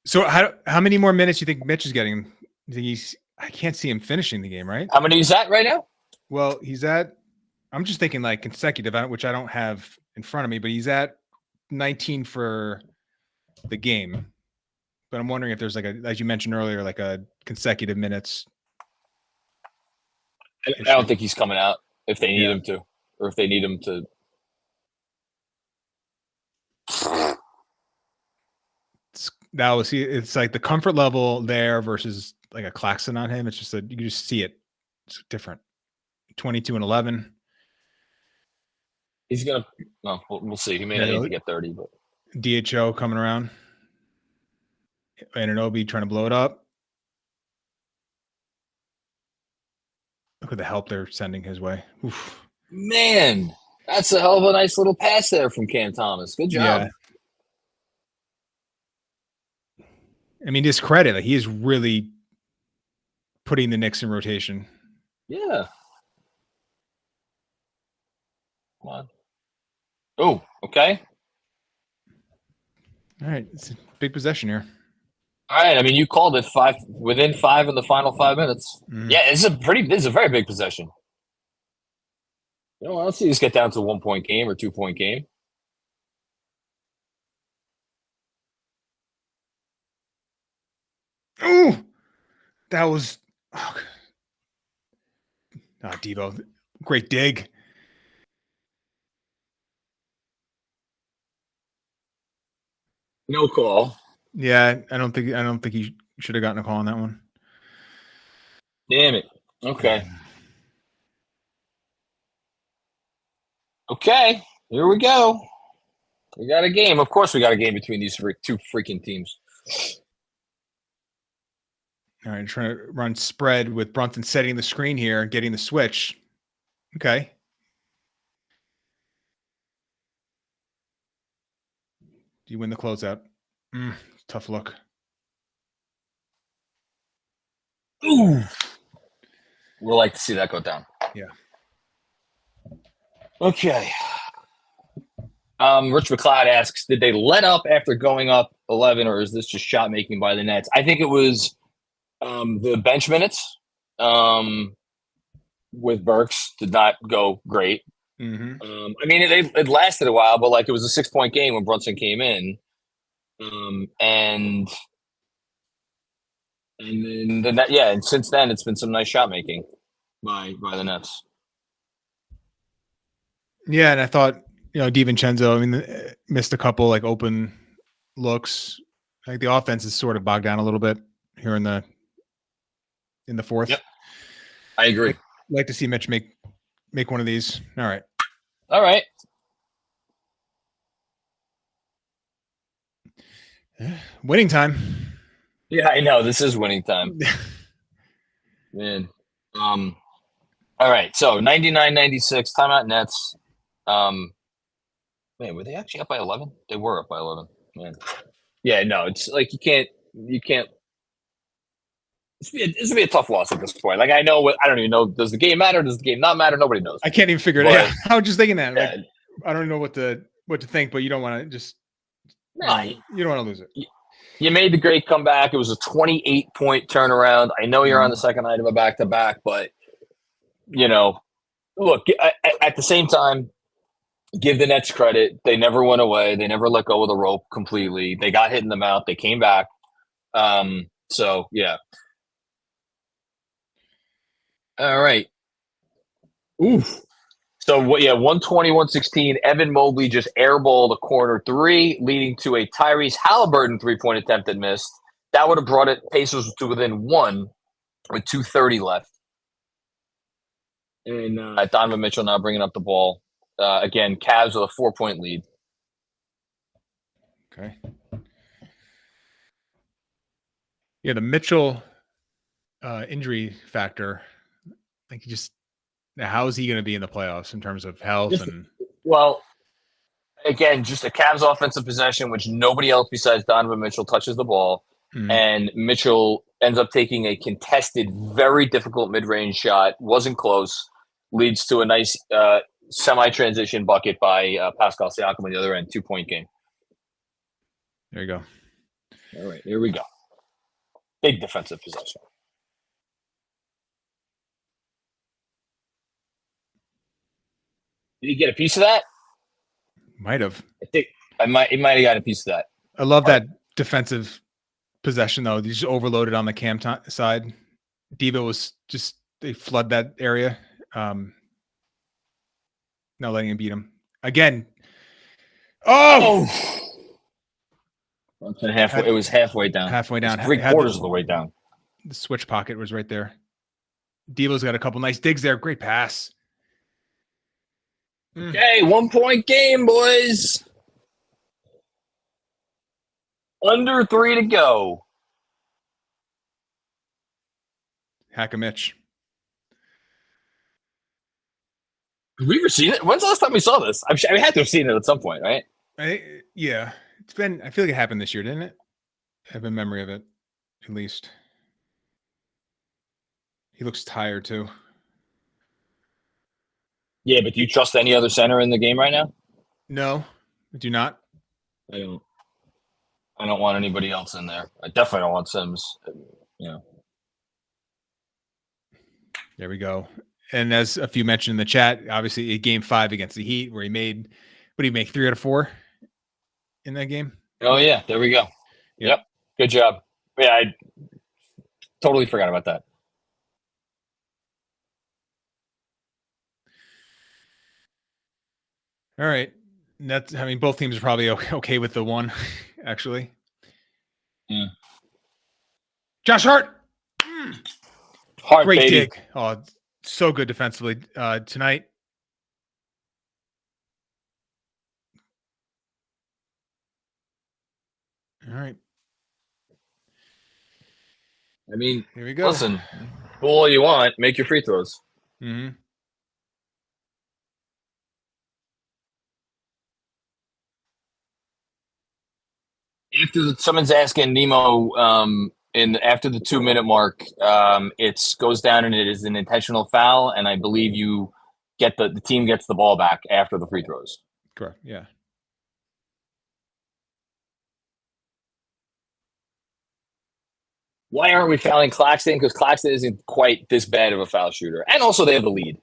So how many more minutes do you think Mitch is getting? I can't see him finishing the game, right? How many is that right now? Well, I'm just thinking like consecutive, which I don't have in front of me, but he's at 19 for the game. But I'm wondering if there's as you mentioned earlier, like a consecutive minutes. I don't think he's coming out if they need him to, or if they need him to. It's like the comfort level there versus like a Claxton on him. It's just you can just see it. It's different. 22 and 11. He's gonna. No, we'll see. He may not need to get 30, but DHO coming around. Anunoby trying to blow it up. Look at the help they're sending his way. Oof. Man, that's a hell of a nice little pass there from Cam Thomas. Good job. Yeah. I mean, his credit, he is really putting the Knicks in rotation. Yeah. Come on. Oh, okay. All right. It's a big possession here. All right. I mean, you called it within 5 in the final 5 minutes. Mm-hmm. Yeah, this is a very big possession. Let's see this get down to a 1-point game or 2-point game. Oh, that was Devo. Great dig. No call. Yeah, I don't think he should have gotten a call on that one. Damn it. Okay. Okay, here we go. We got a game. Of course we got a game between these 2 freaking teams. All right, trying to run spread with Brunson setting the screen here and getting the switch. Okay. Do you win the closeout? Tough look. Ooh. We'll like to see that go down. Yeah. Okay. Rich McLeod asks, did they let up after going up 11, or is this just shot making by the Nets? I think it was the bench minutes with Burks did not go great. Mm-hmm. I mean, it lasted a while, but it was a 6-point game when Brunson came in. And since then it's been some nice shot making by the Nets. Yeah, and I thought, DiVincenzo, missed a couple like open looks. Like the offense is sort of bogged down a little bit here in the fourth. Yep. I agree. Like to see Mitch make one of these. All right. Winning time. Yeah, I know. This is winning time. Man. All right. So 99-96, timeout Nets. Man, were they actually up by 11? They were up by 11. Man. Yeah, no, it's like you can't. This would be a tough loss at this point. Like I don't even know. Does the game matter? Does the game not matter? Nobody knows. I can't even figure it out. I was just thinking that. Yeah. Like, I don't know what to think, but you don't want to just. No, you don't want to lose it. You made the great comeback. It was a 28-point turnaround. I know you're on the second night of a back-to-back, but look, at the same time, give the Nets credit. They never went away. They never let go of the rope completely. They got hit in the mouth. They came back. So yeah. All right. Oof. So, 120-116, Evan Mobley just airballed a corner three, leading to a Tyrese Halliburton three-point attempt that missed. That would have brought it Pacers to within one with 2:30 left. And Donovan Mitchell now bringing up the ball. Again, Cavs with a 4-point lead. Okay. Yeah, the Mitchell injury factor, like how is he going to be in the playoffs in terms of health? Well, again, just a Cavs offensive possession, which nobody else besides Donovan Mitchell touches the ball. Mm-hmm. And Mitchell ends up taking a contested, very difficult mid-range shot. Wasn't close. Leads to a nice semi-transition bucket by Pascal Siakam on the other end. 2-point game. There you go. All right, here we go. Big defensive possession. Did he get a piece of that? Might have. I think he might have got a piece of that. I love that defensive possession, though. He just overloaded on the Cam side. Diva was they flood that area. Not letting him beat him. Again. Oh! It was halfway down. Halfway down. 3/4 of the way down. The switch pocket was right there. Devo's got a couple nice digs there. Great pass. Okay, 1-point game, boys. Under 3 to go. Hack a Mitch. Have we ever seen it? When's the last time we saw this? We had to have seen it at some point, right? Yeah. I feel like it happened this year, didn't it? I have a memory of it, at least. He looks tired, too. Yeah, but do you trust any other center in the game right now? No, I do not. I don't want anybody else in there. I definitely don't want Sims. There we go. And as a few mentioned in the chat, obviously Game 5 against the Heat, where he made, what did he make, 3 out of 4 in that game? Oh yeah, there we go. Yep. Good job. Yeah, I totally forgot about that. All right. Both teams are probably okay with the one, actually. Yeah. Josh Hart. Hart, great baby. dig. Oh, so good defensively tonight. All right. Here we go. Listen, do all you want. Make your free throws. Mm-hmm. Someone's asking Nemo after the 2-minute mark, it goes down and it is an intentional foul, and I believe you get the team gets the ball back after the free throws. Correct. Yeah. Why aren't we fouling Claxton? Because Claxton isn't quite this bad of a foul shooter, and also they have the lead.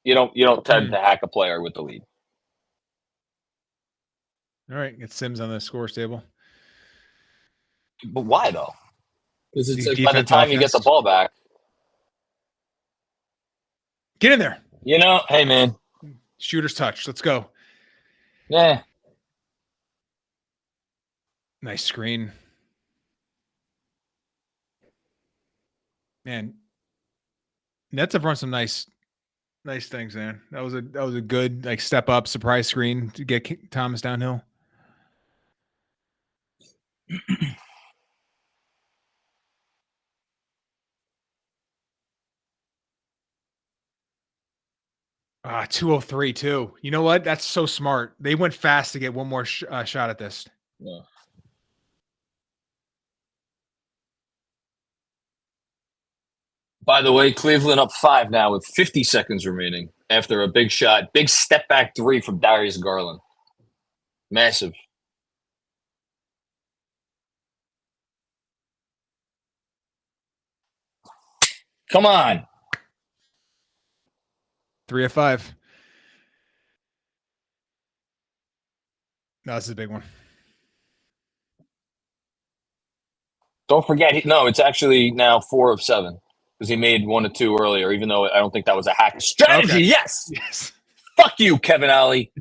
You don't tend to hack a player with the lead. All right, get Sims on the scores table. But why though? Because it's like by the time you get the ball back, get in there. Hey man, Shooter's touch. Let's go. Yeah. Nice screen. Man, Nets have run some nice things, man. That was a good like step up surprise screen to get Thomas downhill. Ah, 203 too. You know what? That's so smart. They went fast to get one more shot at this. Yeah. By the way, Cleveland up 5 now with 50 seconds remaining after a big shot. Big step back 3 from Darius Garland. Massive. Come on. 3 of 5. No, this is a big one. Don't forget, it's actually now 4 of 7 because he made 1 of 2 earlier, even though I don't think that was a hack strategy. Okay. Yes. Fuck you, Kevin Ollie.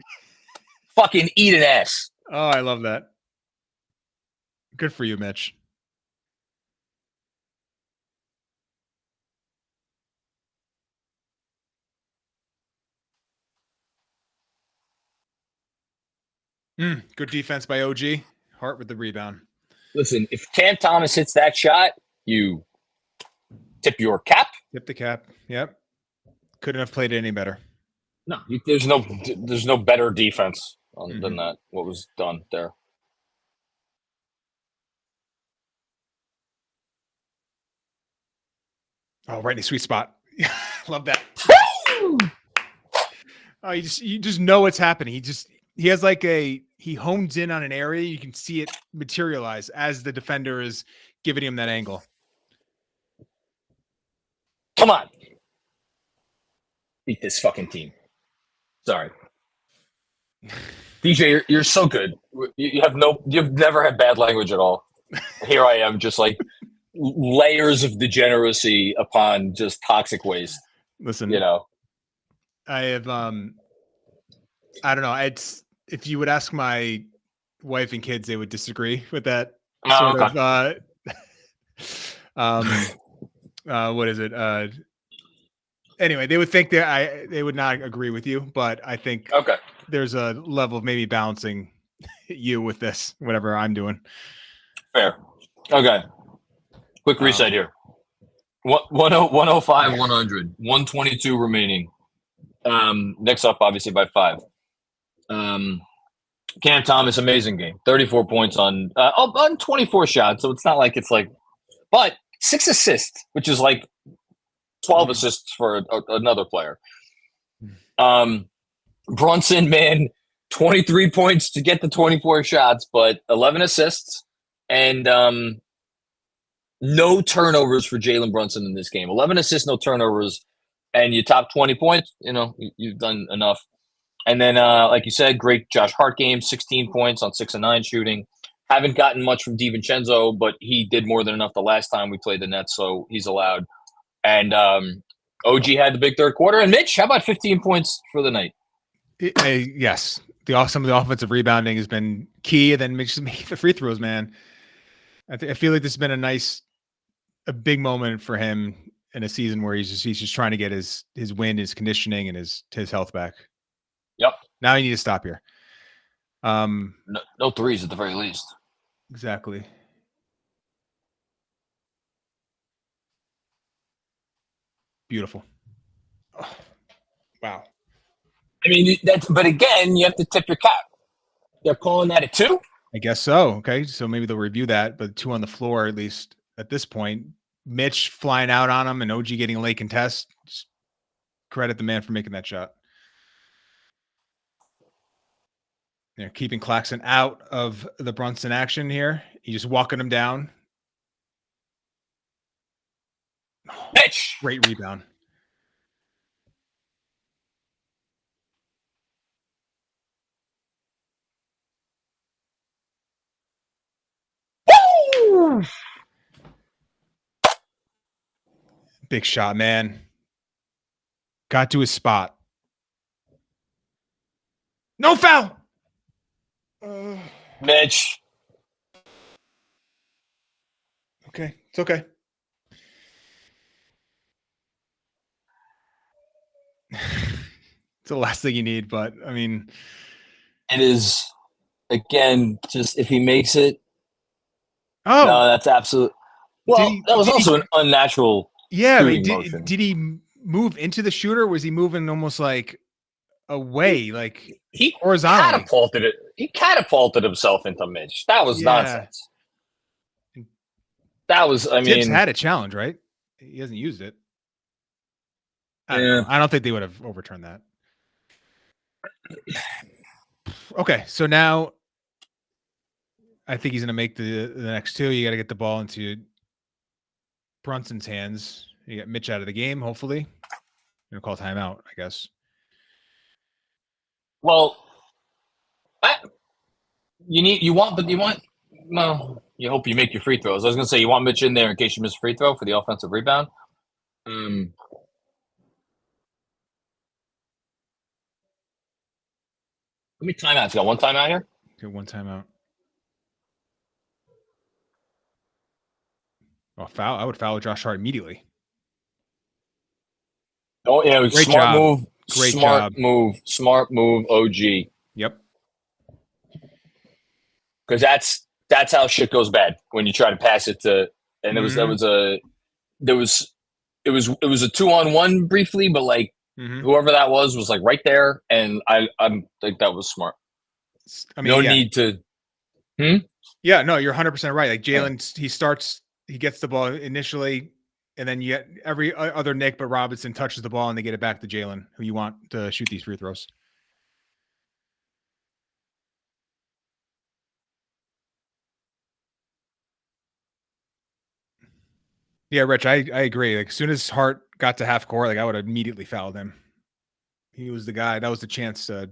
Fucking eat an ass. Oh, I love that. Good for you, Mitch. Good defense by OG. Hart with the rebound. Listen, if Cam Thomas hits that shot, you tip your cap. Tip the cap. Yep. Couldn't have played it any better. No, there's no better defense than that. What was done there. Oh, right in the sweet spot. Love that. Oh, you just know what's happening. He has like he hones in on an area. You can see it materialize as the defender is giving him that angle. Come on. Beat this fucking team. Sorry. DJ, you're so good. You've never had bad language at all. Here I am, just like layers of degeneracy upon just toxic waste. Listen, I have I don't know. If you would ask my wife and kids, they would disagree with that sort of what is it? Anyway, they would think that they would not agree with you, but I think there's a level of maybe balancing you with this, whatever I'm doing. Fair. Okay. Quick reset here. 105, 100, 122 remaining. Next up, obviously, by 5. Cam Thomas, amazing game. 34 points on 24 shots, so it's not like but 6 assists, which is like 12 assists for another player. Brunson, man, 23 points to get the 24 shots, but 11 assists and no turnovers for Jalen Brunson in this game. 11 assists, no turnovers, and you top 20 points. You've done enough. And then, like you said, great Josh Hart game, 16 points on 6 of 9 shooting. Haven't gotten much from DiVincenzo, but he did more than enough the last time we played the Nets, so he's allowed. And OG had the big third quarter. And Mitch, how about 15 points for the night? Yes. Some of the offensive rebounding has been key. And then Mitch just make the free throws, man. I feel like this has been a big moment for him in a season where he's just trying to get his wind, his conditioning, and his health back. Yep. Now you need to stop here. No threes at the very least. Exactly. Beautiful. Oh, wow. I mean, but again, you have to tip your cap. They're calling that a 2? I guess so. Okay. So maybe they'll review that, but 2 on the floor, at least at this point. Mitch flying out on him and OG getting a late contest. Just credit the man for making that shot. They're keeping Claxton out of the Brunson action here. He's just walking him down. Mitch! Great rebound. Woo! Big shot, man. Got to his spot. No foul. Mitch. Okay, it's okay. It's the last thing you need, but I mean, It is, again, just if he makes it. oh, No, that's absolute. Well, that was also an unnatural shooting motion. Did he move into the shooter? Or was he moving almost like away, like he horizontally? He catapulted himself into Mitch. That was nonsense. That was, I mean, Tibbs had a challenge, right? He hasn't used it. I don't know. I don't think they would have overturned that. Okay, so now I think he's going to make the next two. You got to get the ball into Brunson's hands. You get Mitch out of the game, hopefully. You're going to call timeout, I guess. Well, you hope you make your free throws. I was going to say, you want Mitch in there in case you miss a free throw for the offensive rebound. How many timeouts? You got one timeout here? Okay, one timeout. Oh, foul. I would foul Josh Hart immediately. Oh, yeah, it was Great smart job. move. Great Smart move, OG. Yep. Because that's how shit goes bad when you try to pass it to, and it was a 2-on-1 briefly, but like whoever that was like right there, and I think that was smart. I mean, need to. Yeah, no, you're 100% right. Like Jalen, he gets the ball initially, and then you get every other Nick but Robinson touches the ball, and they get it back to Jalen, who you want to shoot these free throws. Yeah, Rich, I agree. Like as soon as Hart got to half court, like I would have immediately fouled him. He was the guy. That was the chance to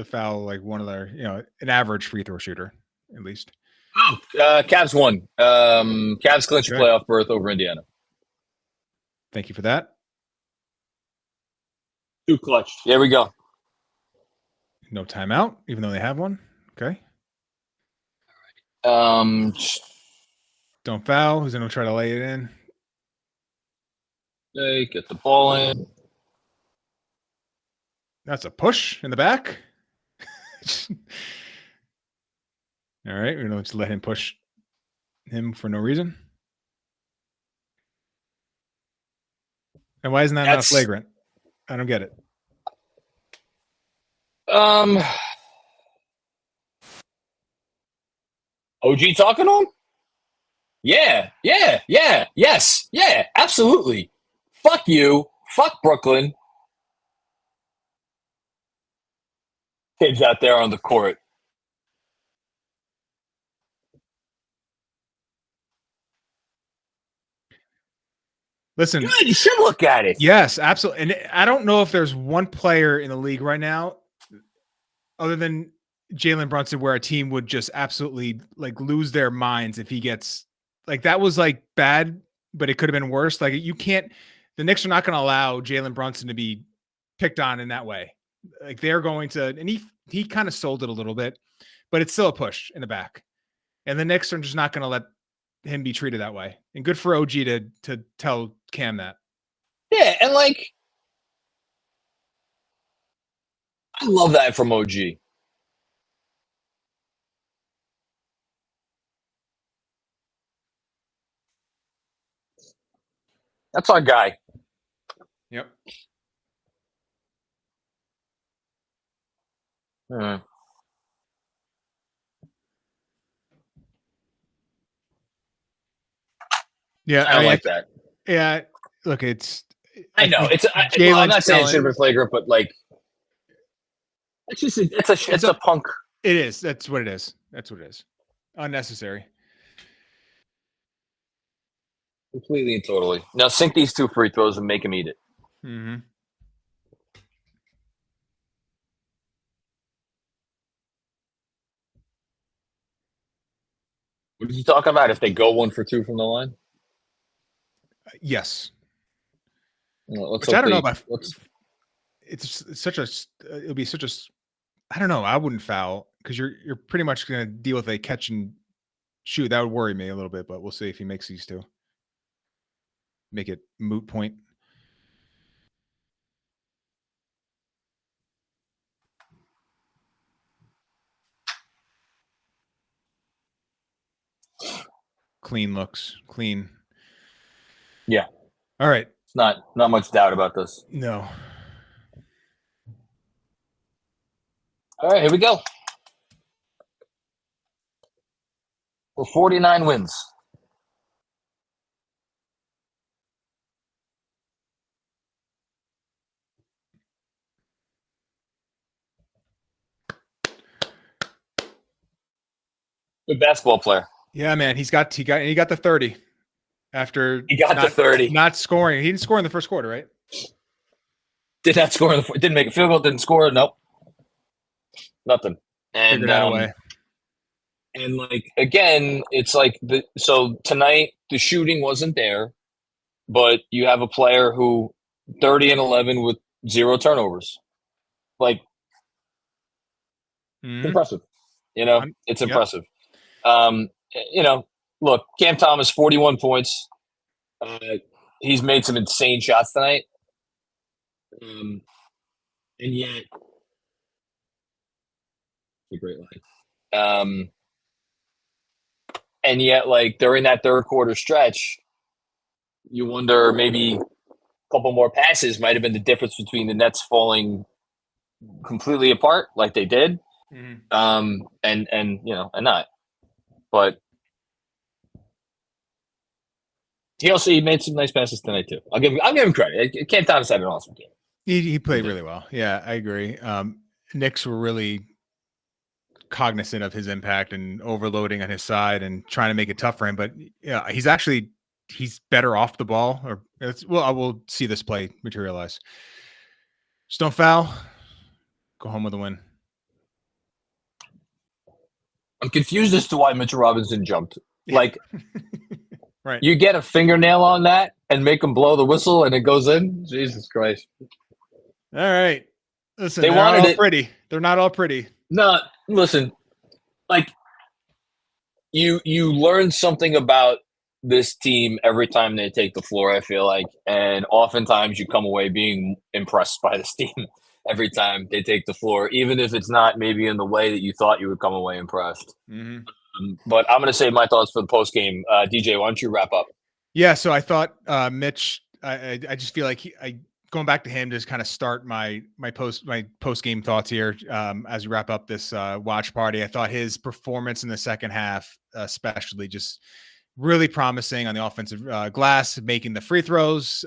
foul like one of their, an average free throw shooter, at least. Oh, Cavs won. Cavs clinch a playoff berth over Indiana. Thank you for that. Too clutch. There we go. No timeout, even though they have one. Okay. Don't foul. Who's going to try to lay it in? Okay, get the ball in. That's a push in the back. All right, we're going to just let him push him for no reason. And why isn't that not flagrant? I don't get it. OG talking to him? Yeah, yes, yeah, absolutely. Fuck you. Fuck Brooklyn. Kids out there on the court. Listen, good. You should look at it. Yes, absolutely. And I don't know if there's one player in the league right now, other than Jalen Brunson, where a team would just absolutely like lose their minds if he gets like that was like bad, but it could have been worse. Like you can't. The Knicks are not going to allow Jalen Brunson to be picked on in that way. Like they're going to, and he kind of sold it a little bit, but it's still a push in the back, and the Knicks are just not going to let him be treated that way. And good for OG to tell Cam that. Yeah, and like I love that from OG. That's our guy. Yep. Yeah, I like that. Yeah, look, it's. I know it's. I'm not saying it should have been flagrant, but like, it's just it's a punk. It is. That's what it is. That's what it is. Unnecessary. Completely and totally. Now sink these two free throws and make him eat it. Mm-hmm. What did you talk about? If they go 1 for 2 from the line? Yes. Well, which I don't know about. It's such a. It'll be such a I don't know. I wouldn't foul because you're pretty much going to deal with a catch and shoot. That would worry me a little bit, but we'll see if he makes these two. Make it moot point. Clean looks. Clean. Yeah. All right. It's not much doubt about this. No. All right, here we go. For 49 wins. Good basketball player. Yeah, man. He got the 30 after He got the 30. Not scoring. He didn't score in the first quarter, right? Did not score. Didn't make a field goal. Didn't score. Nope. Nothing. And Figured out a way. And like again, it's like so tonight the shooting wasn't there, but you have a player who 30 and 11 with 0 turnovers. Like impressive. You know, it's impressive. You know, look, Cam Thomas 41 points. He's made some insane shots tonight. And yet a great line. And yet, like during that third quarter stretch, you wonder maybe a couple more passes might have been the difference between the Nets falling completely apart, like they did, and you know, and not. But he made some nice passes tonight too. I'll give him credit. Cam Thomas had an awesome game. He played really well. Yeah, I agree. Knicks were really cognizant of his impact and overloading on his side and trying to make it tough for him. But yeah, he's better off the ball. I will see this play materialize. Just don't foul. Go home with a win. I'm confused as to why Mitchell Robinson jumped. Like, right? You get a fingernail on that and make him blow the whistle, and it goes in. Jesus Christ! All right. Listen, they wanted it pretty. They're not all pretty. No, listen. Like, you learn something about this team every time they take the floor, I feel like, and oftentimes you come away being impressed by this team every time they take the floor, even if it's not maybe in the way that you thought you would come away impressed. But I'm going to save my thoughts for the post game. DJ, why don't you wrap up? Yeah, so I thought Mitch. I just feel like going back to him to just kind of start my post game thoughts here as we wrap up this watch party. I thought his performance in the second half, especially, just really promising on the offensive glass, making the free throws.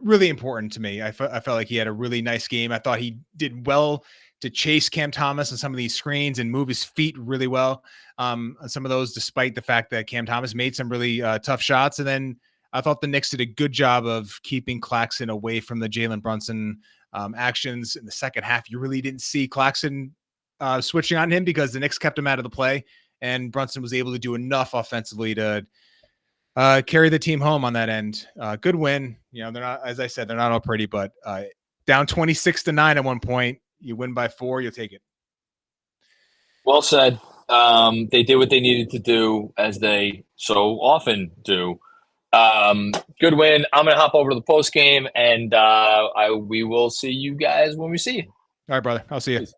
Really important to me. I felt like he had a really nice game. I thought he did well to chase Cam Thomas on some of these screens and move his feet really well on some of those, despite the fact that Cam Thomas made some really tough shots. And then I thought the Knicks did a good job of keeping Claxton away from the Jalen Brunson actions in the second half. You really didn't see Claxton switching on him because the Knicks kept him out of the play, and Brunson was able to do enough offensively to carry the team home on that end. Good win. You know, they're not, as I said, they're not all pretty, but down 26-9 at one point, you win by 4, you'll take it. Well said. They did what they needed to do, as they so often do. Good win. I'm going to hop over to the post game, and we will see you guys when we see you. All right, brother. I'll see you. Peace.